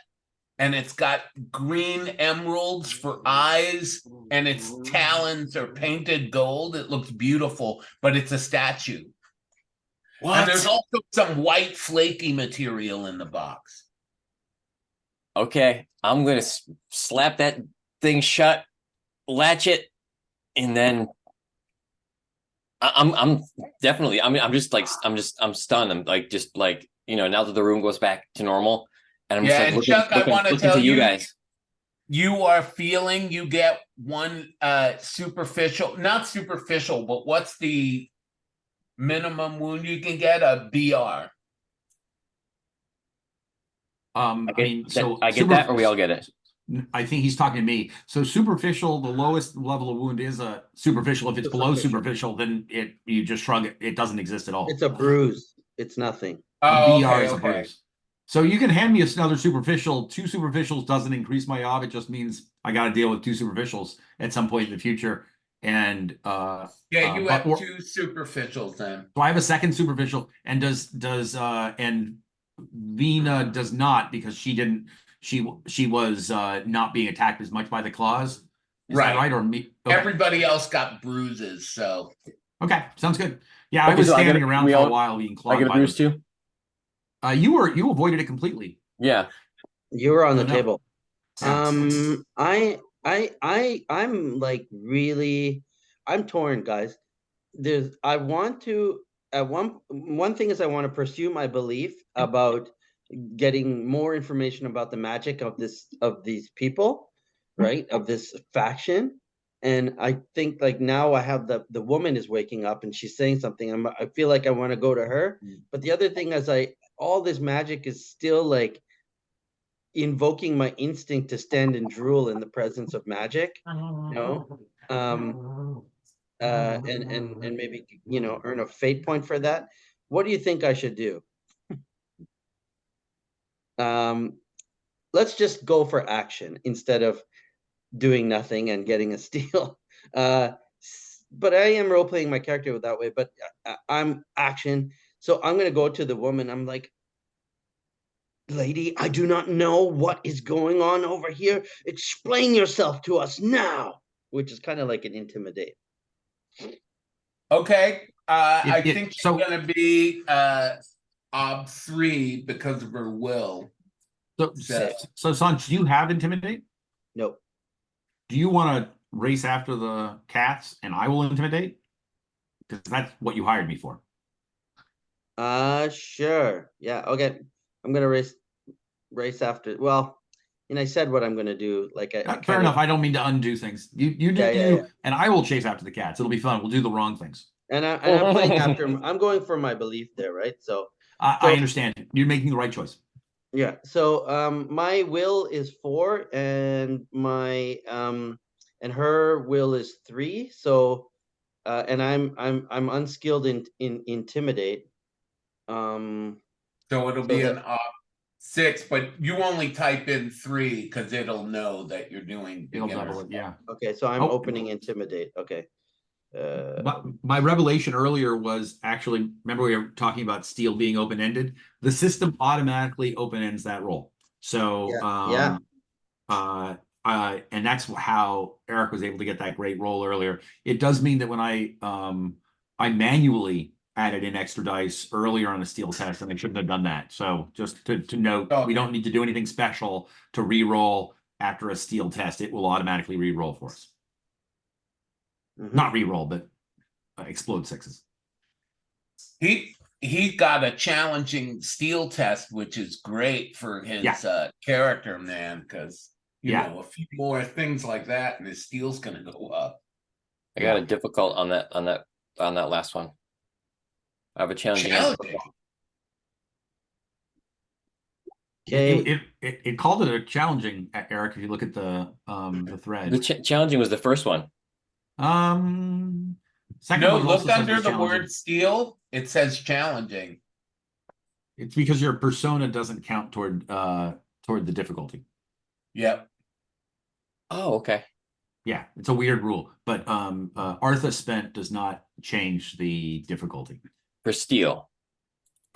and it's got green emeralds for eyes, and its talons are painted gold. It looks beautiful, but it's a statue. And there's also some white flaky material in the box. Okay, I'm gonna slap that thing shut, latch it, and then I'm definitely. I mean, I'm stunned. I'm like just like, you know, now that the room goes back to normal, and I'm Yeah, just and like Chuck, I want to looking tell to you you, guys. you are feeling you get one superficial, not superficial, but what's the minimum wound you can get? A BR. I mean, so I get that, or we all get it. I think he's talking to me. So superficial, the lowest level of wound is a superficial. If it's below superficial, then you just shrug it. It doesn't exist at all. It's a bruise. It's nothing. A Oh, BR okay, is a okay. bruise. So you can hand me another superficial. 2 superficials doesn't increase my OB. It just means I got to deal with 2 superficials at some point in the future. And Yeah, you but- have 2 superficials then. so I have a second superficial, and and Vina does not, because she didn't. She was not being attacked as much by the claws. Is that right? Or me? Okay. Everybody else got bruises, so Okay, sounds good. Yeah, I Okay, was so standing around for a while being I clawed get a by bruise them. too. You avoided it completely. Yeah. You were on the No. table. Yeah. I'm like really, I'm torn, guys. I want to, at one thing is I want to pursue my belief about getting more information about the magic of these people, right? Of this faction. And I think like now I have the woman is waking up and she's saying something. I feel like I want to go to her. But the other thing is all this magic is still like invoking my instinct to stand and drool in the presence of magic, you know, and maybe, you know, earn a fate point for that. What do you think I should do? Let's just go for action instead of doing nothing and getting a steal. But I am role playing my character that way. But I'm action, so I'm gonna go to the woman. I'm like, lady, I do not know what is going on over here. Explain yourself to us now, which is kind of like an intimidate. okay. I It- think she's so- gonna be ob 3 because of her will. So Sanj, do you have intimidate? Nope. Do you want to race after the cats and I will intimidate? Because that's what you hired me for. Sure. Yeah, okay. I'm gonna race after. Well, and I said what I'm gonna do. Like Fair enough. I don't mean to undo things. You do Yeah, yeah, you, yeah. and I will chase after the cats. It'll be fun. We'll do the wrong things. And I'm playing after. I'm going for my belief there, right? So I understand. You're making the right choice. yeah. So my will is 4, and my and her will is 3. So and I'm unskilled in intimidate. So it'll So be that- an ob 6, but you only type in 3 because it'll know that you're doing It'll beginner double it. Yeah. Okay, so I'm Oh. opening intimidate. Okay. My revelation earlier was actually, remember we were talking about steel being open-ended. The system automatically open-ends that roll. So Yeah. and that's how Eric was able to get that great roll earlier. It does mean that when I manually added in extra dice earlier on a steel test, and I shouldn't have done that. So just to note, we don't need to do anything special to re-roll after a steel test. It will automatically re-roll for us. Not re-roll, but explode 6s. He got a challenging steel test, which is great for his character, man, because you know, a few more things like that and his steel's gonna go up. I got a difficult on that last one. I have a challenging. Okay. It called it a challenging, Eric, if you look at the thread. The challenging was the first one. Second No, one also look says under it's the challenging. word steel, it says challenging. It's because your persona doesn't count toward the difficulty. Yep. Oh, okay. Yeah, it's a weird rule, but Artha spent does not change the difficulty For steel.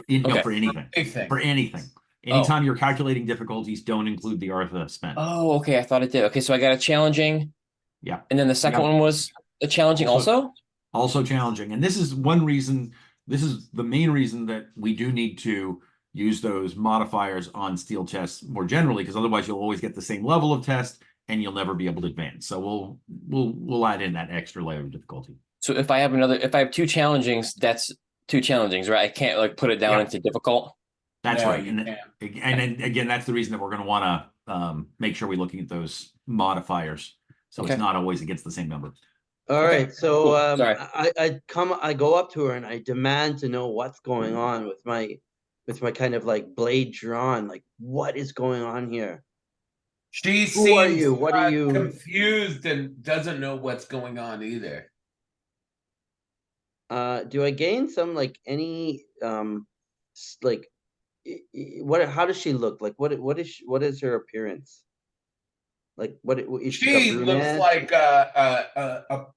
no, Okay. for anything. Anything. For anything. Anytime you're calculating difficulties, don't include the Artha spent. Oh, okay. I thought it did. Okay, so I got a challenging, Yeah. and then the second Yeah. one was a challenging also? Also challenging. And this is one reason, this is the main reason that we do need to use those modifiers on steel chests more generally, because otherwise you'll always get the same level of test and you'll never be able to advance. So we'll add in that extra layer of difficulty. So if I have two challengings, that's two challengings, right? I can't like put it down Yeah. into difficult. That's No, right. you And then again, that's the reason that we're going to want to make sure we're looking at those modifiers. So Okay. it's not always against the same number. All Okay, right, so cool. Sorry. I go up to her and I demand to know what's going on with my kind of like blade drawn, like what is going on here? She Who are seems you? What are you? confused and doesn't know what's going on either. Do I gain some like any like what? How does she look? Like what is her appearance? Like what is she? She looks like a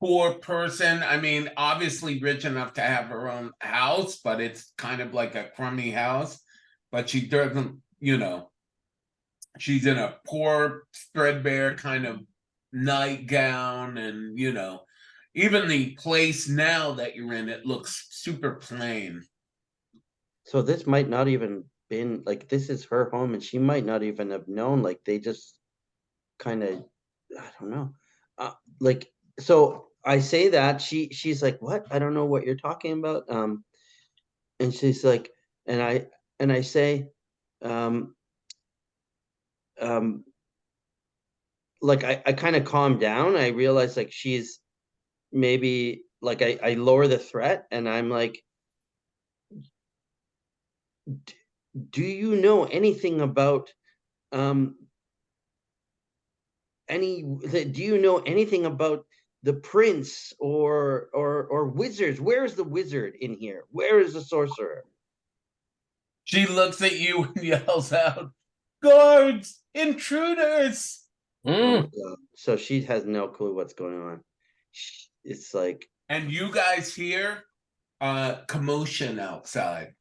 poor person. I mean, obviously rich enough to have her own house, but it's kind of like a crummy house. But she doesn't, she's in a poor, threadbare kind of nightgown, and even the place now that you're in, it looks super plain. So this might not even been like this is her home, and she might not even have known. Like they just kind of, I don't know. Like so, I say that she's like, "What? I don't know what you're talking about." And she's like, and I say, um, like I kind of calm down. I realize like she's maybe like I lower the threat, and I'm like, do you know anything about do you know anything about the prince or wizards? Where is the wizard in here? Where is the sorcerer? She looks at you and yells out, "Guards! Intruders!" Mm. So she has no clue what's going on. It's like, And you guys hear commotion outside.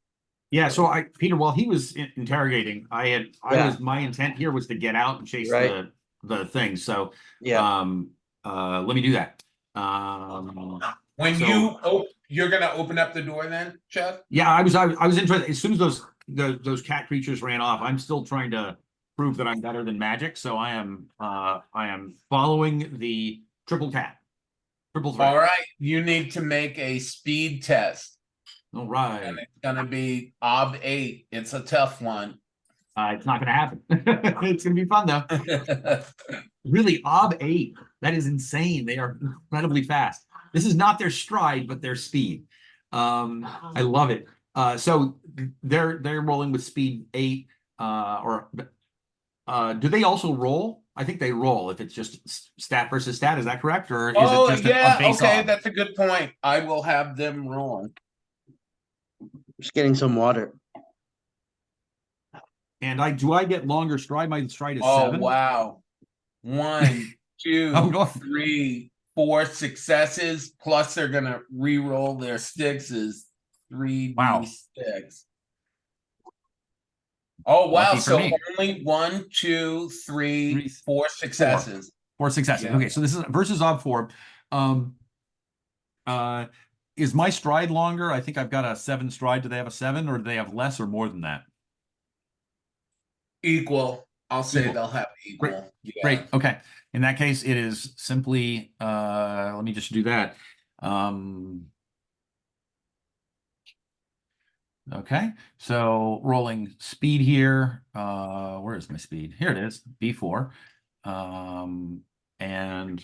Yeah, so Peter, while he was interrogating, my intent here was to get out and chase Right. the thing. So yeah. let me do that. When So- you're gonna open up the door then, Chuck? Yeah, I was interested as soon as those cat creatures ran off. I'm still trying to prove that I'm better than magic. So I am following the triple threat. All right, you need to make a speed test. All right. And it's gonna be ob 8. It's a tough one. It's not going to happen. It's going to be fun though. Really, ob 8. That is insane. They are incredibly fast. This is not their stride, but their speed. I love it. So they're rolling with speed 8. Do they also roll? I think they roll if it's just stat versus stat. Is that correct, or is it just a base okay, ob? that's a good point. I will have them roll. Just getting some water. And do I get longer stride? My stride is Oh 7. wow. 1, 2, Oh, no. 3, 4 successes, plus they're gonna re-roll their sticks is 3d6. Wow. Oh wow, Lucky for so me. only 1, 2, 3, Three, 4 successes. 4 successes. Yeah. Okay, so this is versus ob 4. Is my stride longer? I think I've got a 7 stride. Do they have a 7, or do they have less or more than that? Equal. I'll say Equal. they'll have equal. Yeah. Great. Okay. In that case, it is simply let me just do that. Okay, so rolling speed here. Where is my speed? Here it is, B4. And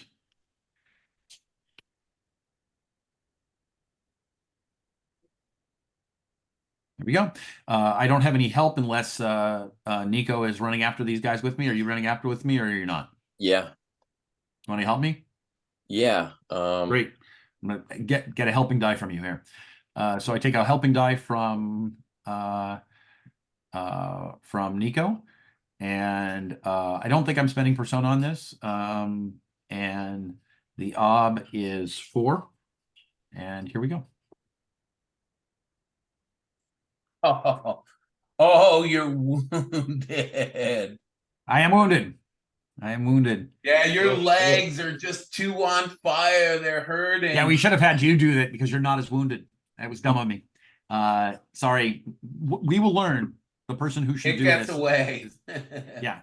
there we go. I don't have any help unless Nico is running after these guys with me. Are you running after with me, or are you not? Yeah. Want to help me? Yeah. Great. I'm gonna get a helping die from you here. So I take a helping die from Nico, and I don't think I'm spending persona on this. And the ob is 4, and here we go. Oh, Oh, you're wounded. I am wounded. I am wounded. Yeah, your Okay. legs are just too on fire. They're hurting. Yeah, we should have had you do that because you're not as wounded. That was dumb of me. Sorry. We will learn the person who should It do gets this. away. Yeah.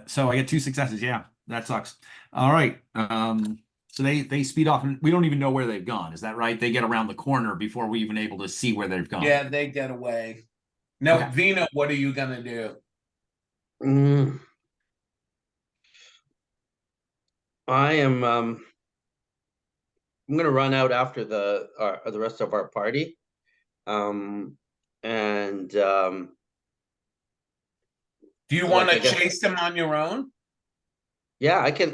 So I get 2 successes. Yeah, that sucks. All right. So they speed off, and we don't even know where they've gone. Is that right? They get around the corner before we even able to see where they've gone. Yeah, they get away. Now, Okay. Vina, what are you gonna do? Mm. I am I'm gonna run out after the rest of our party. And Do you Like, want I to guess- chase them on your own? yeah, I can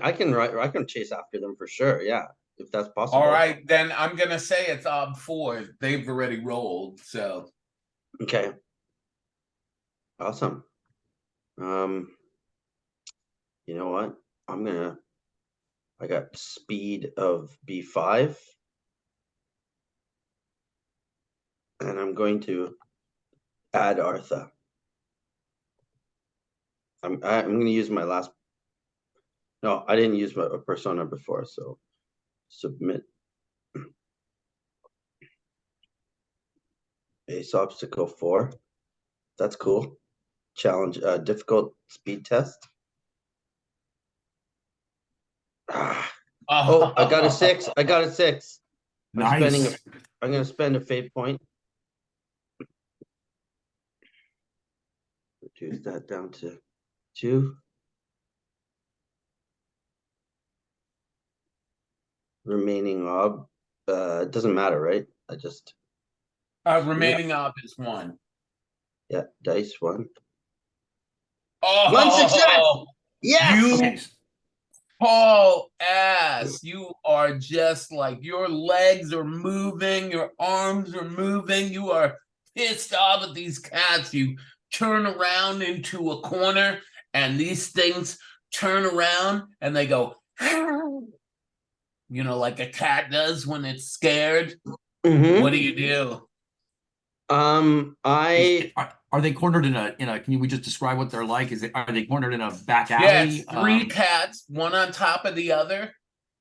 chase after them for sure. Yeah, if that's possible. All right, then I'm gonna say it's ob 4. They've already rolled, so Okay. Awesome. You know what? I got speed of B5. And I'm going to add Artha. I'm going to use my last. No, I didn't use a persona before, so submit. Base obstacle 4. That's cool. Challenge, difficult speed test. Oh, I got a 6. I got a 6. Nice. I'm going to spend a fate point. Reduce that down to 2. Remaining ob. It doesn't matter, right? I just. remaining ob is 1. Yeah, dice 1. Oh, 1 success! Yes! You Okay. haul ass. You are just like your legs are moving, your arms are moving. You are pissed off at these cats. You turn around into a corner, and these things turn around and they go, you know, like a cat does when it's scared. Mhm. What do you do? Are they cornered in a can we just describe what they're like? Are they cornered in a back Yeah, alley? it's 3 cats, one on top of the other,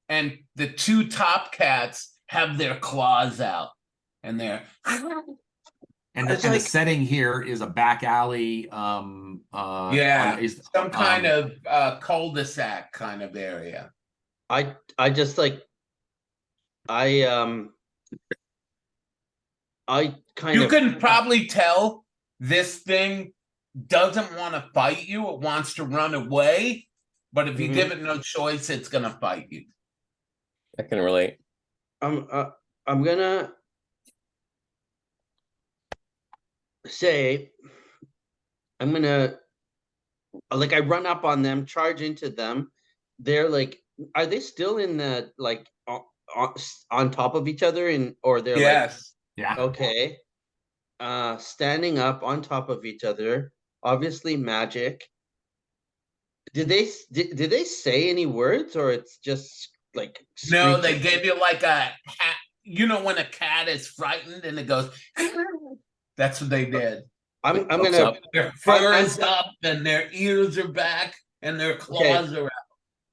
and the 2 top cats have their claws out, and they're And It's the like- setting here is a back alley. yeah, is some kind of cul-de-sac kind of area. I just like I kind You of can probably tell this thing doesn't want to fight you; it wants to run away. But if you Mhm. give it no choice, it's gonna fight you. I can relate. I'm gonna say I'm gonna like I run up on them, charge into them. They're like, are they still in the like on top of each other or they're like Yes. yeah. okay. Standing up on top of each other, obviously magic. Did they say any words or it's just like No, they screeching? gave you like a cat. You know when a cat is frightened and it goes. That's what they did. I'm Puffs gonna up. Their fur is up and their ears are back and their claws are out.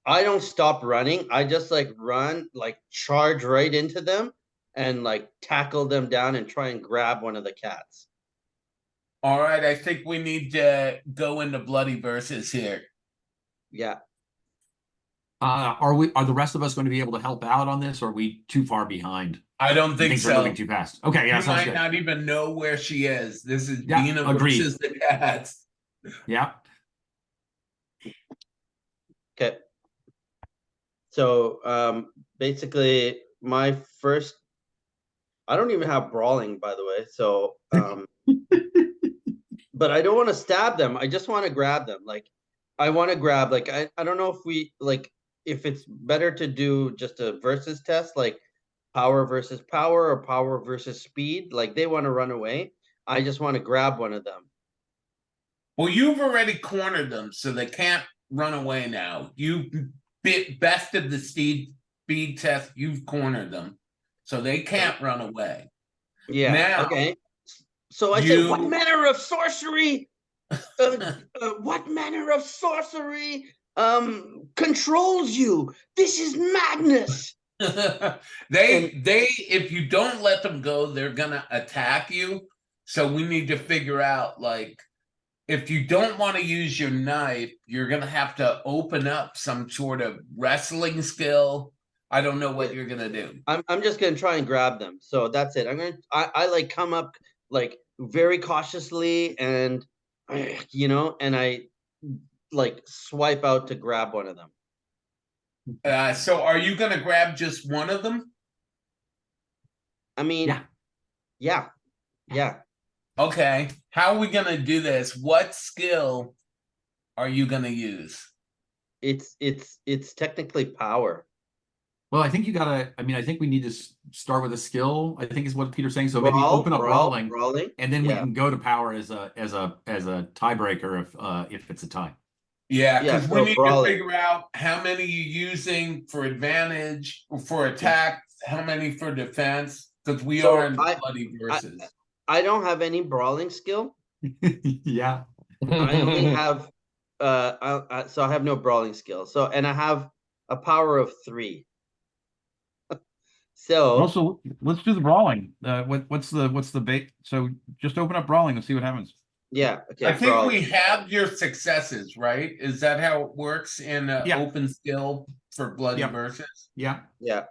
I don't stop running. I just like run, like charge right into them and like tackle them down and try and grab one of the cats. All right, I think we need to go into bloody verses here. Yeah. Are the rest of us going to be able to help out on this, or are we too far behind? I don't think Things are so. moving too fast. Okay, yeah, You sounds might good. not even know where she is. This is Yeah, Dina agreed. versus the cats. Yeah. Okay. So basically my first I don't even have brawling, by the way. So but I don't want to stab them. I just want to grab them. Like I want to grab like I don't know if we like if it's better to do just a versus test like power versus power or power versus speed. Like they want to run away. I just want to grab one of them. Well, you've already cornered them, so they can't run away now. You bested the speed test. You've cornered them, so they can't run away. Yeah. Now- Okay. So I said, what You- manner of sorcery? What manner of sorcery controls you? This is madness. they if you don't let them go, they're gonna attack you. So we need to figure out, like, if you don't want to use your knife, you're gonna have to open up some sort of wrestling skill. I don't know what you're gonna do. I'm just gonna try and grab them. So that's it. I like come up like very cautiously and and I like swipe out to grab one of them. So are you gonna grab just one of them? I mean, Yeah. yeah. Okay. How are we gonna do this? What skill are you gonna use? It's technically power. Well, I think you gotta. I mean, I think we need to start with a skill. I think is what Peter's saying. So maybe open up brawling, and then we can go to power as a tiebreaker if it's a tie. Yeah, Yeah, because we so need brawling. to figure out how many you're using for advantage, or for attack, how many for defense, because we So are in I- bloody versus. I don't have any brawling skill. Yeah. I only have so I have no brawling skill. So and I have a power of 3. So Also, let's do the brawling. What's the bait? So just open up brawling and see what happens. yeah, okay. I think brawling. we have your successes, right? Is that how it works in Yeah. open skill for bloody Yep. versus? Yeah. Yeah,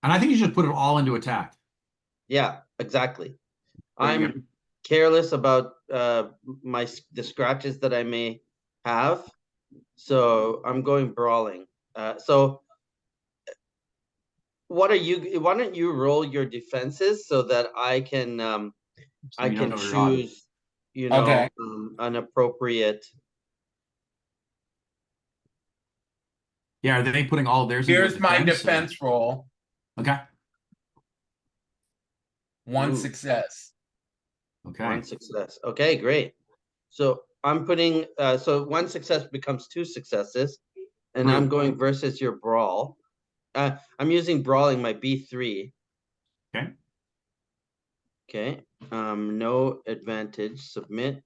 And I think you should put it all into attack. yeah, exactly. There you I'm careless about the scratches that I may have. So I'm going brawling. So why don't you roll your defenses so that I can So I you can know you're on. choose, Okay. an appropriate. Yeah, are they putting all of theirs into Here's my defense, or- defense roll. Okay. One Ooh. success. Okay. One success. Okay, great. So I'm putting so one success becomes 2 successes, and I'm Right. going versus your brawl. I'm using brawling my B3. Okay. Okay. No advantage. Submit.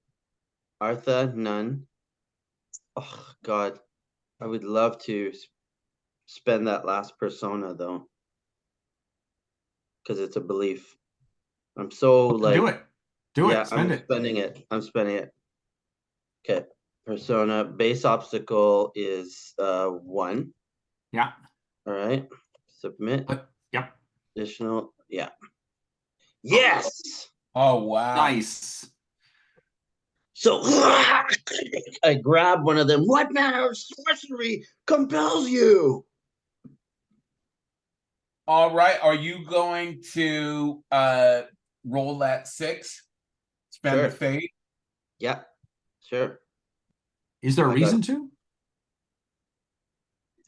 Artha, none. Oh God, I would love to spend that last persona though, because it's a belief. I'm so like. Do it. Do Yeah, it. Spend I'm it. spending it. I'm spending it. Okay. Persona base obstacle is 1. Yeah. All right. Submit. Yep. Additional. Yeah. Yes. Oh wow. Nice. So I grab one of them. What manner of sorcery compels you? All right. Are you going to roll that 6? Spend Sure. the fate? Yeah. Sure. Is there a I got reason it. to?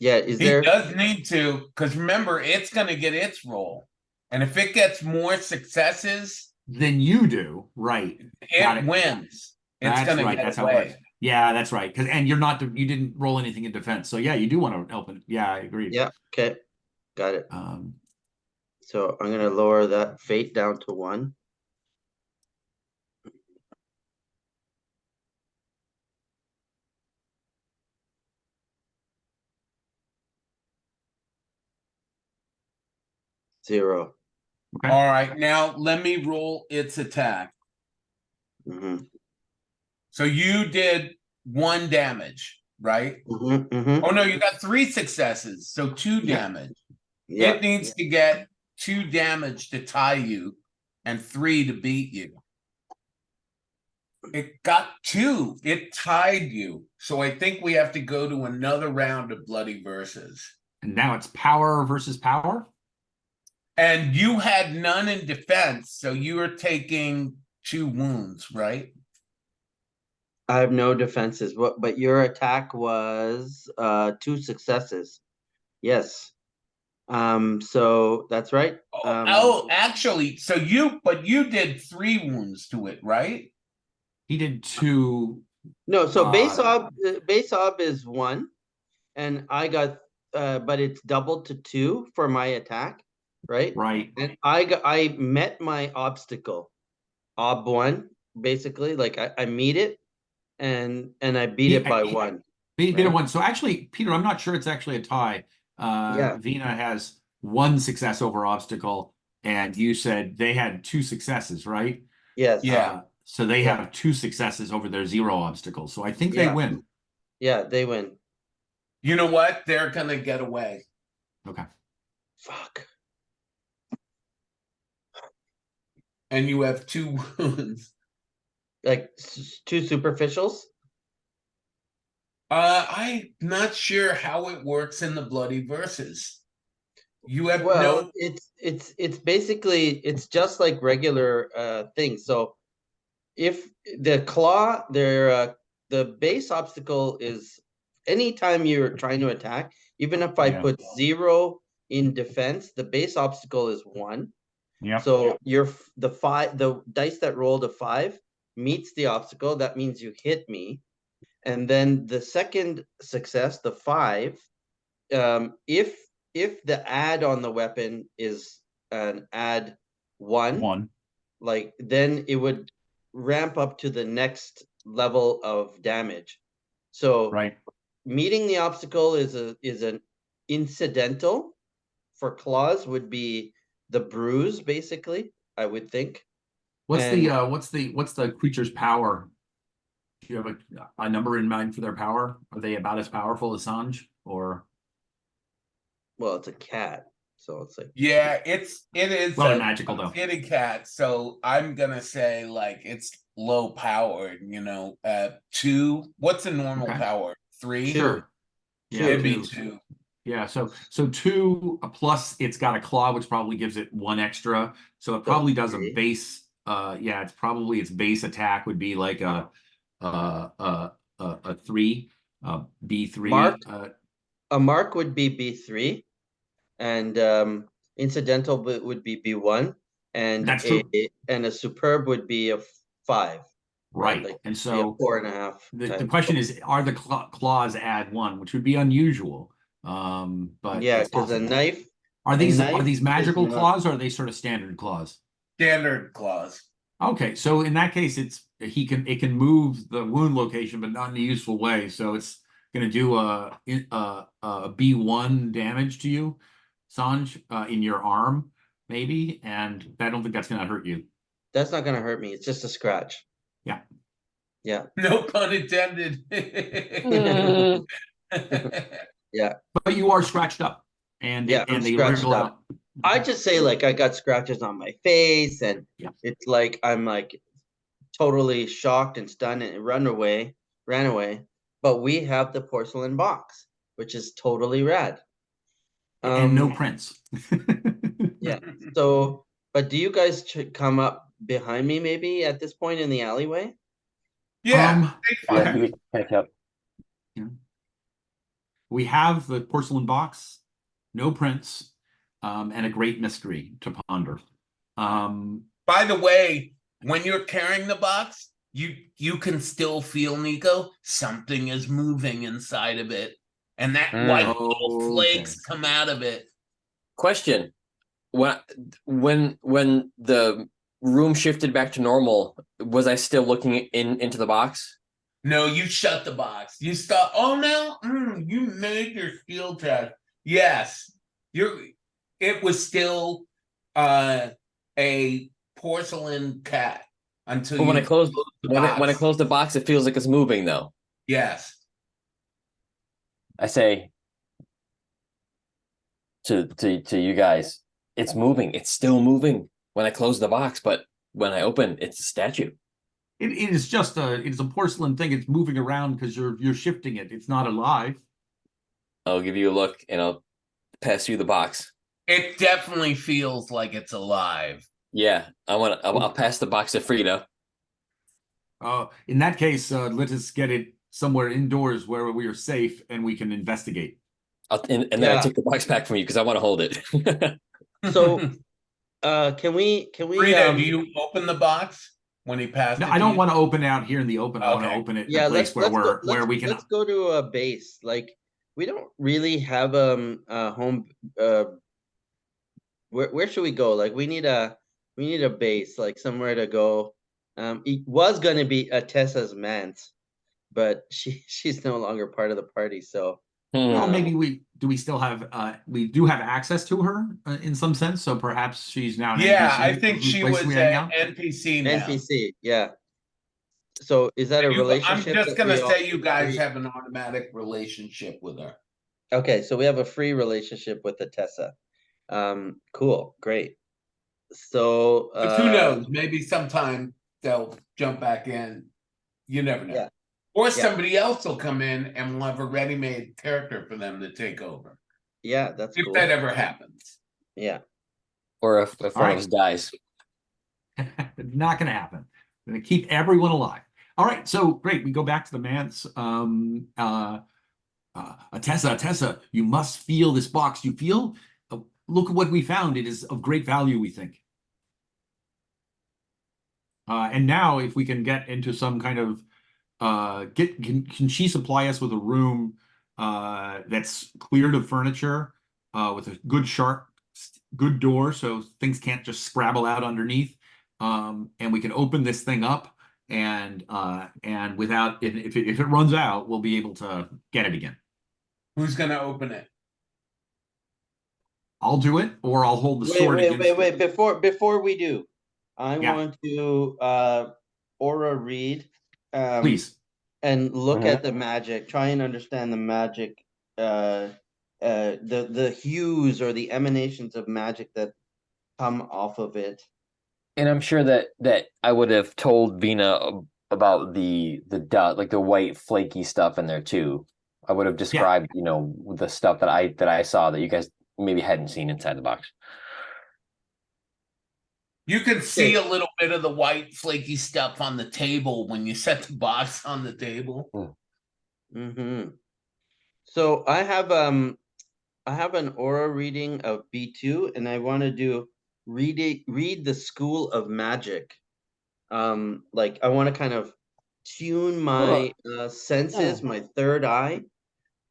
Yeah. Is He there? does need to, because remember, it's gonna get its roll. And if it gets more successes, Then you do. Right. Got it it. wins. It's That's gonna right. get That's how it works. away. Yeah, that's right. Because and you're not you didn't roll anything in defense. So yeah, you do want to help it. Yeah, I agree. Yeah. Okay. Got it. Um, So I'm gonna lower that fate down to 1. Zero. okay. All right, now let me roll its attack. Mm-hmm. So you did 1 damage, right? Mm-hmm. Mm-hmm. Oh no, you got 3 successes, so 2 Yeah. damage. Yeah. It needs to get 2 damage to tie you and 3 to beat you. It got 2. It tied you. So I think we have to go to another round of bloody versus. And now it's power versus power. And you had none in defense, so you are taking 2 wounds, right? I have no defenses. But your attack was 2 successes. Yes. So that's right. Actually, so you did 3 wounds to it, right? He did 2. No, so base ob is 1, and I got but it's doubled to 2 for my attack, right? Right. And I met my obstacle. ob1, basically. Like I meet it and I beat He- it by he- one. Beta Right. one. So actually, Peter, I'm not sure it's actually a tie. Yeah. Vina has one success over obstacle, and you said they had two successes, right? Yes. Yeah. So they Yeah. have two successes over their zero obstacles. So I think they Yeah. win. Yeah, they win. You know what? They're gonna get away. Okay. Fuck. And you have 2 wounds. Like two superficials. I'm not sure how it works in the bloody verses. You have Well, no. it's basically it's just like regular things. So if the claw, the base obstacle is anytime you're trying to attack, even if I Yeah. put 0 in defense, the base obstacle is 1. Yeah. So the dice that rolled a 5 meets the obstacle. That means you hit me. And then the second success, the 5, if the add on the weapon is an add 1, One. like then it would ramp up to the next level of damage. So Right. meeting the obstacle is an incidental. For claws would be the bruise, basically, I would think. What's And what's the creature's power? Do you have a number in mind for their power? Are they about as powerful as Sanj, or well, it's a cat, so it's like Yeah, it is well, they're a magical though? kitty cat. So I'm gonna say like it's low powered. 2. What's a normal Okay. power? 3. Two. Sure. Yeah, It'd be two. 2. Yeah, so 2 plus it's got a claw, which probably gives it 1 extra. So it probably does a 3. base. Yeah, it's probably its base attack would be like a 3, B3. Mark. A mark would be B3, and incidental would be B1, and That's true. a superb would be a 5. Right. Like And be a so 4.5. the question is, are the claws add 1, which would be unusual. But Yeah, it's because a possible. knife. Are a these knife is magical not- claws, or are they sort of standard claws? Standard claws. Okay, so in that case, it can move the wound location, but not in a useful way. So it's going to do a B1 damage to you, Sanj, in your arm, maybe, and I don't think that's going to hurt you. That's not gonna hurt me. It's just a scratch. Yeah. Yeah. No pun intended. Yeah. But you are scratched up, and Yeah, I'm they scratched wriggle up. out. I just say like I got scratches on my face, and Yeah. it's like I'm like totally shocked and stunned and ran away. But we have the porcelain box, which is totally rad. And no prints. Yeah. So, but do you guys come up behind me maybe at this point in the alleyway? Yeah, they Yeah, fine. we catch up. We have the porcelain box, no prints, and a great mystery to ponder. By the way, when you're carrying the box, you can still feel, Nico, something is moving inside of it, and that white little flakes come out of it. Question: when the room shifted back to normal, was I still looking into the box? No, you shut the box. You stop. Oh no, you made your skill test. Yes, it was still a porcelain cat until But when I you closed closed the when I box. close the box, it feels like it's moving though. Yes. I say to you guys, it's moving. It's still moving when I close the box, but when I open, it's a statue. It is just it's a porcelain thing. It's moving around because you're shifting it. It's not alive. I'll give you a look and I'll pass you the box. It definitely feels like it's alive. Yeah, I'll pass the box to Frida. In that case, let us get it somewhere indoors where we are safe and we can investigate. And then I take the box back from you because I want to hold it. So, can we Frida, do you open the box when he passed No, it I to don't you? want to open out here in the open. I want to Okay. open it in Yeah, a place where we can. let's go to a base. Like we don't really have a home. Where should we go? Like we need a base, like somewhere to go. It was going to be Tessa's manse, but she's no longer part of the party. So Well, Hmm. maybe we still have we do have access to her in some sense, so perhaps she's now an Yeah, I NPC think whose she place was we hang an out. NPC now. NPC, yeah. So is that a I'm relationship? just that gonna we all say you guys agree- have an automatic relationship with her. Okay, so we have a free relationship with the Tessa. Cool, great. So But who knows? Maybe sometime they'll jump back in. You never know. Yeah. Or Yeah. somebody else will come in and we'll have a ready-made character for them to take over. Yeah, that's If cool. that ever happens. Yeah. Or if one Alright. of us dies. Not going to happen. Going to keep everyone alive. All right, so great. We go back to the manse. Tessa, you must feel this box. You feel? Look at what we found. It is of great value, we think. And now, if we can get into some kind of can she supply us with a room that's cleared of furniture, with a good sharp, good door, so things can't just scrabble out underneath, and we can open this thing up, and without if it runs out, we'll be able to get it again. Who's gonna open it? I'll do it, or I'll hold the sword against it. Wait. Before we do, I Yeah. want to aura read Please. and look Mhm. at the magic, try and understand the magic, the hues or the emanations of magic that come off of it. And I'm sure that I would have told Vina about the dot, like the white flaky stuff in there too. I would have described, the stuff that I saw that you guys maybe hadn't seen inside the box. You can see a little bit of the white flaky stuff on the table when you set the box on the table. Mm-hmm. So I have an aura reading of B2, and I want to do read the school of magic. Like I want to kind of tune my senses, my third eye,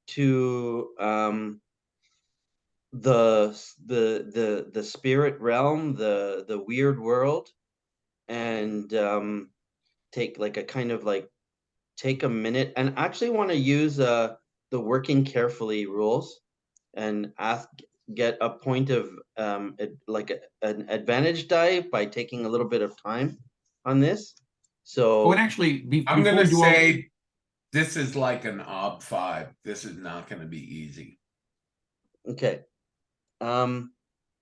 to the spirit realm, the weird world, and take like a kind of like take a minute and actually want to use the working carefully rules and get a point of an advantage die by taking a little bit of time on this. So Oh, and actually, I'm before gonna we do say this is like an ob 5. This is not gonna be easy. okay.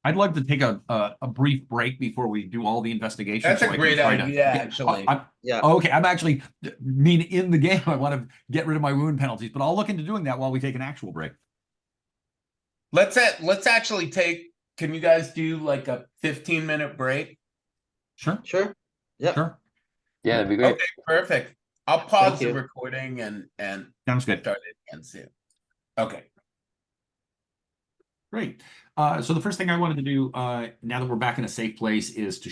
I'd like to take a brief break before we do all the investigation. That's so a I can great try to idea, get- actually. Yeah. Okay, I'm actually in the game. I want to get rid of my wound penalties, but I'll look into doing that while we take an actual break. Let's actually take. Can you guys do like a 15-minute break? Sure. Yeah. Sure. Yeah, that'd be great. Okay, perfect. I'll pause Thank the you. recording and Sounds good. start it again soon. Okay. Great. So the first thing I wanted to do, now that we're back in a safe place, is to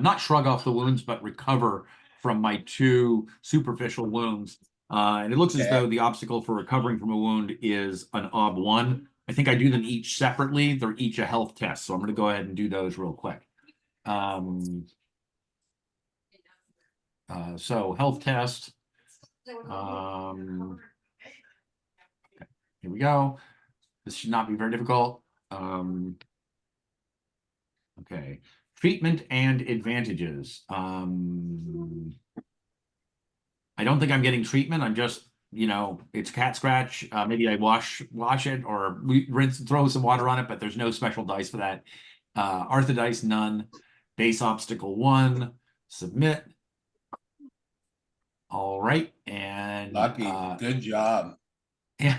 not shrug off the wounds, but recover from my 2 superficial wounds. And it looks as Okay. though the obstacle for recovering from a wound is an ob 1. I think I do them each separately. They're each a health test. So I'm going to go ahead and do those real quick. So health test. Okay, here we go. This should not be very difficult. Okay. Treatment and advantages. I don't think I'm getting treatment. I'm just, it's cat scratch. Maybe I wash it, or we rinse, throw some water on it, but there's no special dice for that. Arthur dice, none. Base obstacle 1. Submit. All right. And Lucky. Good job.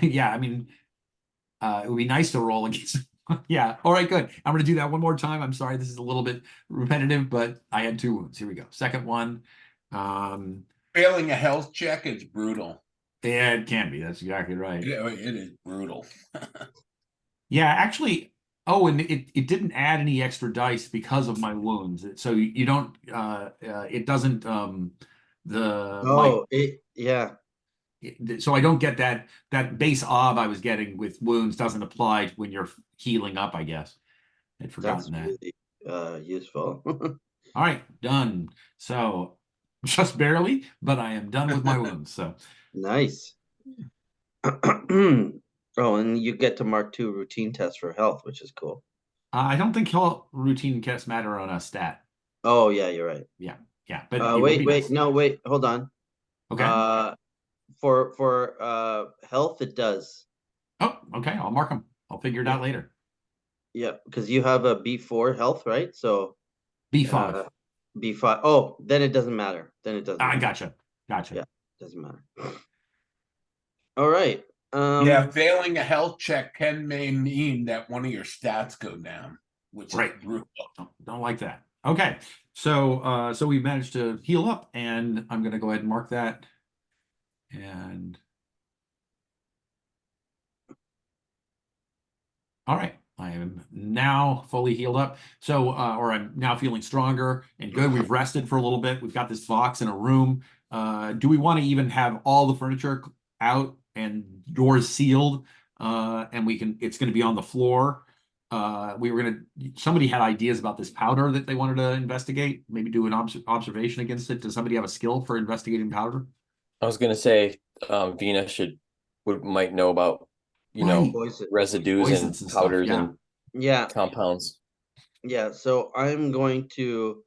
yeah, I mean, it would be nice to roll against. Yeah. All right, good. I'm going to do that one more time. I'm sorry. This is a little bit repetitive, but I had 2 wounds. Here we go. Second one. Failing a health check is brutal. Yeah, it can be. That's exactly right. Yeah, it is brutal. Yeah, actually. Oh, and it didn't add any extra dice because of my wounds. So you don't, it doesn't, so I don't get that base ob I was getting with wounds doesn't apply when you're healing up, I guess. I'd forgotten That's that. really useful. All right, done. So just barely, but I am done with my wounds. So Nice. Oh, and you get to mark 2 routine tests for health, which is cool. I don't think health routine tests matter on a stat. Oh yeah, you're right. Yeah, but it would Wait, be wait, nice. no, wait, hold on. Okay. For health, it does. Oh, okay. I'll mark them. I'll figure it out later. Yeah, because you have a B4 health, right? So B5. B5. Oh, then it doesn't matter. Then it doesn't I matter. gotcha. Gotcha. Yeah, doesn't matter. All right. Yeah, failing a health check may mean that one of your stats go down, which Right. is brutal. Don't like that. Okay. So we managed to heal up, and I'm gonna go ahead and mark that. And all right, I am now fully healed up. So or I'm now feeling stronger and good. We've rested for a little bit. We've got this box in a room. Do we want to even have all the furniture out and doors sealed? And it's going to be on the floor. Somebody had ideas about this powder that they wanted to investigate, maybe do an observation against it. Does somebody have a skill for investigating powder? I was gonna say, Vina might know about, Right. Poison. residues Poisons and and stuff, powders yeah. and Yeah, compounds. yeah. So I'm going to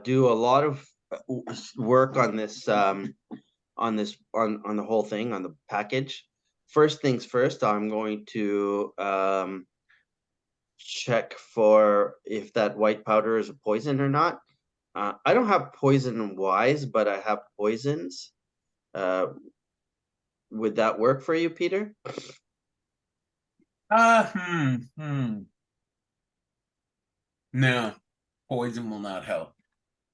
do a lot of work on this on the whole thing, on the package. First things first, I'm going to check for if that white powder is a poison or not. I don't have poison wise, but I have poisons. Would that work for you, Peter? No, poison will not help.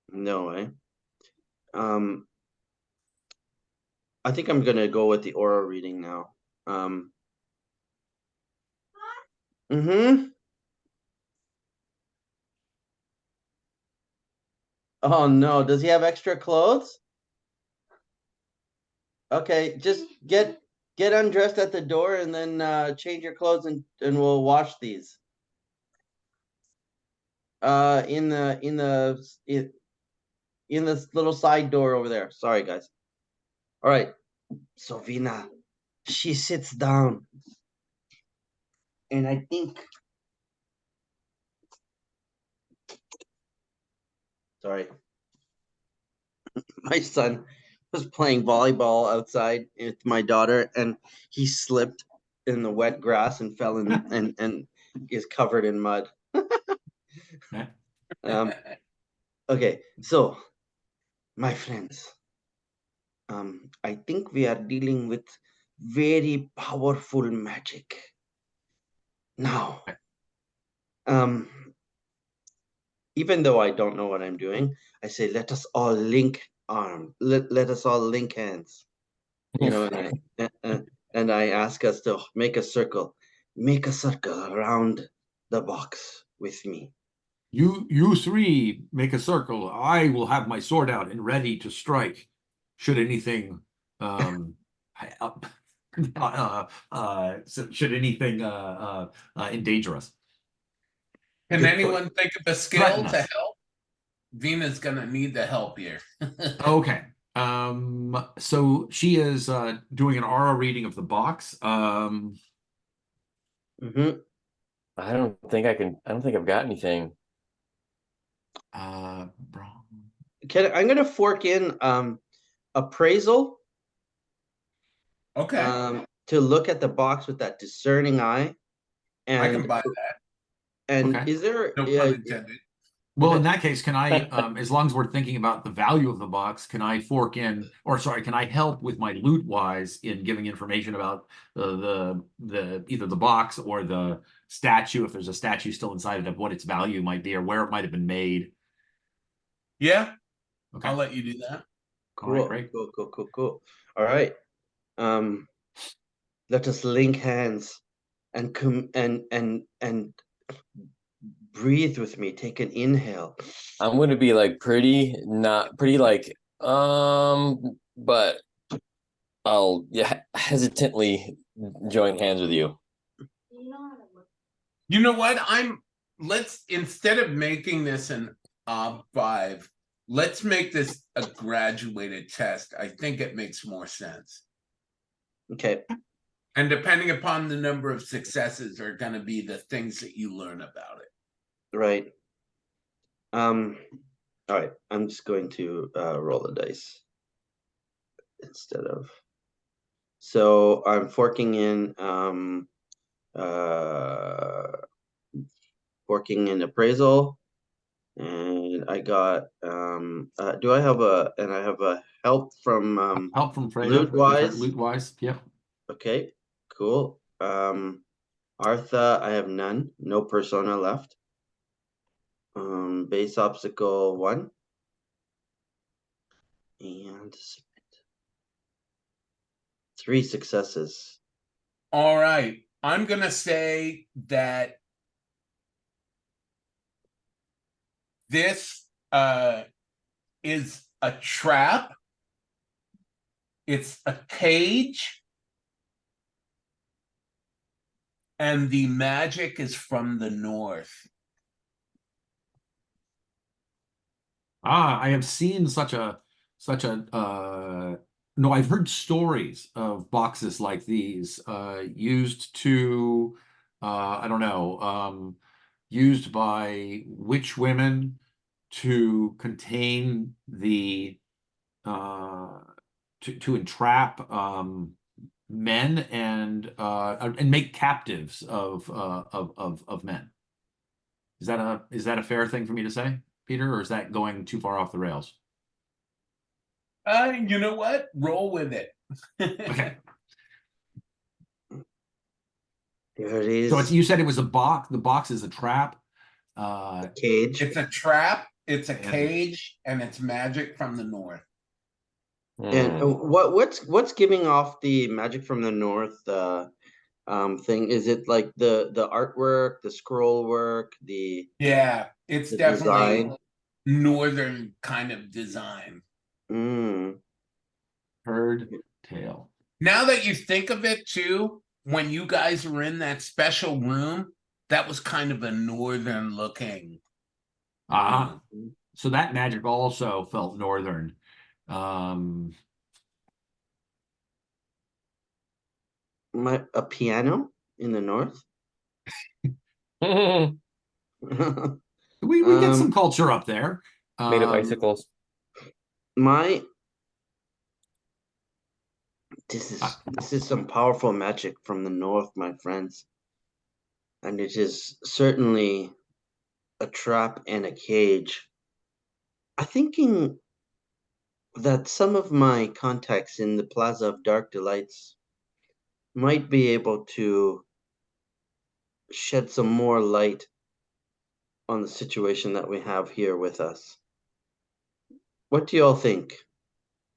No way. I think I'm gonna go with the aura reading now. Mm-hmm. Oh no, does he have extra clothes? Okay, just get undressed at the door and then change your clothes and we'll wash these. In this little side door over there. Sorry, guys. All right. So Vina, she sits down, and I think. Sorry. My son was playing volleyball outside with my daughter, and he slipped in the wet grass and fell in and is covered in mud. Okay, so my friends, I think we are dealing with very powerful magic. Now, even though I don't know what I'm doing, I say, let us all link arms. Let us all link hands. You know, and I ask us to make a circle around the box with me. You three make a circle. I will have my sword out and ready to strike should anything should anything endanger us. Can anyone think of a skill Threaten to us. help? Vina's gonna need the help here. Okay. So she is doing an aura reading of the box. Mm-hmm. I don't think I've got anything. I'm gonna fork in appraisal. Okay, To look at the box with that discerning eye. And I can buy that. And Okay. is there No pun intended. Well, in that case, can I, as long as we're thinking about the value of the box, can I can I help with my loot wise in giving information about the either the box or the statue, if there's a statue still inside it, of what its value might be or where it might have been made? Yeah, Okay. I'll let you do that. cool, All right, great. cool. All right. Let us link hands and come and breathe with me. Take an inhale. I'm gonna be like not pretty but I'll hesitantly join hands with you. You know what? Let's, instead of making this an 5. Let's make this a graduated test. I think it makes more sense. Okay. And depending upon the number of successes are going to be the things that you learn about it. Right. All right. I'm just going to roll the dice instead of. So I'm forking in appraisal, and I got do I have a help from Help from Freya. loot wise? Loot wise. Yep. Okay, cool. Artha, I have none. No persona left. Base obstacle 1. And 3 successes. All right. I'm going to say that this is a trap. It's a cage. And the magic is from the north. I have seen such a no, I've heard stories of boxes like these used to I don't know, used by witch women to contain the to entrap men and make captives of men. Is that a fair thing for me to say, Peter, or is that going too far off the rails? You know what? Roll with it. Okay. There it is. So you said it was a box. The box is a trap. Cage. It's a trap, it's a And- cage, and it's magic from the north. And what's giving off the magic from the north thing? Is it like the artwork, the scroll work, Yeah, it's the definitely design? northern kind of design. Herd tail. Now that you think of it too, when you guys were in that special room, that was kind of a northern looking. So that magic also felt northern. A piano in the north? Made We get some culture up there. of icicles. This is some powerful magic from the north, my friends. And it is certainly a trap and a cage. I'm thinking that some of my contacts in the Plaza of Dark Delights might be able to shed some more light on the situation that we have here with us. What do you all think?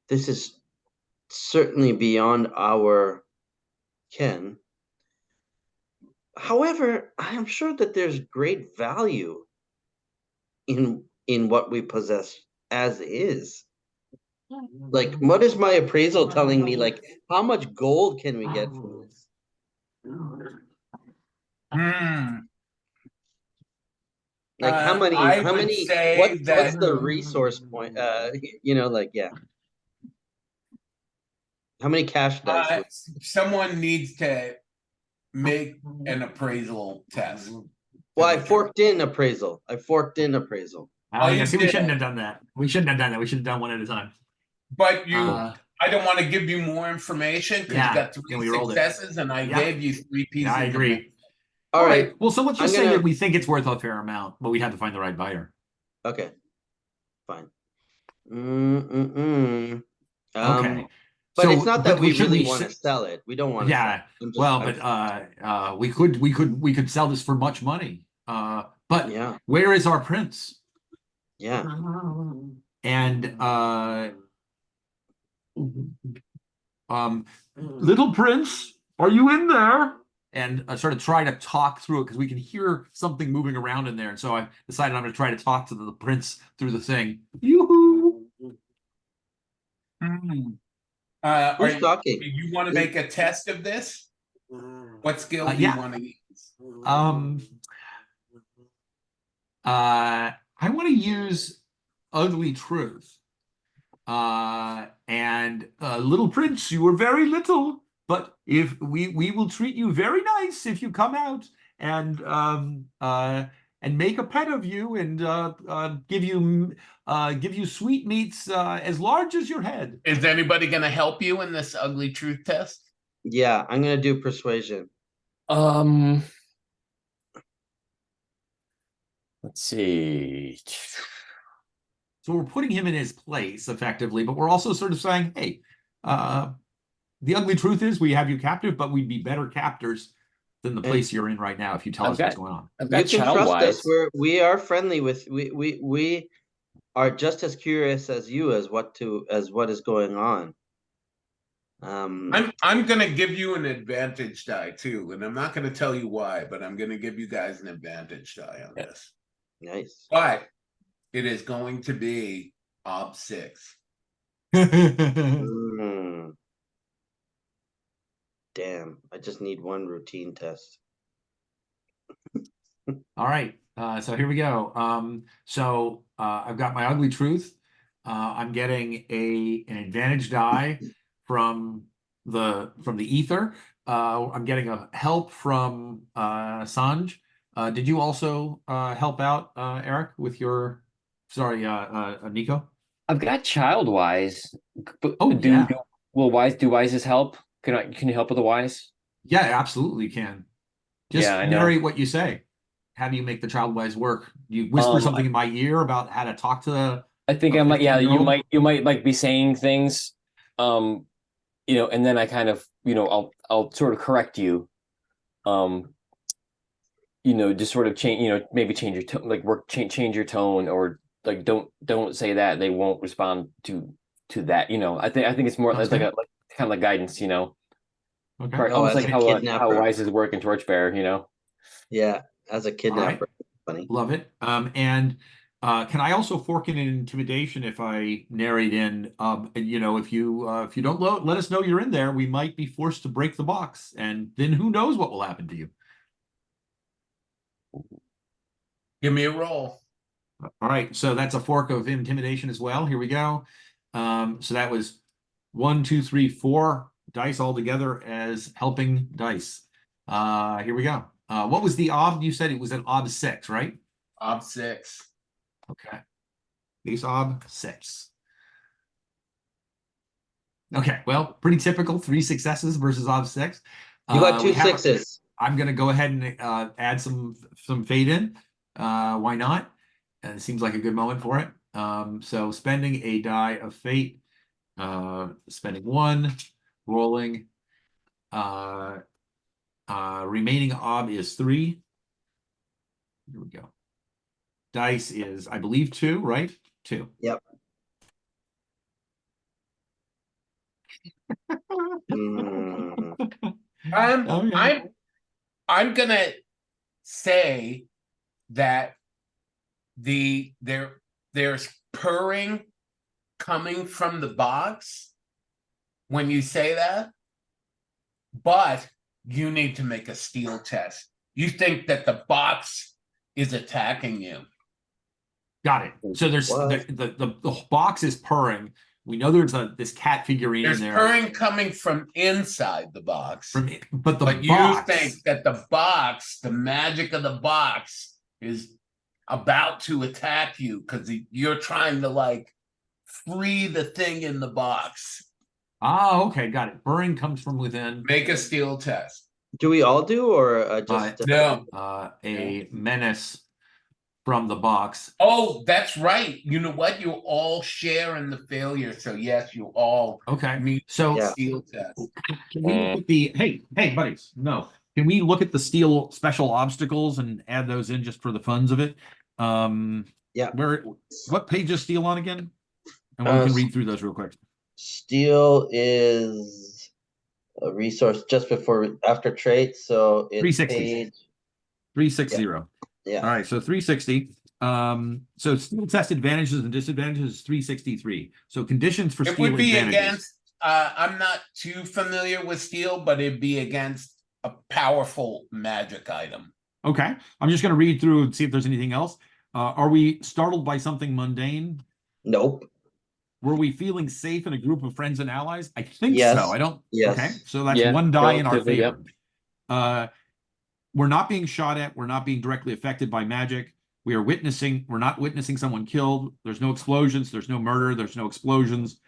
This is certainly beyond our ken. However, I am sure that there's great value in what we possess as is. Like, what is my appraisal telling me? Like, how much gold can we get from this? Like, how many? I How would many? say What's that- the resource point? Like, yeah. How many cash dice? Someone needs to make an appraisal test. Well, I forked in appraisal. Oh, Yeah, you see, we did. shouldn't have done that. We should have done one at a time. But you, Uh, I don't want to give you more information because Yeah, you got and 3 we rolled it. successes, and I Yeah. gave you 3 pieces. I of agree. it. All right. Well, so let's just I'm say gonna- that we think it's worth a fair amount, but we have to find the right buyer. Okay. Fine. Okay. But So, it's not that but we should really we want to s- sell it. We don't want to Yeah. sell it. Well, but we could sell this for much money. But Yeah. where is our prince? Yeah. And little prince, are you in there? And I sort of try to talk through it because we can hear something moving around in there. And so I decided I'm going to try to talk to the prince through the thing. Yoo-hoo! Who's talking? You want to make a test of this? What skill do yeah. you want to use? I want to use Ugly Truth. And little prince, you are very little, but if we will treat you very nice if you come out and make a pet of you and give you sweetmeats as large as your head. Is anybody going to help you in this ugly truth test? Yeah, I'm gonna do persuasion. Let's see. So we're putting him in his place effectively, but we're also sort of saying, hey, the ugly truth is we have you captive, but we'd be better captors than the place you're in right now if you tell us what's going on. I've You got can child trust wise. us. We are friendly with we are just as curious as you as what is going on. I'm going to give you an advantage die too, and I'm not going to tell you why, but I'm going to give you guys an advantage die on this. Nice. But it is going to be Ob 6. Mm. Damn, I just need one routine test. All right, so here we go. I've got my ugly truth. I'm getting an advantage die from the ether. I'm getting a help from Sanj. Did you also help out Eric with your Nico? I've got child wise. But Oh, yeah. Will wises help? Can you help with the wise? Yeah, absolutely can. Just Yeah, I know. narrate what you say. How do you make the child wise work? You whisper something in my ear about how to talk to the. I think I might. Yeah, 15-year-old? you might like be saying things, and then I kind of, I'll sort of correct you, just sort of change, maybe change your tone, like change your tone, or like don't say that. They won't respond to that. I think it's more Sounds like good. kind of like guidance. Okay. Correct. Oh, Almost as like a how kidnapper. Wises work in Torchbearer. Yeah, as a kidnapper. Funny. Love it. And can I also fork in an intimidation if I narrate in? If you don't let us know you're in there, we might be forced to break the box, and then who knows what will happen to you. Give me a roll. All right, so that's a fork of intimidation as well. Here we go. So that was 1, 2, 3, 4 dice all together as helping dice. Here we go. What was the ob? You said it was an ob 6, right? Ob 6. Okay. Base ob 6. Okay, well, pretty typical. 3 successes versus ob 6. You got two we have- sixes. I'm gonna go ahead and add some fade in. Why not? And it seems like a good moment for it. So spending a die of fate, spending 1, rolling. Remaining ob is 3. Here we go. Dice is, I believe, 2, right? 2. Yep. I'm gonna say that there's purring coming from the box when you say that, but you need to make a steel test. You think that the box is attacking you. Got it. So there's the box is purring. We know there's this cat figurine There's in there. purring coming from inside the box. But you think that the box, the magic of the box, is about to attack you because you're trying to free the thing in the box. Ah, okay, got it. Purring comes from within. Make a steel test. Do we all do, or just no? A menace from the box. Oh, that's right. You know what? You all share in the failure. So yes, you all Okay. So steel test. Can we look at the hey buddies? No. Can we look at the steel special obstacles and add those in just for the funs of it? Yeah. What page is steel on again? And we can read through those real quick. Steel is a resource just after traits, so it's 360. page 360. Yeah. All right, so 360. So steel test advantages and disadvantages is 363. So conditions for It steel would be advantages. against I'm not too familiar with steel, but it'd be against a powerful magic item. Okay. I'm just going to read through and see if there's anything else. Are we startled by something mundane? Nope. Were we feeling safe in a group of friends and allies? I think Yes. so. I don't. Yes. Okay, so that's Yeah, one die in our relatively, favor. We're not being shot at. We're not being directly affected by magic. We're not witnessing someone killed. There's no explosions. There's no murder. There's no explosions.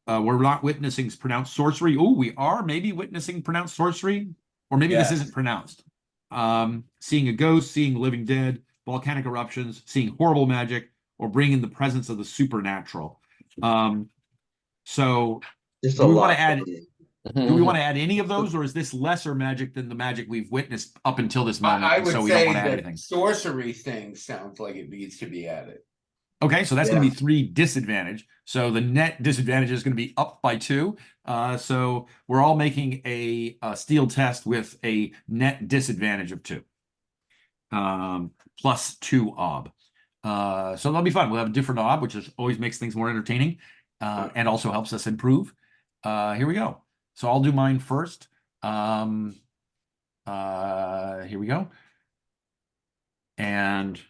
We're not witnessing pronounced sorcery. Oh, we are maybe witnessing pronounced sorcery, or maybe this Yes. isn't pronounced. Seeing a ghost, seeing living dead, volcanic eruptions, seeing horrible magic, or bringing the presence of the supernatural. So There's do a we want lot to add? going on. Do we want to add any of those, or is this lesser magic than the magic we've witnessed up until this moment? I and would so we don't say want to add the anything. sorcery thing sounds like it needs to be added. Okay, so that's going Yeah. to be 3 disadvantage. So the net disadvantage is going to be up by 2. So we're all making a steel test with a net disadvantage of 2. Plus 2 ob. So that'll be fun. We'll have a different ob, which always makes things more entertaining, and also helps us improve. Here we go. So I'll do mine first. Here we go. And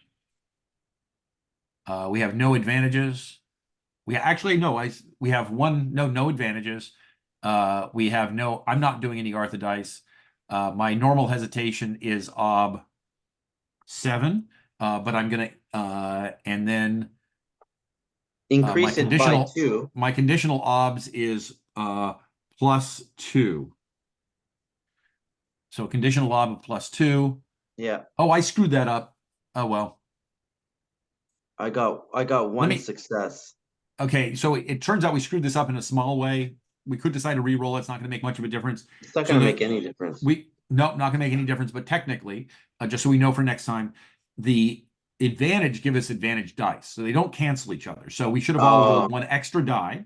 we have no advantages. We actually we have no advantages. We have no. I'm not doing any Arthur dice. My normal hesitation is ob 7, but I'm gonna and then Increase it by 2. My conditional obs is plus 2. So conditional ob of plus 2. Yeah. Oh, I screwed that up. Oh well. I got one success. Okay, so it turns out we screwed this up in a small way. We could decide to re-roll. It's not going to make much of a difference. It's not going to make any difference. Not going to make any difference. But technically, just so we know for next time, the advantage give us advantage dice, so they don't cancel each other. So we should have all rolled 1 extra die,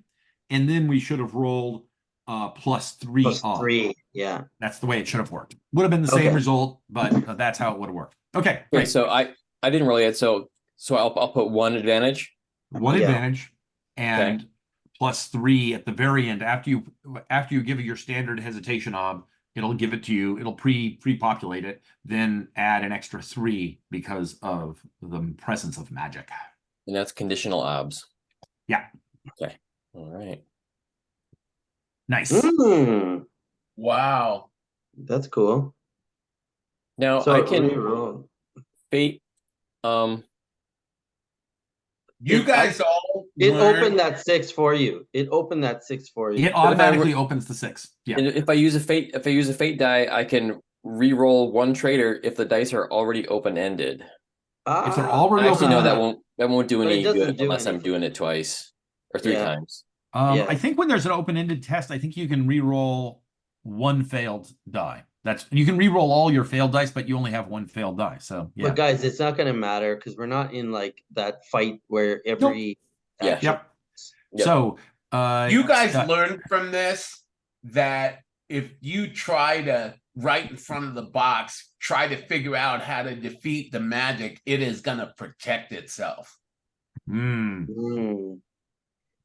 and then we should have rolled plus 3 Plus off. 3, yeah. That's the way it should have worked. Would have been the same result, but that's how it would have worked. Okay, great. Okay, so I didn't roll yet. So I'll put 1 advantage. 1 advantage and Okay. plus 3 at the very end. After you give it your standard hesitation ob, it'll give it to you. It'll pre-populate it, then add an extra 3 because of the presence of magic. And that's conditional obs. Yeah. Okay. All right. Nice. Wow. That's cool. Now So I can reroll. fate. You guys all It learned- opened that 6 for you. It opened that 6 for you. It automatically opens the 6. Yeah. And if I use a fate die, I can re-roll 1 traitor if the dice are already open-ended. If they're already Actually, no, open, that won't do But it any doesn't good do unless I'm anything. doing it twice or 3 Yeah. times. Yeah. I think when there's an open-ended test, I think you can re-roll 1 failed die. You can re-roll all your failed dice, but you only have 1 failed die. So yeah. But guys, it's not going to matter because we're not in like that fight where every Yeah. action- Yep. So You guys learned from this that if you try to, right in front of the box, try to figure out how to defeat the magic, it is going to protect itself.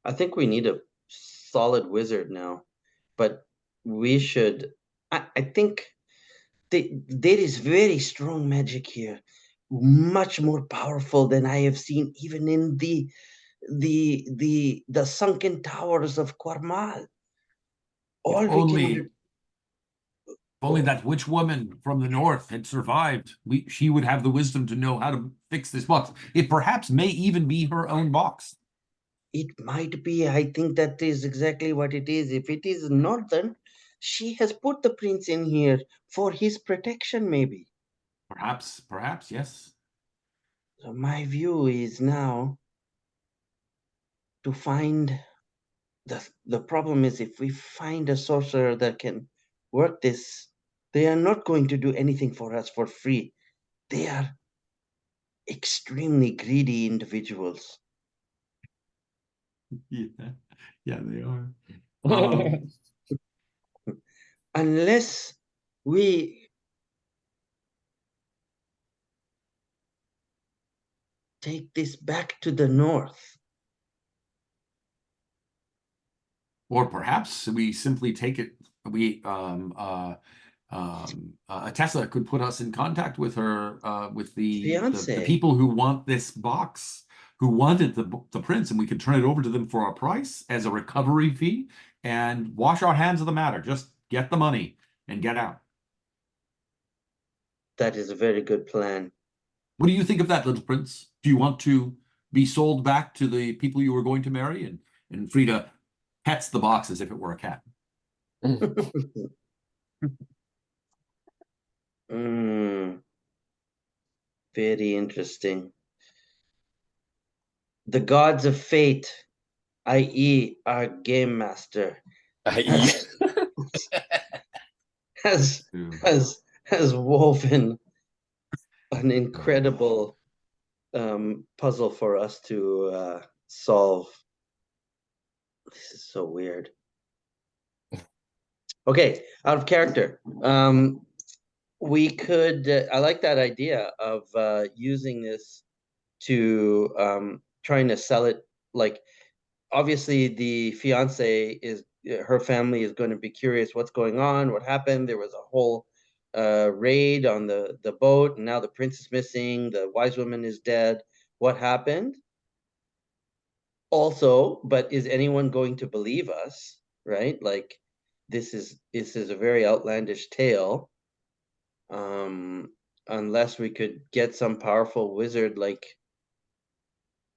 I think we need a solid wizard now, but we should. I think there is very strong magic here, much more powerful than I have seen even in the sunken towers of Quarmal. Only that witch woman from the north had survived. She would have the wisdom to know how to fix this box. It perhaps may even be her own box. It might be. I think that is exactly what it is. If it is northern, she has put the prince in here for his protection, maybe. Perhaps, yes. So my view is now to find the problem is if we find a sorcerer that can work this, they are not going to do anything for us for free. They are extremely greedy individuals. Yeah, they are. Unless we take this back to the north. Or perhaps we simply take it. Tessa could put us in contact with her, with the Fiance. people who want this box, who wanted the prince, and we could turn it over to them for a price as a recovery fee and wash our hands of the matter. Just get the money and get out. That is a very good plan. What do you think of that, little prince? Do you want to be sold back to the people you were going to marry? And Frida pets the box as if it were a cat. Very interesting. The gods of fate, i.e., our game master, has has woven an incredible puzzle for us to solve. This is so weird. Okay, out of character. We could. I like that idea of using this to trying to sell it. Like, obviously, the fiance is her family is going to be curious what's going on, what happened. There was a whole raid on the boat, and now the prince is missing. The wise woman is dead. What happened? Also, but is anyone going to believe us? Right? Like, this is a very outlandish tale. Unless we could get some powerful wizard like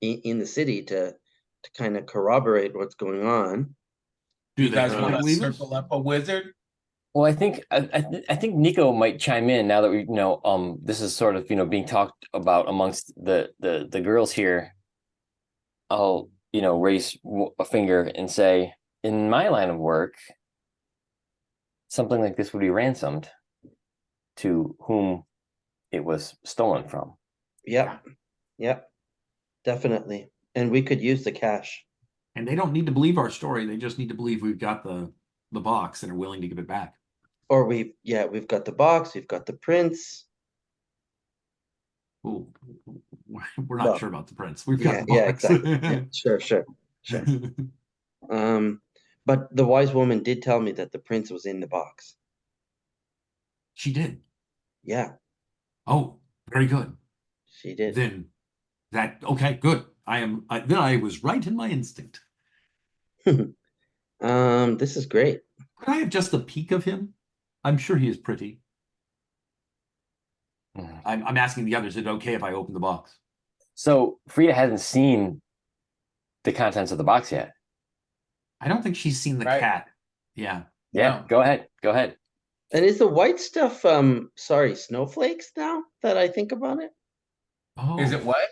in the city to kind of corroborate what's going on. Do You they guys really want to believe us? circle up a wizard? Well, I think Nico might chime in now that we this is sort of being talked about amongst the girls here. I'll raise a finger and say, in my line of work, something like this would be ransomed to whom it was stolen from. Yep, definitely. And we could use the cash. And they don't need to believe our story. They just need to believe we've got the box and are willing to give it back. Or we've got the box, we've got the prince. Ooh, we're not sure about the prince. We've got the Yeah, box. exactly. Yeah, sure. But the wise woman did tell me that the prince was in the box. She did. Yeah, Oh, very good. she did. Then okay, good. Then I was right in my instinct. This is great. Could I have just a peek of him? I'm sure he is pretty. I'm asking the others, is it okay if I open the box? So Frida hasn't seen the contents of the box yet. I don't think she's seen the Right. cat. Yeah. Yeah, No. go ahead. And is the white stuff snowflakes now that I think about it? Oh, Is it what?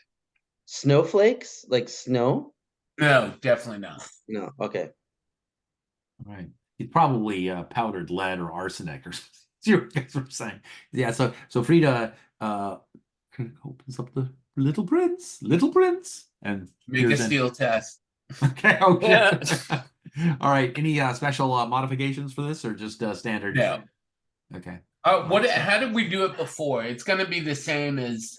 Snowflakes? Like snow? No, definitely not. No, okay. right. It's probably powdered lead or arsenic or something. You guys were saying. Yeah, so Frida opens up the little prince, and Make a peers in. steel test. Okay. All right. Any special modifications for this, or just standard? No. Okay. How did we do it before? It's going to be the same as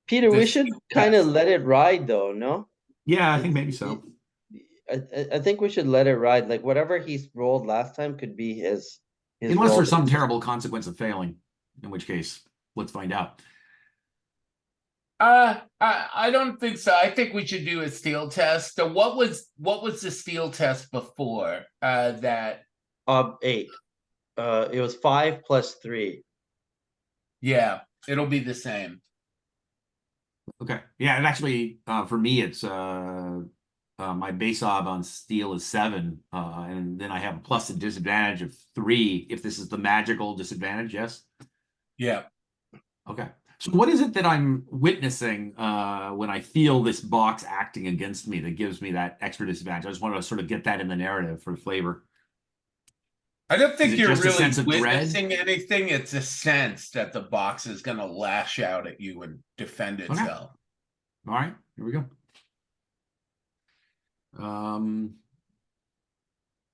Peter, we This- should kind of yes. let it ride though, no? Yeah, I think maybe so. I think we should let it ride. Like whatever he's rolled last time could be his Unless roll there's some this- terrible consequence of failing, in which case, let's find out. I don't think so. I think we should do a steel test. So what was the steel test before? That 8. It was 5 plus 3. yeah, it'll be the same. Okay. Yeah, and actually, for me, it's my base ob on steel is 7, and then I have a plus and disadvantage of 3 if this is the magical disadvantage. Yes. Yeah. Okay. So what is it that I'm witnessing when I feel this box acting against me that gives me that extra disadvantage? I just want to sort of get that in the narrative for flavor. I don't think it you're just a really sense of dread? witnessing anything. It's a sense that the box is going to lash out at you and defend itself. All right, here we go.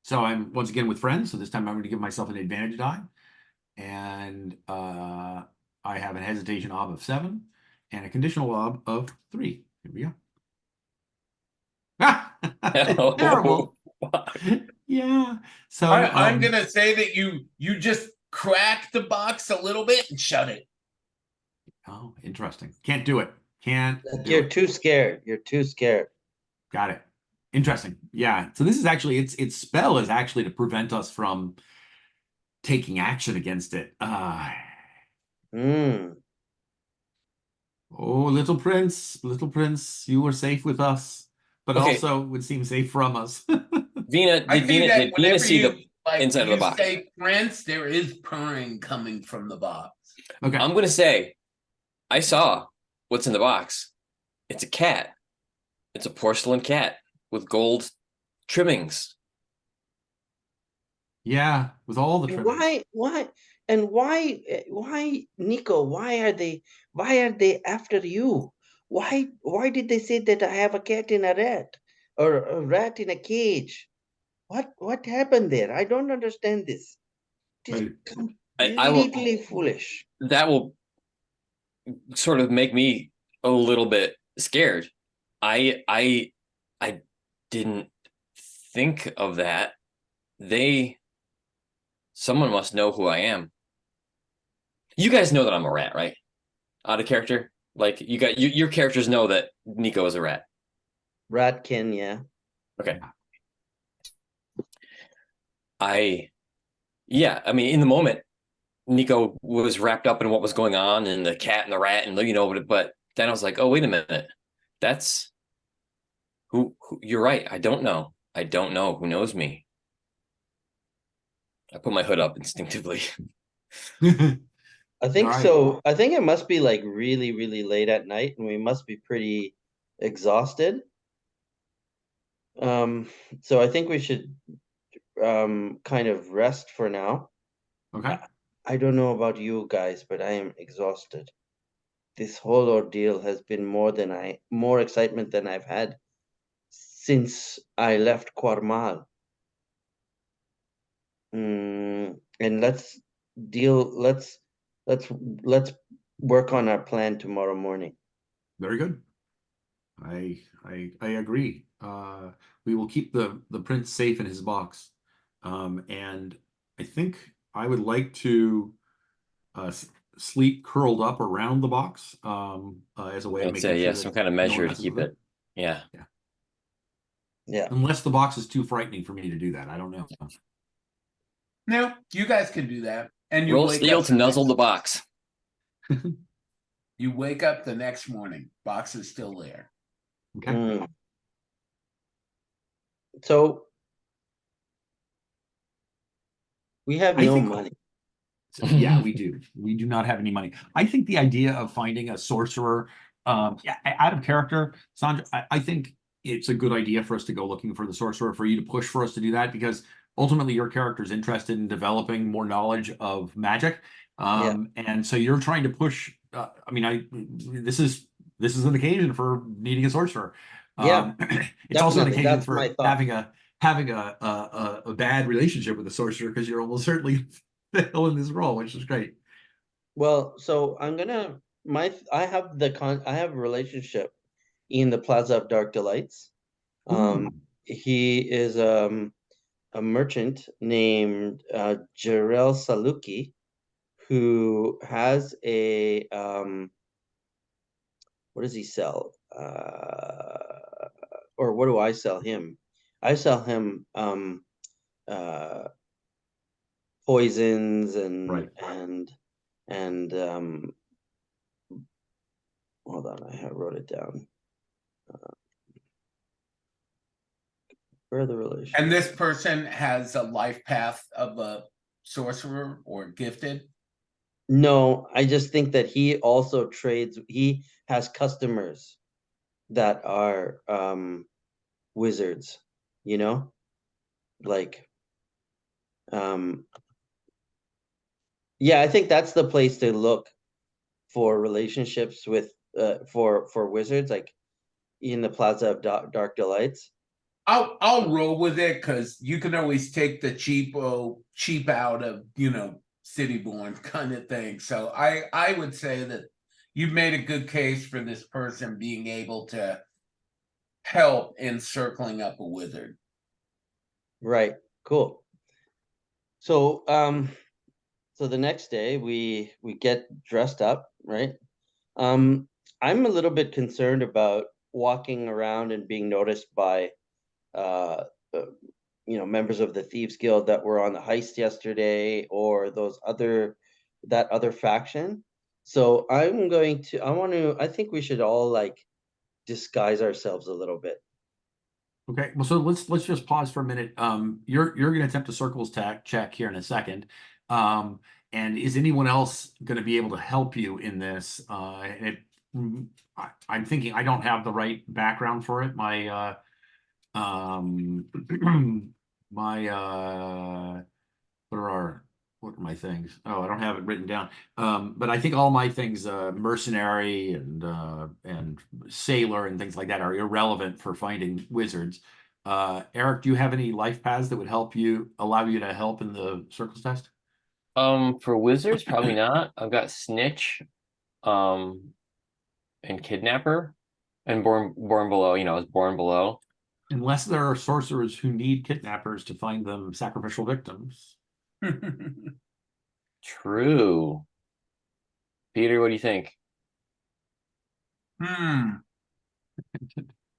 So I'm once again with friends. So this time I'm going to give myself an advantage die, and I have an hesitation ob of 7 and a conditional ob of 3. Here we go. Terrible. Yeah. So I'm gonna say that you just crack the box a little bit and shut it. Oh, interesting. Can't do it. Can't do You're it. too scared. You're too scared. Got it. Interesting. Yeah. So this is actually its spell is actually to prevent us from taking action against it. Hmm. Oh, little prince, you were safe with us, but Okay. also would seem safe from us. Vina, I did think Vina, that did Vina whenever see you the inside of the you box? say Prince, there is purring coming from the box. Okay. I'm gonna say, I saw what's in the box. It's a cat. It's a porcelain cat with gold trimmings. Yeah, with all the And trimmings. why, Nico, why are they after you? Why did they say that I have a cat in a rat or a rat in a cage? What happened there? I don't understand this. It is Right. I will. completely foolish. That will sort of make me a little bit scared. I didn't think of that. Someone must know who I am. You guys know that I'm a rat, right? Out of character. Like your characters know that Nico is a rat. Ratkin, yeah. Okay. Yeah, I mean, in the moment, Nico was wrapped up in what was going on and the cat and the rat and but then I was like, oh, wait a minute. That's who you're right. I don't know. I don't know who knows me. I put my hood up instinctively. I think All right. so. I think it must be like really, really late at night, and we must be pretty exhausted. So I think we should kind of rest for now. Okay. I don't know about you guys, but I am exhausted. This whole ordeal has been more excitement than I've had since I left Quarmal. And let's let's let's work on our plan tomorrow morning. Very good. I agree. We will keep the prince safe in his box. And I think I would like to sleep curled up around the box as a way of I'd making say, sure yeah, that some kind of no one measure to messes keep with it. Yeah. Yeah. Unless the box is too frightening for me to do that. I don't know. No, you guys can do that. And you Roll wake steel up to nuzzle the box. you wake up the next morning. Box is still there. Okay. Mm. So we have I no think money. yeah, we do. We do not have any money. I think the idea of finding a sorcerer, yeah, out of character, Sandra, I think it's a good idea for us to go looking for the sorcerer, for you to push for us to do that, because ultimately your character is interested in developing more knowledge of magic. Yeah. And so you're trying to push, I mean, this is an occasion for needing a sorcerer. Yeah, It's also an definitely. occasion That's my for thought. having a bad relationship with a sorcerer, because you're almost certainly fill in this role, which is great. Well, so I'm gonna I have a relationship in the Plaza of Dark Delights. Ooh, He is a merchant named Jarel Saluki, who has a what does he sell? Or what do I sell him? I sell him uh poisons right. and hold on, I wrote it down. Where are the relations? And this person has a life path of a sorcerer or gifted. No, I just think that he also trades. He has customers that are wizards, you know? Like yeah, I think that's the place to look for relationships with for wizards, like in the Plaza of Dark Delights. I'll roll with it because you can always take the cheap out of city born kind of thing. So I would say that you've made a good case for this person being able to help in circling up a wizard. Right. Cool. So, so the next day we get dressed up, right? I'm a little bit concerned about walking around and being noticed by, uh, uh, members of the Thieves Guild that were on the heist yesterday, or that other faction. So I think we should all like disguise ourselves a little bit. Okay, well, so let's just pause for a minute. You're gonna attempt a circles check here in a second. And is anyone else gonna be able to help you in this? I'm thinking I don't have the right background for it. My my what are my things? Oh, I don't have it written down. But I think all my things, mercenary and sailor and things like that, are irrelevant for finding wizards. Eric, do you have any life paths that would allow you to help in the circles test? For wizards, probably not. I've got snitch, and kidnapper, and born below. I was born below. Unless there are sorcerers who need kidnappers to find them sacrificial victims. True. Peter, what do you think?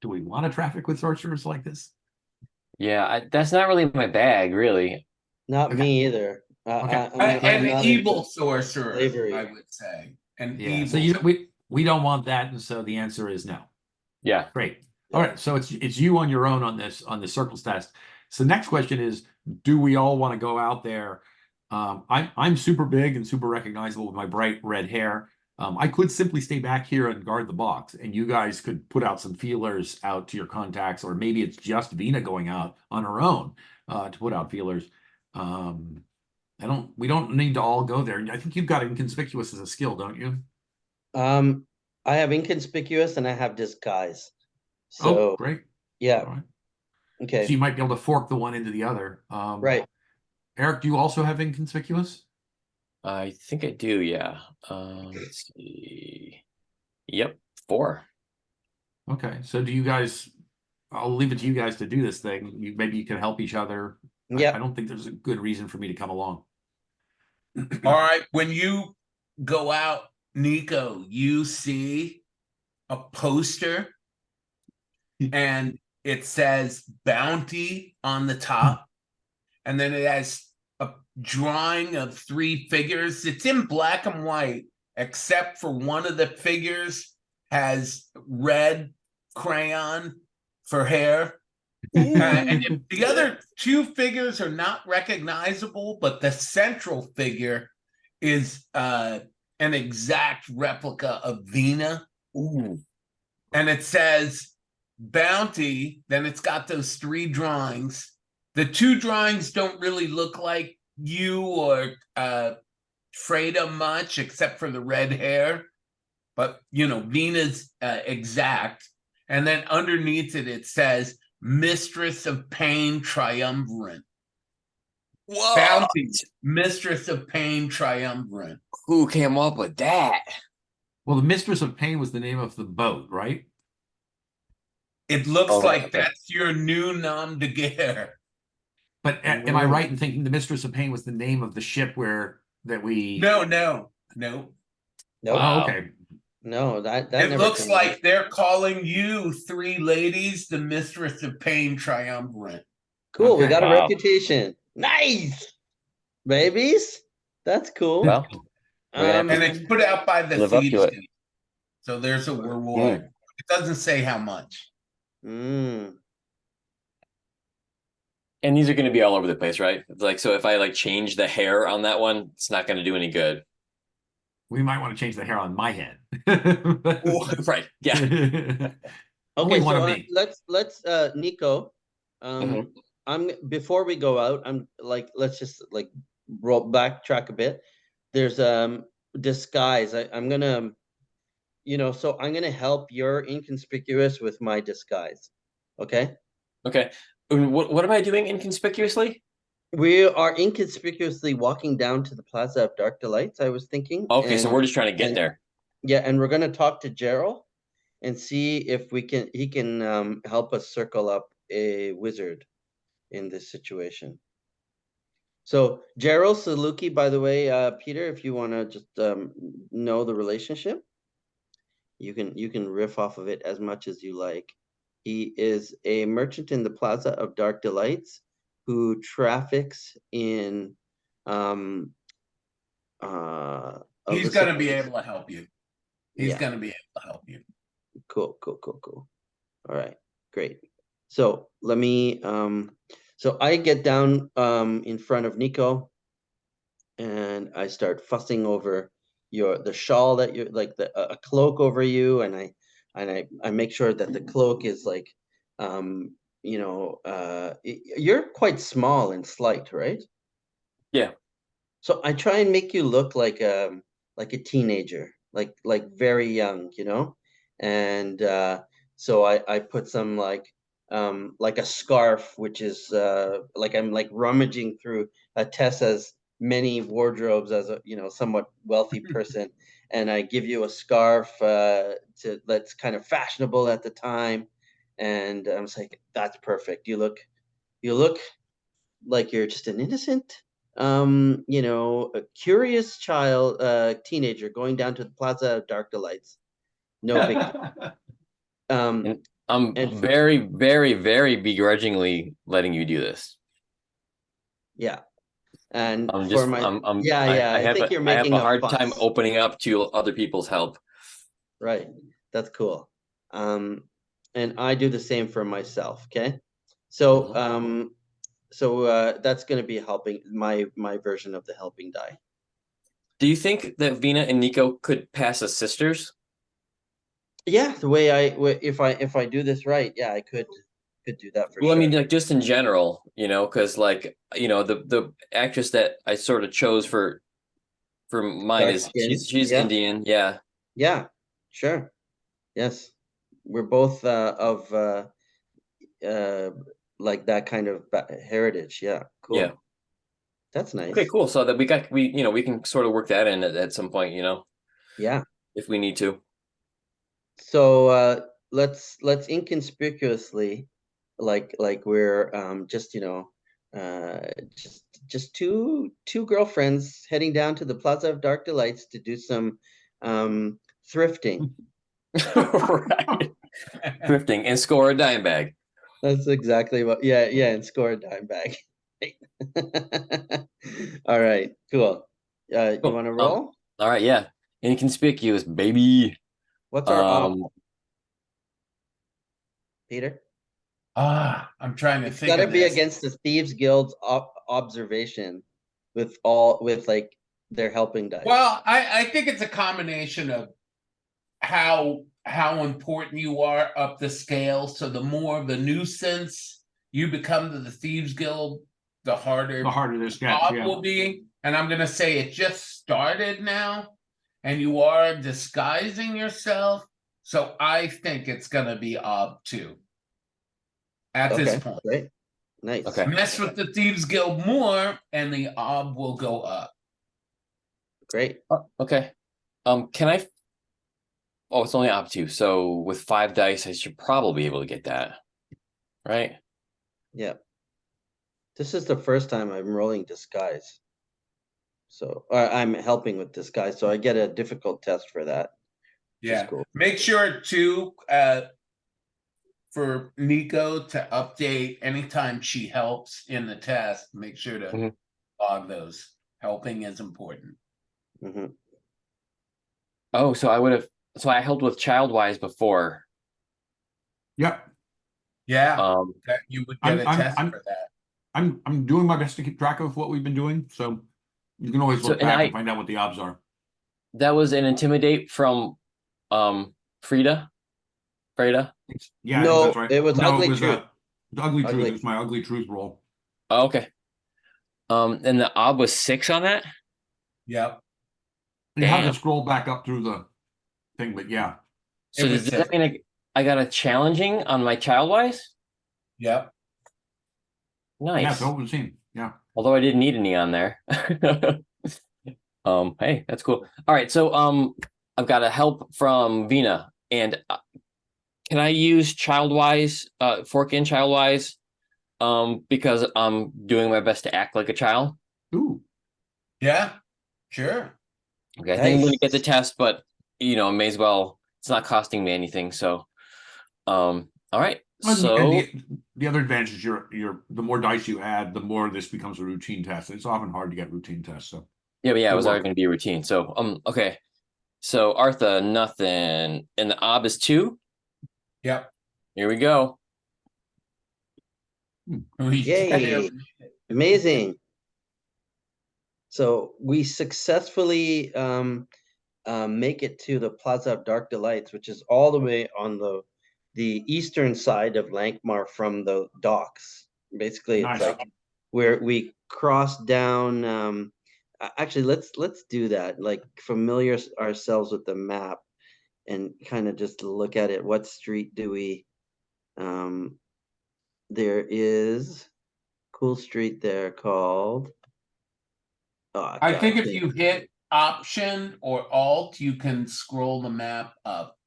Do we want to traffic with sorcerers like this? Yeah, that's not really my bag, really. Not Okay. me either. Okay. An not evil into sorcerer, slavery. I would say. An Yeah. So evil. we don't want that, and so the answer is no. Yeah. Great. All right. So it's you on your own on the circles test. So next question is, do we all want to go out there? I'm super big and super recognizable with my bright red hair. I could simply stay back here and guard the box, and you guys could put out some feelers out to your contacts, or maybe it's just Vina going out on her own to put out feelers. We don't need to all go there. I think you've got inconspicuous as a skill, don't you? I have inconspicuous and I have disguise. Oh, So great. yeah, All right. okay, So you might be able to fork the one into the other. right. Eric, do you also have inconspicuous? I think I do, yeah. Let's see. Yep, 4. Okay. So I'll leave it to you guys to do this thing. Maybe you can help each other. Yeah. I don't think there's a good reason for me to come along. All right. When you go out, Nico, you see a poster and it says bounty on the top. And then it has a drawing of 3 figures. It's in black and white, except for one of the figures has red crayon for hair. And the other 2 figures are not recognizable, but the central figure is an exact replica of Vina. Ooh. And it says bounty, then it's got those 3 drawings. The 2 drawings don't really look like you or Freda much, except for the red hair. But, Vina's exact. And then underneath it says Mistress of Pain Triumvirate. Whoa! Bounty, Mistress of Pain Triumvirate. Who came up with that? Well, the Mistress of Pain was the name of the boat, right? It looks like okay. that's your new nom de guerre. But am I right in thinking the Mistress of Pain was the name of the ship that we? No. Nope. Oh, okay. No, that It never looks came like up. they're calling you 3 ladies the Mistress of Pain Triumvirate. Cool. We Okay. got a Wow. reputation. Nice, babies. That's cool. Well, we're gonna have And to it's put out by the live up Thieves to it. Guild. So there's a reward. It doesn't say how much. Mm. And these are going to be all over the place, right? Like, so if I change the hair on that one, it's not going to do any good. We might want to change the hair on my head. Right. Yeah. Only Okay, one so of me. let's Nico. Mhm. Before we go out, let's just roll backtrack a bit. There's disguise. I'm gonna so I'm gonna help your inconspicuous with my disguise. Okay? Okay. What am I doing inconspicuously? We are inconspicuously walking down to the Plaza of Dark Delights, I was thinking. Okay, so and- we're just trying to get and- there. Yeah, and we're gonna talk to Gerald and see if he can help us circle up a wizard in this situation. So Gerald Saluki, by the way, Peter, if you want to just know the relationship, you can riff off of it as much as you like. He is a merchant in the Plaza of Dark Delights who traffics in He's gonna be able to help you. He's Yeah. gonna be able to help you. Cool. All right, great. So let me so I get down in front of Nico and I start fussing over the shawl that you like, a cloak over you, and I make sure that the cloak is like you're quite small and slight, right? Yeah. So I try and make you look like a teenager, like very young, and so I put some like a scarf, which is like I'm like rummaging through Tessa's many wardrobes as a somewhat wealthy person, and I give you a scarf that's kind of fashionable at the time, and I'm like, that's perfect. You look like you're just an innocent a curious teenager going down to the Plaza of Dark Delights. No big deal. And I'm and very, very, very begrudgingly letting you do this. Yeah. And I'm for just, my I'm, yeah, I I have think you're I have making a a hard fuss. time opening up to other people's help. Right. That's cool. And I do the same for myself, okay? So that's going to be helping my version of the helping die. Do you think that Vina and Nico could pass as sisters? Yeah, the way if I do this right, yeah, I could do that for Well, I sure. mean, like just in general, because like the actress that I sort of chose for mine Dark is skin. she's Yeah. Indian, yeah. Yeah, sure. Yes. We're both of like that kind of heritage. Yeah, cool. Yeah. That's nice. Okay, cool. So that we can sort of work that in at some point, Yeah. if we need to. So let's inconspicuously like we're just just two girlfriends heading down to the Plaza of Dark Delights to do some thrifting. Right. Thrifting and score a dime bag. That's exactly what and score a dime bag. All right, cool. You Cool. want to roll? All right, yeah. Inconspicuous, baby. What's our op, Peter? I'm trying to It's think got to of be this. against the Thieves Guild's observation with like their helping dice. Well, I think it's a combination of how important you are up the scale. So the more of a nuisance you become to the Thieves Guild, the harder this gets, job yeah. will be. And I'm gonna say it just started now, and you are disguising yourself. So I think it's gonna be Ob 2 at this point. Great. Nice. Okay. Mess with the Thieves Guild more, and the Ob will go up. Great. Okay. Can I? Oh, it's only up to. So with 5 dice, I should probably be able to get that, right? Yeah. This is the first time I'm rolling disguise. So I'm helping with disguise, so I get a difficult test for that. Yeah. Cool. Make sure to for Nico to update anytime she helps in the test. Make sure to log those. Helping is important. Mm-hmm. Oh, so I helped with Childwise before. Yep. Yeah. You would get a test for that. I'm doing my best to keep track of what we've been doing, so you can always look back and find out what the odds are. That was an intimidate from Frida. Yeah, no, that's right. it was ugly truth. It was ugly truth. It was my ugly truth roll. Oh, okay. And the ob was 6 on that. Yep. You have to scroll back up through the thing, but yeah. So does that mean I got a challenging on my Childwise? Yep. Nice. Yeah, it's open scene. Yeah. Although I didn't need any on there. Hey, that's cool. All right, so I've got a help from Vina, and can I use Childwise, fork in Childwise, because I'm doing my best to act like a child? Ooh, Yeah, sure. Okay, I think I'm gonna Nice. get the test, but you know, may as well. It's not costing me anything, so all right. and So the other advantage is the more dice you add, the more this becomes a routine test. It's often hard to get routine tests. So yeah, but yeah, it good was already work. gonna be a routine. So okay. So Artha, nothing. And the ob is 2. Yep. Here we go. We get Yay. him. Amazing. So we successfully make it to the Plaza of Dark Delights, which is all the way on the eastern side of Lankhmar from the docks. Basically, it's Nice. like where we cross down. Actually, let's do that. Like familiar ourselves with the map and kind of just look at it. What street do we? There is cool street there called. Oh, I God, think if can't- you hit Option or Alt, you can scroll the map up.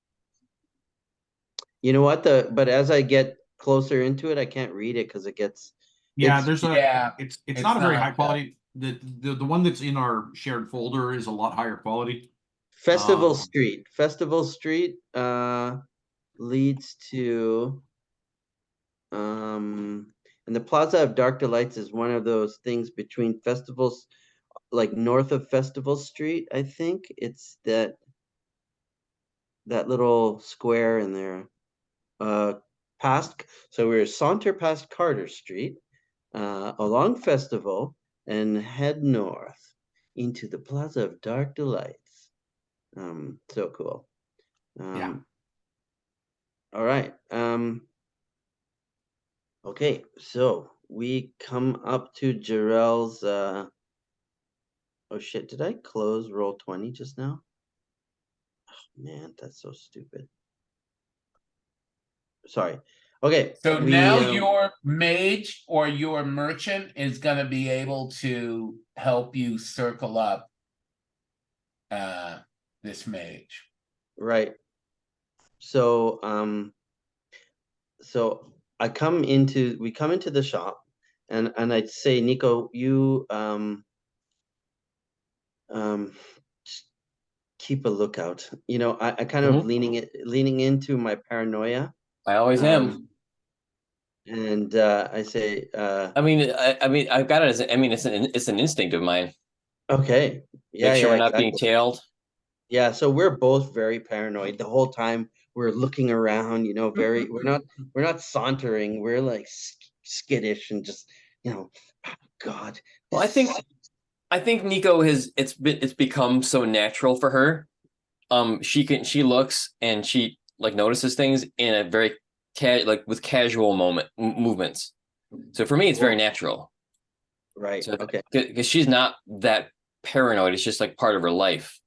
You know what? But as I get closer into it, I can't read it because it gets. Yeah, It's there's a. Yeah, It's not a very high not, quality. The one that's in our shared folder is a lot higher quality. Festival Street. Festival Street leads to and the Plaza of Dark Delights is one of those things between festivals, like north of Festival Street. I think it's that little square in there. Past, so we're saunter past Carter Street, along Festival, and head north into the Plaza of Dark Delights. So cool. Yeah. All right. Okay, so we come up to Jarrell's. Oh shit! Did I close Roll20 just now? Oh, man, that's so stupid. Sorry. Okay. So we, now your mage or your merchant is going to be able to help you circle up this mage. right. So so we come into the shop, and I'd say, Nico, you just keep a lookout. You know, I kind of leaning into my paranoia. I always am. And I say, I mean, I've got it as I mean, it's an instinct of mine. okay, yeah, Make sure yeah, we're not being exactly. tailed. Yeah, so we're both very paranoid the whole time. We're looking around, you know, very. We're not sauntering. We're like skittish and just, you know, oh, God. Well, I think Nico it's become so natural for her. She looks and she like notices things in a very like with casual movements. So for me, it's very natural. Right. So Okay. because she's not that paranoid, it's just like part of her life.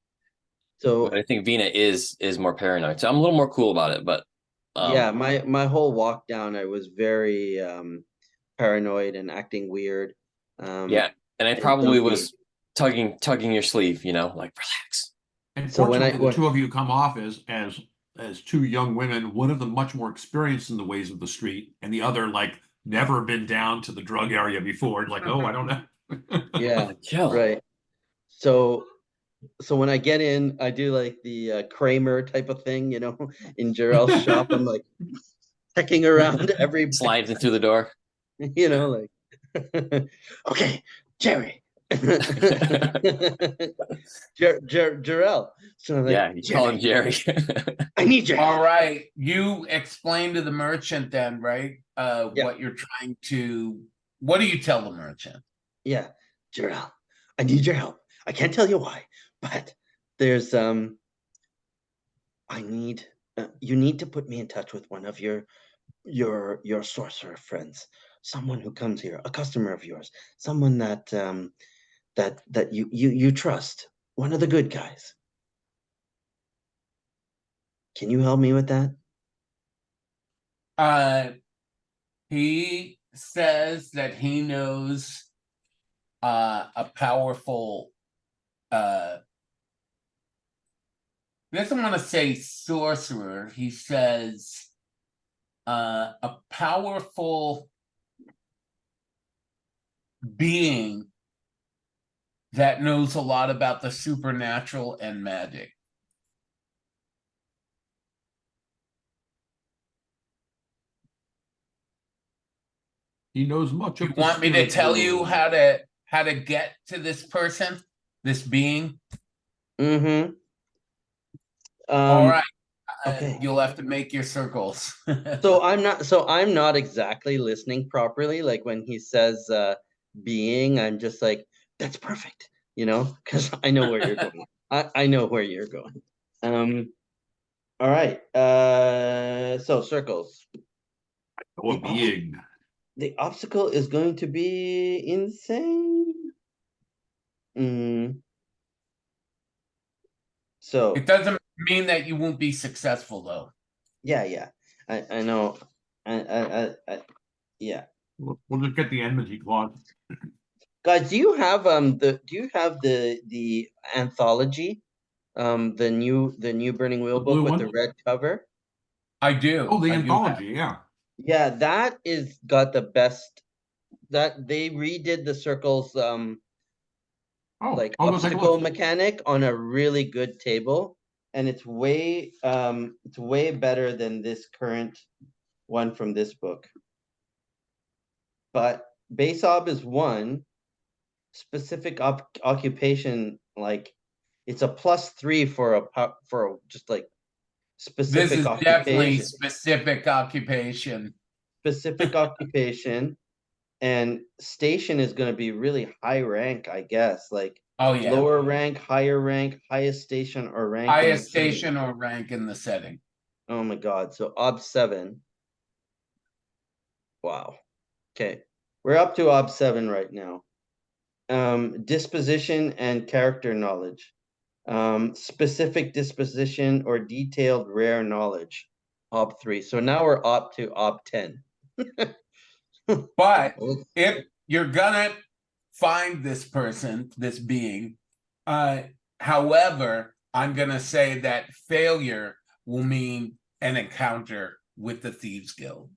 So But I think Vina is more paranoid. So I'm a little more cool about it. But yeah, my whole walk down, I was very paranoid and acting weird. yeah, and I and probably grumpy. was tugging your sleeve, you know, like relax. And So when fortunately, the two of you come off as two young women. One of them much more experienced in the ways of the street, and the other like never been down to the drug area before. Like, oh, I don't know. yeah, Chill. right. So when I get in, I do like the Kramer type of thing, you know, in Jarrell's shop. I'm like checking around every, Slides in through the door. you know, like, okay, Jerry. Jarrell. So I'm like, Yeah, you call him Jerry. I need your All help. right. You explain to the merchant then, right? Yeah. What you're trying to. What do you tell the merchant? Yeah, Jarrell, I need your help. I can't tell you why, but there's I need you need to put me in touch with one of your sorcerer friends, someone who comes here, a customer of yours, someone that that you trust, one of the good guys. Can you help me with that? He says that he knows a powerful he doesn't want to say sorcerer. He says a powerful being that knows a lot about the supernatural and magic. He knows much You of the want me to spirit tell you world. how to get to this person, this being? Mm-hmm. All right. Okay. You'll have to make your circles. So I'm not exactly listening properly. Like when he says being, I'm just like, that's perfect, because I know where you're going. I know where you're going. All right. So circles. Oh, a The being. The obstacle is going to be insane. So It doesn't mean that you won't be successful, though. yeah. I know. Yeah. We'll just get the enmity clause. Guys, do you have the anthology? The new Burning Wheel The blue book with the one? red cover? I do. Oh, the I do have- anthology, yeah. Yeah, that is got the best. That they redid the circles Oh, like I'll go take a obstacle look. mechanic on a really good table, and it's way better than this current one from this book. But base ob is 1, specific occupation, like it's a +3 for just like This specific is definitely occupation. specific occupation. Specific occupation, and station is going to be really high rank, I guess, like Oh yeah. lower rank, higher rank, highest station or rank in the Highest setting. station or rank in the setting. Oh my god, so ob 7. Wow. Okay, we're up to ob 7 right now. Disposition and character knowledge. Specific disposition or detailed rare knowledge, ob 3. So now we're up to ob 10. But if you're gonna find this person, this being, however, I'm gonna say that failure will mean an encounter with the Thieves Guild.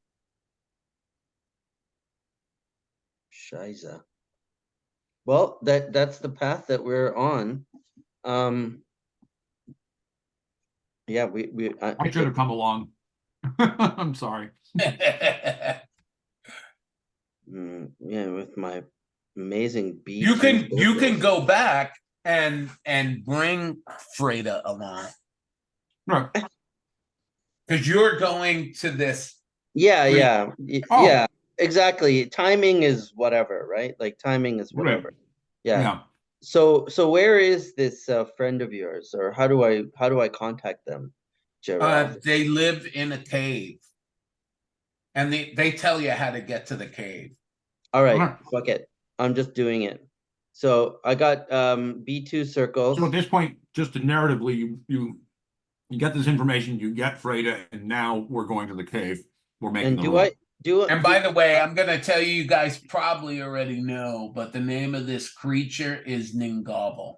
Shiza. Well, that's the path that we're on. Yeah, I should have come along. I'm sorry. yeah, with my amazing beat. You can go back and bring Freda along Right. because you're going to this. Yeah, Oh. yeah, exactly. Timing is whatever, right? Like timing is Right. whatever. Yeah. Yeah. So where is this friend of yours, or how do I contact them, Gerald? They live in a cave, and they tell you how to get to the cave. All right, Okay. fuck it. I'm just doing it. So I got B2 circles. So at this point, just narratively, you get this information, you get Freda, and now we're going to the cave. We're making And the do move. I do And by the way, I'm gonna tell you guys probably already know, but the name of this creature is Ningavel.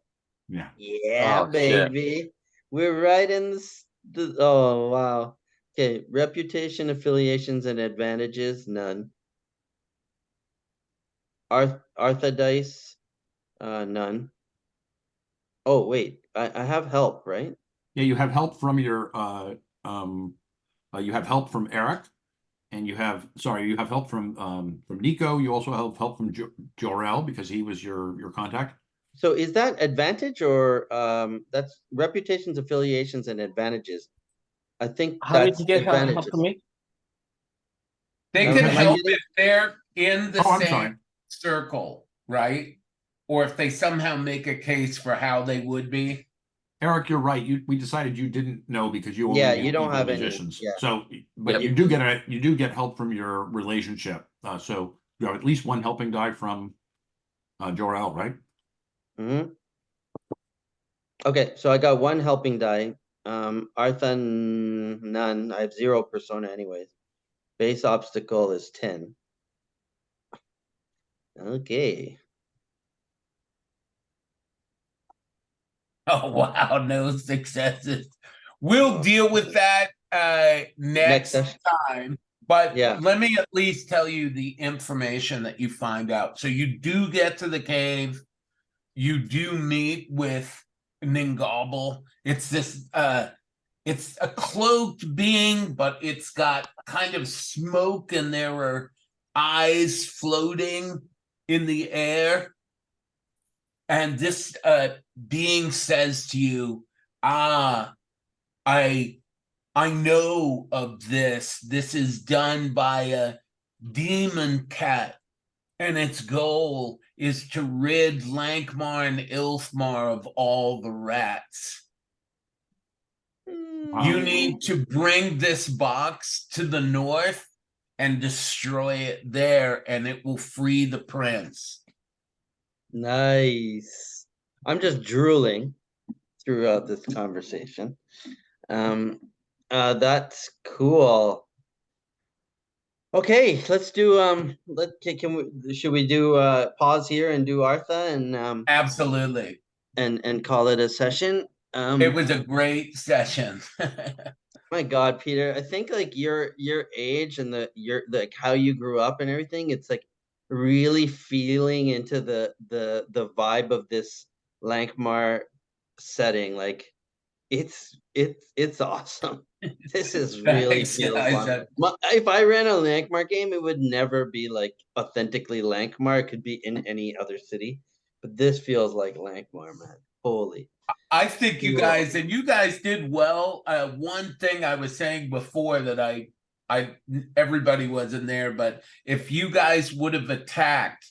Yeah. Yeah, Oh, shit. baby. We're right in the oh wow. Okay, reputation, affiliations, and advantages, none. Artha dice, none. Oh wait, I have help, right? Yeah, you have help from your you have help from Eric, and you have help from Nico. You also have help from Jor-El because he was your contact. So is that advantage or that's reputations, affiliations, and advantages? I think How did that's you get help advantages. from me? They No, can am I help getting- if they're in the Oh, I'm same sorry. circle, right? Or if they somehow make a case for how they would be. Eric, you're right. We decided you didn't know because you only Yeah, get you don't evil have any, magicians. yeah. So, but Yep. you do get help from your relationship. So you have at least one helping die from Jor-El, right? Mm-hmm. Okay, so I got one helping die. Artha, none. I have 0 persona anyways. Base obstacle is 10. Okay. Oh wow, no successes. We'll deal with that next session. time. But Yeah. let me at least tell you the information that you find out. So you do get to the cave. you do meet with Ningobble. It's this it's a cloaked being, but it's got kind of smoke and there are eyes floating in the air. And this being says to you, I know of this. This is done by a demon cat, and its goal is to rid Lankhmar and Ilfmar of all the rats. You need to bring this box to the north and destroy it there, and it will free the prince. Nice. I'm just drooling throughout this conversation. That's cool. Okay, let's do should we do pause here and do Artha and Absolutely. and call it a session? It was a great session. My God, Peter, I think like your age and your like how you grew up and everything, it's like really feeling into the vibe of this Lankhmar setting. Like it's awesome. This is really Thanks, feels Isaac. if I ran a Lankhmar game, it would never be like authentically Lankhmar. It could be in any other city, but this feels like Lankhmar, man. Holy. I think you guys did well. One thing I was saying before that everybody wasn't there, but if you guys would have attacked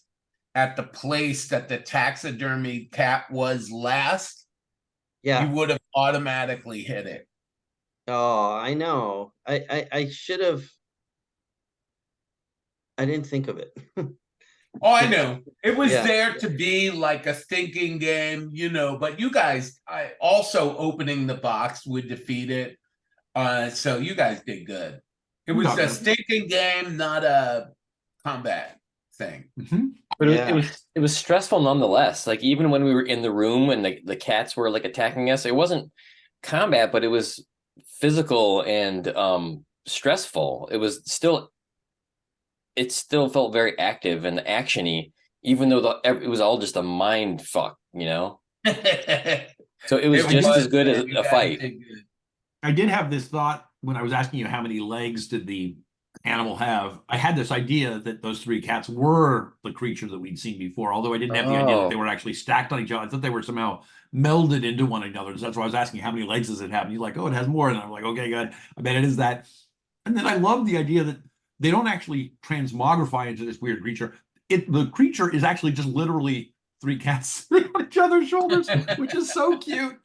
at the place that the taxidermy cat was last, Yeah. you would have automatically hit it. Oh, I know. I should have. I didn't think of it. Oh, I know. It was Yeah. there to be like a thinking game, but you guys also opening the box would defeat it. So you guys did good. It was a thinking game, not a combat thing. But Yeah. it was stressful nonetheless. Like even when we were in the room and the cats were like attacking us, it wasn't combat, but it was physical and stressful. It still felt very active and actiony, even though it was all just a mind fuck, So it was just as good as a fight. I did have this thought when I was asking you how many legs did the animal have. I had this idea that those three cats were the creature that we'd seen before, although I didn't have the idea that they were actually stacked on each other. I thought they were somehow melded into one another. So that's why I was asking how many legs does it have? And you're like, oh, it has more. And I'm like, okay, good. I bet it is that. And then I love the idea that they don't actually transmogrify into this weird creature. The creature is actually just literally three cats sitting on each other's shoulders, which is so cute.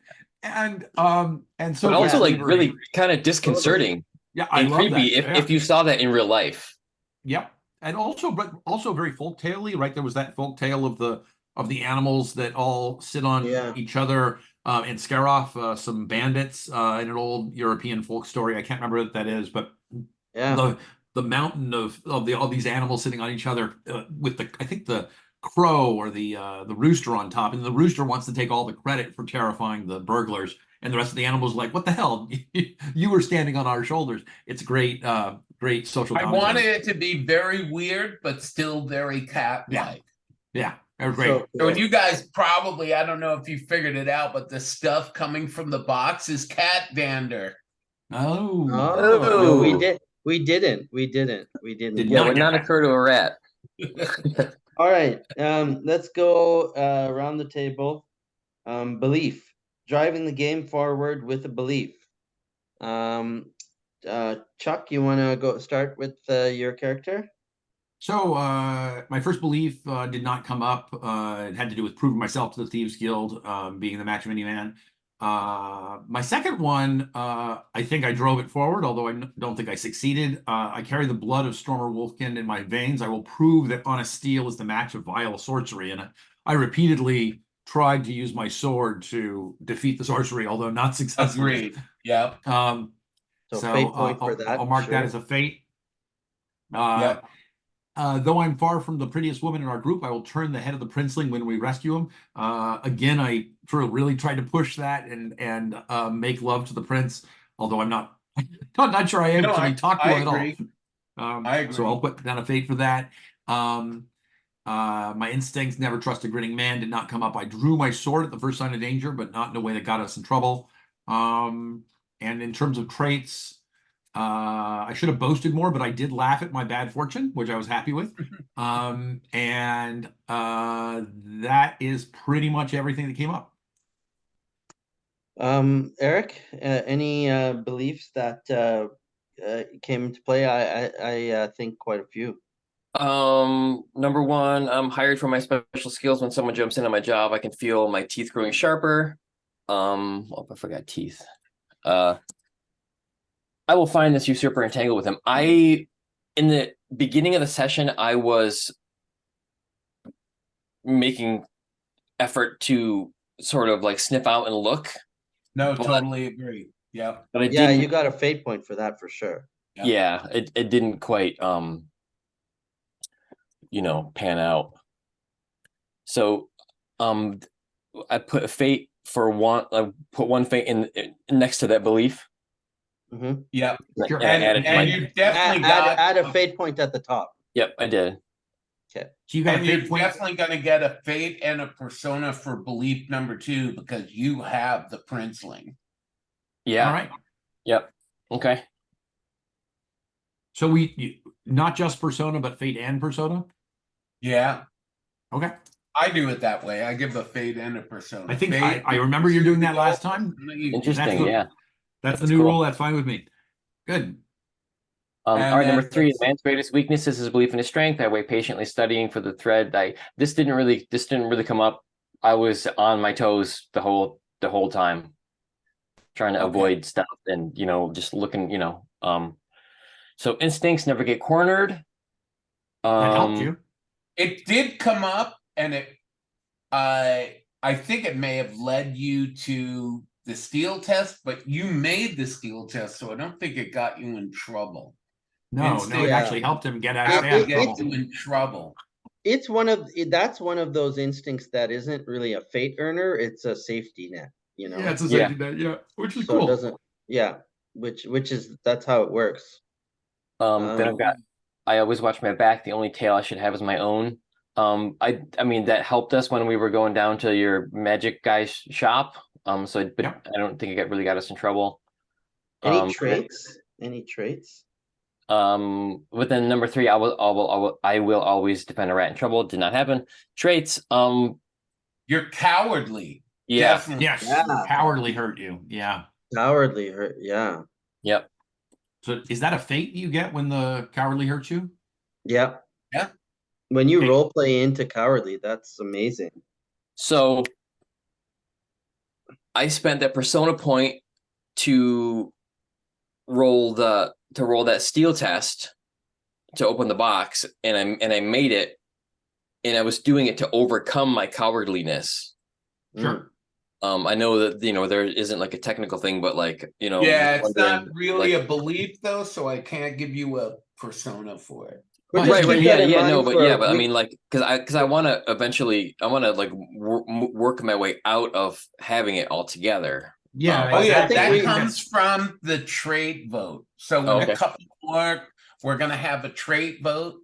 And so but also like really kind of disconcerting. Yeah, I and love creepy that. if you saw that in real life. Yep. And also very folk tale-y, right? There was that folk tale of the animals that all sit on each other and scare off some bandits in an old European folk story. I can't remember what that is, but the mountain of all these animals sitting on each other with I think the crow or the rooster on top, and the rooster wants to take all the credit for terrifying the burglars, and the rest of the animals like, what the hell? You were standing on our shoulders. It's great social commentary. I wanted it to be very weird, but still very cat-like. Yeah. Great. So you guys probably, I don't know if you figured it out, but the stuff coming from the box is cat dander. Oh, no, we didn't. Did would not occur to a rat. All right, let's go around the table. Belief. Driving the game forward with a belief. Chuck, you want to start with your character? So my first belief did not come up. It had to do with proving myself to the Thieves Guild, being the Match Mini Man. My second one, I think I drove it forward, although I don't think I succeeded. I carry the blood of Stormer Wolfkind in my veins. I will prove that honest steel is the match of vile sorcery. And I repeatedly tried to use my sword to defeat the sorcery, although not successfully. Agreed. Yeah. So fate point for that. I'll mark that as a fate. Though I'm far from the prettiest woman in our group, I will turn the head of the princeling when we rescue him. Again, I really tried to push that and make love to the prince, although I'm not sure I actually talked to him at all. I agree. So I'll put down a fate for that. My instincts, never trust a grinning man, did not come up. I drew my sword at the first sign of danger, but not in a way that got us in trouble. And in terms of traits, I should have boasted more, but I did laugh at my bad fortune, which I was happy with. And that is pretty much everything that came up. Eric, any beliefs that came into play? I think quite a few. Number one, I'm hired for my special skills. When someone jumps into my job, I can feel my teeth growing sharper. Oh, I forgot teeth. I will find this usurper and tangle with him. In the beginning of the session, I was making effort to sort of like sniff out and look. No, But- totally agree. Yeah. But I Yeah, didn't, you got a fate point for that for sure. yeah, it didn't quite pan out. So I put a fate for one. I put one fate in next to that belief. Mm-hmm. Yep. Sure. And I added my- And you definitely got Add a fate point at the top. Yep, I did. Okay. So you got a and you're fate point. definitely gonna get a fate and a persona for belief number 2 because you have the princeling. Yeah. All right. Yep. Okay. So not just persona, but fate and persona. Yeah, Okay. I do it that way. I give a fate and a persona. I think Fate, I remember you doing that last time. Interesting. good. Yeah. That's the That's new cool. rule. That's fine with me. Good. All And right, number then 3, let's- the man's greatest weakness is his belief in his strength. I wait patiently studying for the thread. This didn't really come up. I was on my toes the whole time, trying to Okay. avoid stuff and just looking, so instincts never get cornered. That helped you. It did come up, and I think it may have led you to the steel test, but you made the steel test, so I don't think it got you in trouble. No, Instinct- it actually helped him get out Yeah, of bad it- Get trouble. you in trouble. It's that's one of those instincts that isn't really a fate earner. It's a safety net. You know. Yeah, it's a Yeah. safety net. Yeah, which is So it cool. doesn't. Yeah. Which is that's how it works. Then I always watch my back. The only tail I should have is my own. I mean that helped us when we were going down to your magic guy's shop. But Yeah. I don't think it really got us in trouble. Any traits? Any traits? But then number 3, I will always defend a rat in trouble. Did not happen. Traits. You're cowardly. Yeah. Definitely. Yes, Yeah. cowardly hurt you. Yeah. Cowardly hurt. Yeah. Yep. So is that a fate you get when the cowardly hurts you? Yeah. Yeah. When you Okay. role play into cowardly, that's amazing. So I spent that persona point to roll that steel test to open the box, and I made it, and I was doing it to overcome my cowardliness. Sure. I know that there isn't like a technical thing, but Yeah, it's not wondering, really like- a belief though, so I can't give you a persona for it. But Right, just Right, keep yeah, that in yeah, mind no, but for- I mean, like, because I want to eventually, like work my way out of having it all together. Yeah. Oh yeah, exactly. I that think comes from the trait vote. So in Okay. a couple more, we're gonna have a trait vote,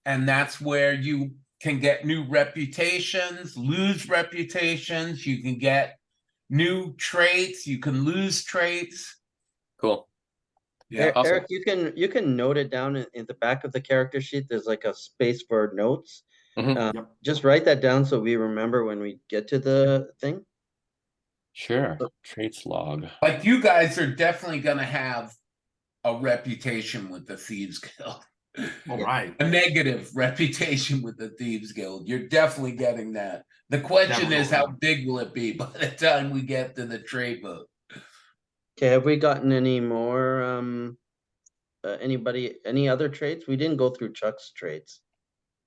and that's where you can get new reputations, lose reputations. You can get new traits. You can lose traits. Cool. Yeah. awesome. Eric, you can note it down in the back of the character sheet. There's like a space for notes. Mhm. Yep. Just write that down so we remember when we get to the thing. Sure. Traits log. Like you guys are definitely gonna have a reputation with the Thieves Guild. All right. A negative reputation with the Thieves Guild. You're definitely getting that. The question is, how big will it be by the time we get to the trade vote? Okay, have we gotten any more? Any other traits? We didn't go through Chuck's traits.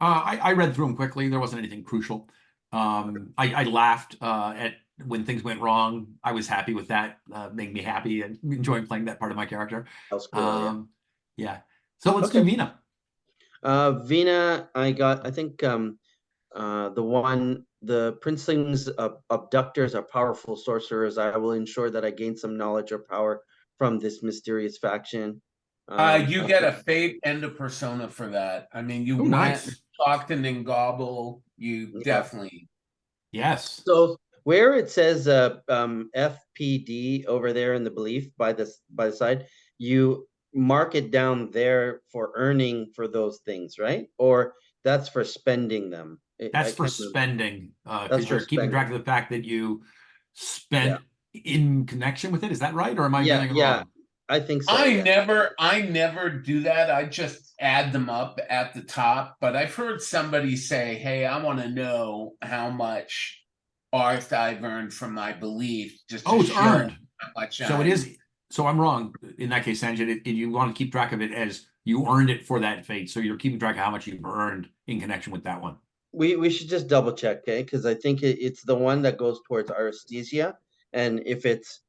I read through them quickly. There wasn't anything crucial. I laughed at when things went wrong. I was happy with that. Made me happy and enjoying playing that part of my character. That was cool. Yeah. So let's do Okay. Vina. Vina, I think the princelings abductors are powerful sorcerers. I will ensure that I gain some knowledge or power from this mysterious faction. You get a fate and a persona for that. I mean, you Oh, went nice. Lockton and Gobble, you Yeah. definitely. Yes. So where it says FPD over there in the belief by the side, you mark it down there for earning for those things, right? Or that's for spending them. That's I for can't remember. spending, That's because for you're keeping spending. track of the fact that you spent in connection with it. Is that right? Or am I Yeah, getting it yeah, wrong? I think so. I yeah. never do that. I just add them up at the top. But I've heard somebody say, "Hey, I want to know how much art I've earned from my belief." Just to Oh, it's show earned. how much So it I'm- is. So I'm wrong in that case, Sanjay. You want to keep track of it as you earned it for that fate. So you're keeping track of how much you've earned in connection with that one. We should just double check, okay? Because I think it's the one that goes towards anesthesia, and if it's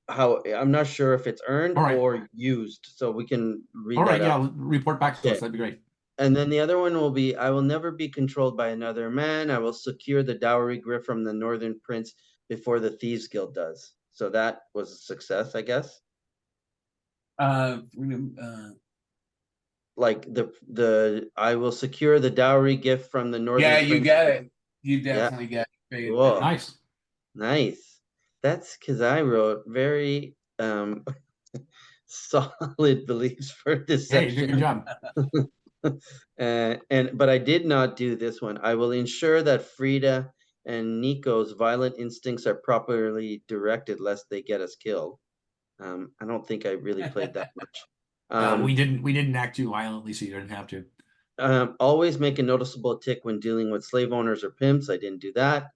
how I'm not sure if it's earned All right. or used, so we can read All that right. Yeah. out. Report back to us. Okay. That'd be great. And then the other one will be, I will never be controlled by another man. I will secure the dowry gift from the Northern Prince before the Thieves Guild does. So that was a success, I guess. Like the I will secure the dowry gift from the Northern yeah, Prince. you get it. You definitely get it. Whoa. Nice. Nice. That's because I wrote very solid beliefs for this Hey, you did a good section. job. But I did not do this one. I will ensure that Frida and Nico's violent instincts are properly directed, lest they get us killed. I don't think I really played that much. We didn't act too violently, so you didn't have to. Always make a noticeable tick when dealing with slave owners or pimps. I didn't do that.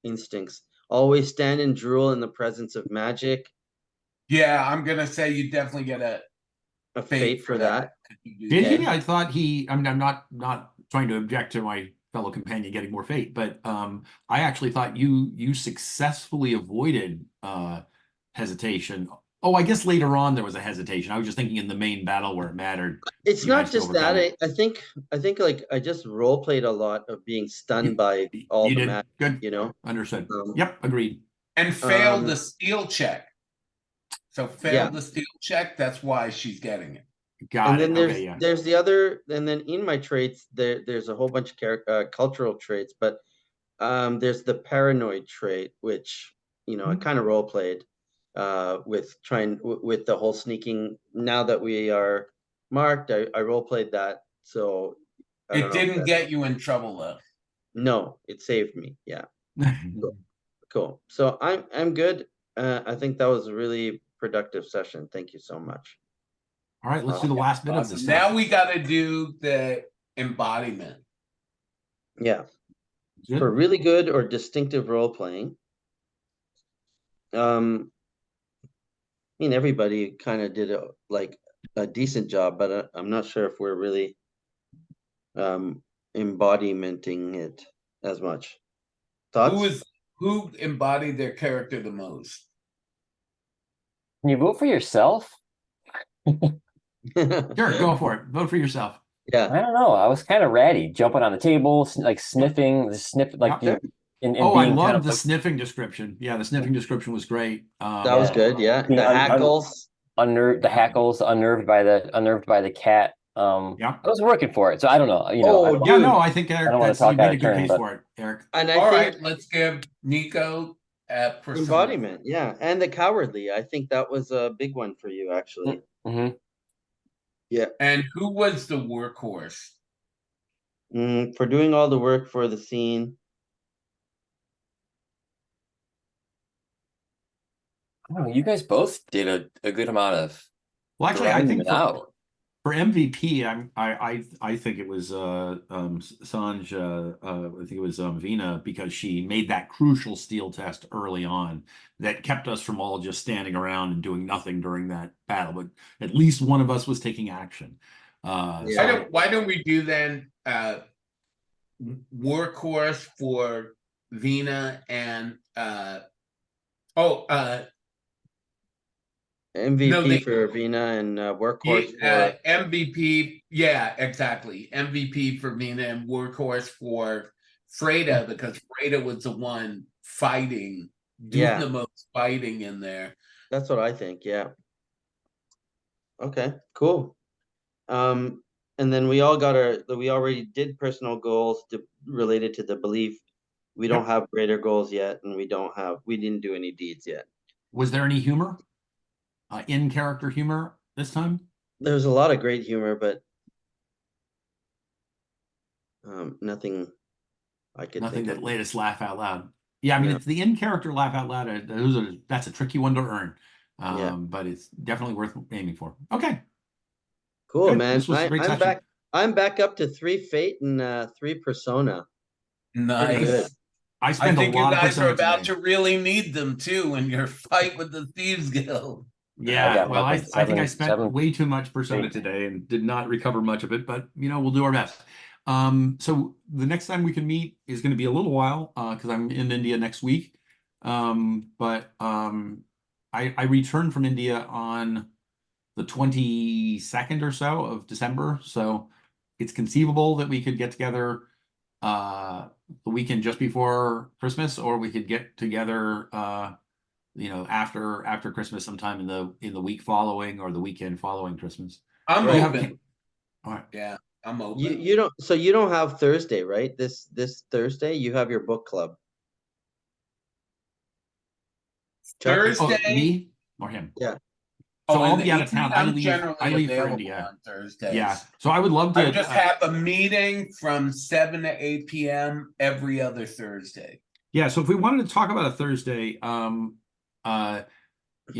Instincts. Always stand and drool in the presence of magic. Yeah, I'm gonna say you definitely get A fate for that. Did Yeah. he? I thought he. I mean, I'm not trying to object to my fellow companion getting more fate, but I actually thought you successfully avoided hesitation. Oh, I guess later on there was a hesitation. I was just thinking in the main battle where it mattered. It's you not guys just that. overcome it. I think like I just role played a lot of being stunned by all You the did magic, good. you know. Understood. Um, Yep, agreed. And failed Um, the steal check. So failed the steal check. That's why she's getting it. Got and it. then there's Okay, yeah. there's the other, and then in my traits there's a whole bunch of cultural traits, but there's the paranoid trait, which I kind of role played with with the whole sneaking. Now that we are marked, I role played that, so I don't It know if didn't that- get you in trouble though. no, it saved me. Yeah, cool. So I'm good. I think that was a really productive session. Thank you so much. All right, let's do the last bit of this. Awesome. Now we got to do the embodiment. Yeah. Good. For really good or distinctive role playing. I mean, everybody kind of did a decent job, but I'm not sure if we're really embodimenting it as much. Thoughts? Who embodied their character the most? Can you vote for yourself? Sure, go for it. Vote for yourself. Yeah. I don't know. I was kind of ratty, jumping on the table, like sniffing, like Yeah. and Oh, I being kind love of the like, sniffing description. Yeah, the sniffing description was great. That was Yeah. good. Yeah. Being The hackles. the hackles, unnerved by the cat. Yeah. I was working for it, so I don't know. Oh, Yeah, dude. no, I think I Eric, don't wanna that's, you talk made out a of good turn, case but- for it, Eric. And I All think right, let's give Nico persona. embodiment. Yeah. And the cowardly. I think that was a big one for you, actually. Mm-hmm. Yeah. And who was the workhorse? For doing all the work for the scene. Oh, you guys both did a good amount of Well, actually, I grinding think it out. for MVP, I think it was Sanj. I think it was Vina, because she made that crucial steel test early on that kept us from all just standing around and doing nothing during that battle. But at least one of us was taking action. Yeah. Why don't we do then workhorse for Vina and MVP for Vina and workhorse for MVP. Yeah, exactly. MVP for Vina and workhorse for Freda, because Freda was the one fighting, doing the most fighting in there. That's what I think. Yeah. Okay, cool. And and then we already did personal goals related to the belief. We don't have greater goals yet, and we didn't do any deeds yet. Was there any humor? In character humor this time? There's a lot of great humor, but nothing I could Nothing think that of. made us laugh out loud. Yeah, I mean, No. it's the in character laugh out loud. That's a tricky one to earn. Yeah. But it's definitely worth aiming for. Okay. Cool, Good. man. This was a great I'm session. back. I'm back up to 3 Fate and 3 Persona. Pretty good. Nice. I I spent a think you lot of guys are Persona about today. to really need them too in your fight with the Thieves Guild. Yeah, got well, nothing. I think I Seven- spent seven- way too much Persona Great. today and did not recover much of it, but we'll do our best. So the next time we can meet is going to be a little while, because I'm in India next week. But I returned from India on the 22nd or so of December. So it's conceivable that we could get together the weekend just before Christmas, or we could get together after Christmas sometime in the week following or the weekend following Christmas. I'm Right. open. All right. Yeah, I'm open. You don't have Thursday, right? This Thursday you have your book club. Chuck? Oh, Thursday. me or him? Yeah. So Oh, I'll in be the out of town. evening, I'm generally I leave for available India. on Thursdays. Yeah. So I would love to I just have a meeting from 7 to 8 p.m. every other Thursday. Yeah, so if we wanted to talk about a Thursday,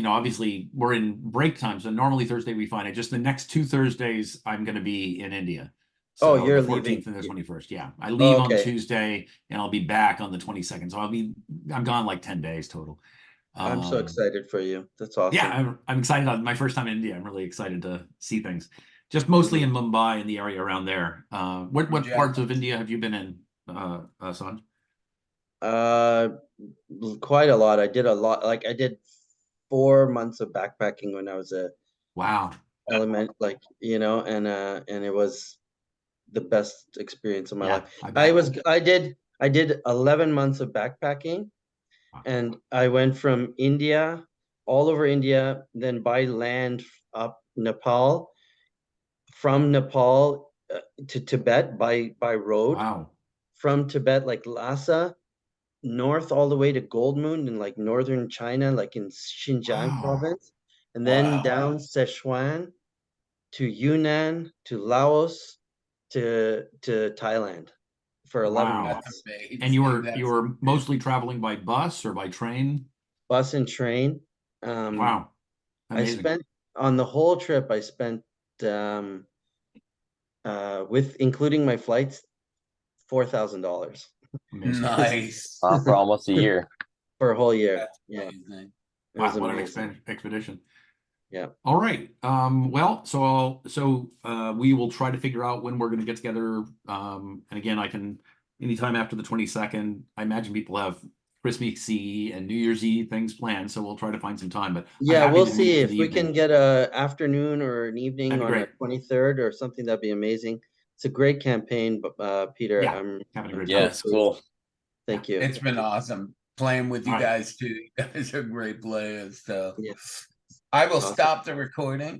obviously we're in break time, so normally Thursday we find it. Just the next 2 Thursdays, I'm going to be in India. Oh, So you're the 14th leaving. and the 21st. Yeah, I leave on Okay. Tuesday and I'll be back on the 22nd. So I'm gone like 10 days total. I'm so excited for you. That's awesome. Yeah, I'm excited. My first time in India. I'm really excited to see things. Just mostly in Mumbai and the area around there. What Yeah. parts of India have you been in, Sanj? Quite a lot. I did a lot. Like I did 4 months of backpacking when I was a Wow. and it was the best experience of my Yeah, life. I bet. I did 11 months of backpacking, Wow. and I went from India, all over India, then by land up Nepal, from Nepal to Tibet by road, Wow. from Tibet like Lhasa, north all the way to Gold Moon in like northern China, like in Xinjiang Wow. province, and then Wow. down Sichuan to Yunnan to Laos to Thailand for 11 Wow. months. That's amazing. And you That's were mostly traveling by bus or by train? Bus and train. Wow. I Amazing. spent on the whole trip, with including my flights, $4,000 Amazing. nice. For almost a year. for a whole year. That's Yeah, amazing. it was Wow, what an amazing. expedition. Yeah. All right. Well, so we will try to figure out when we're going to get together. And again, anytime after the 22nd. I imagine people have Christmas Eve and New Year's Eve things planned, so we'll try to find some time. But I'm Yeah, happy we'll to meet see in if the we evening. can get a afternoon or an evening That'd be on a great. 23rd or something. That'd be amazing. It's a great campaign, but Peter, Yeah, I'm having a great so time. Yes, cool. pleased. Thank you. It's been awesome playing with you All right. guys too. You guys are great players. So Yeah. I will Awesome. stop the recording.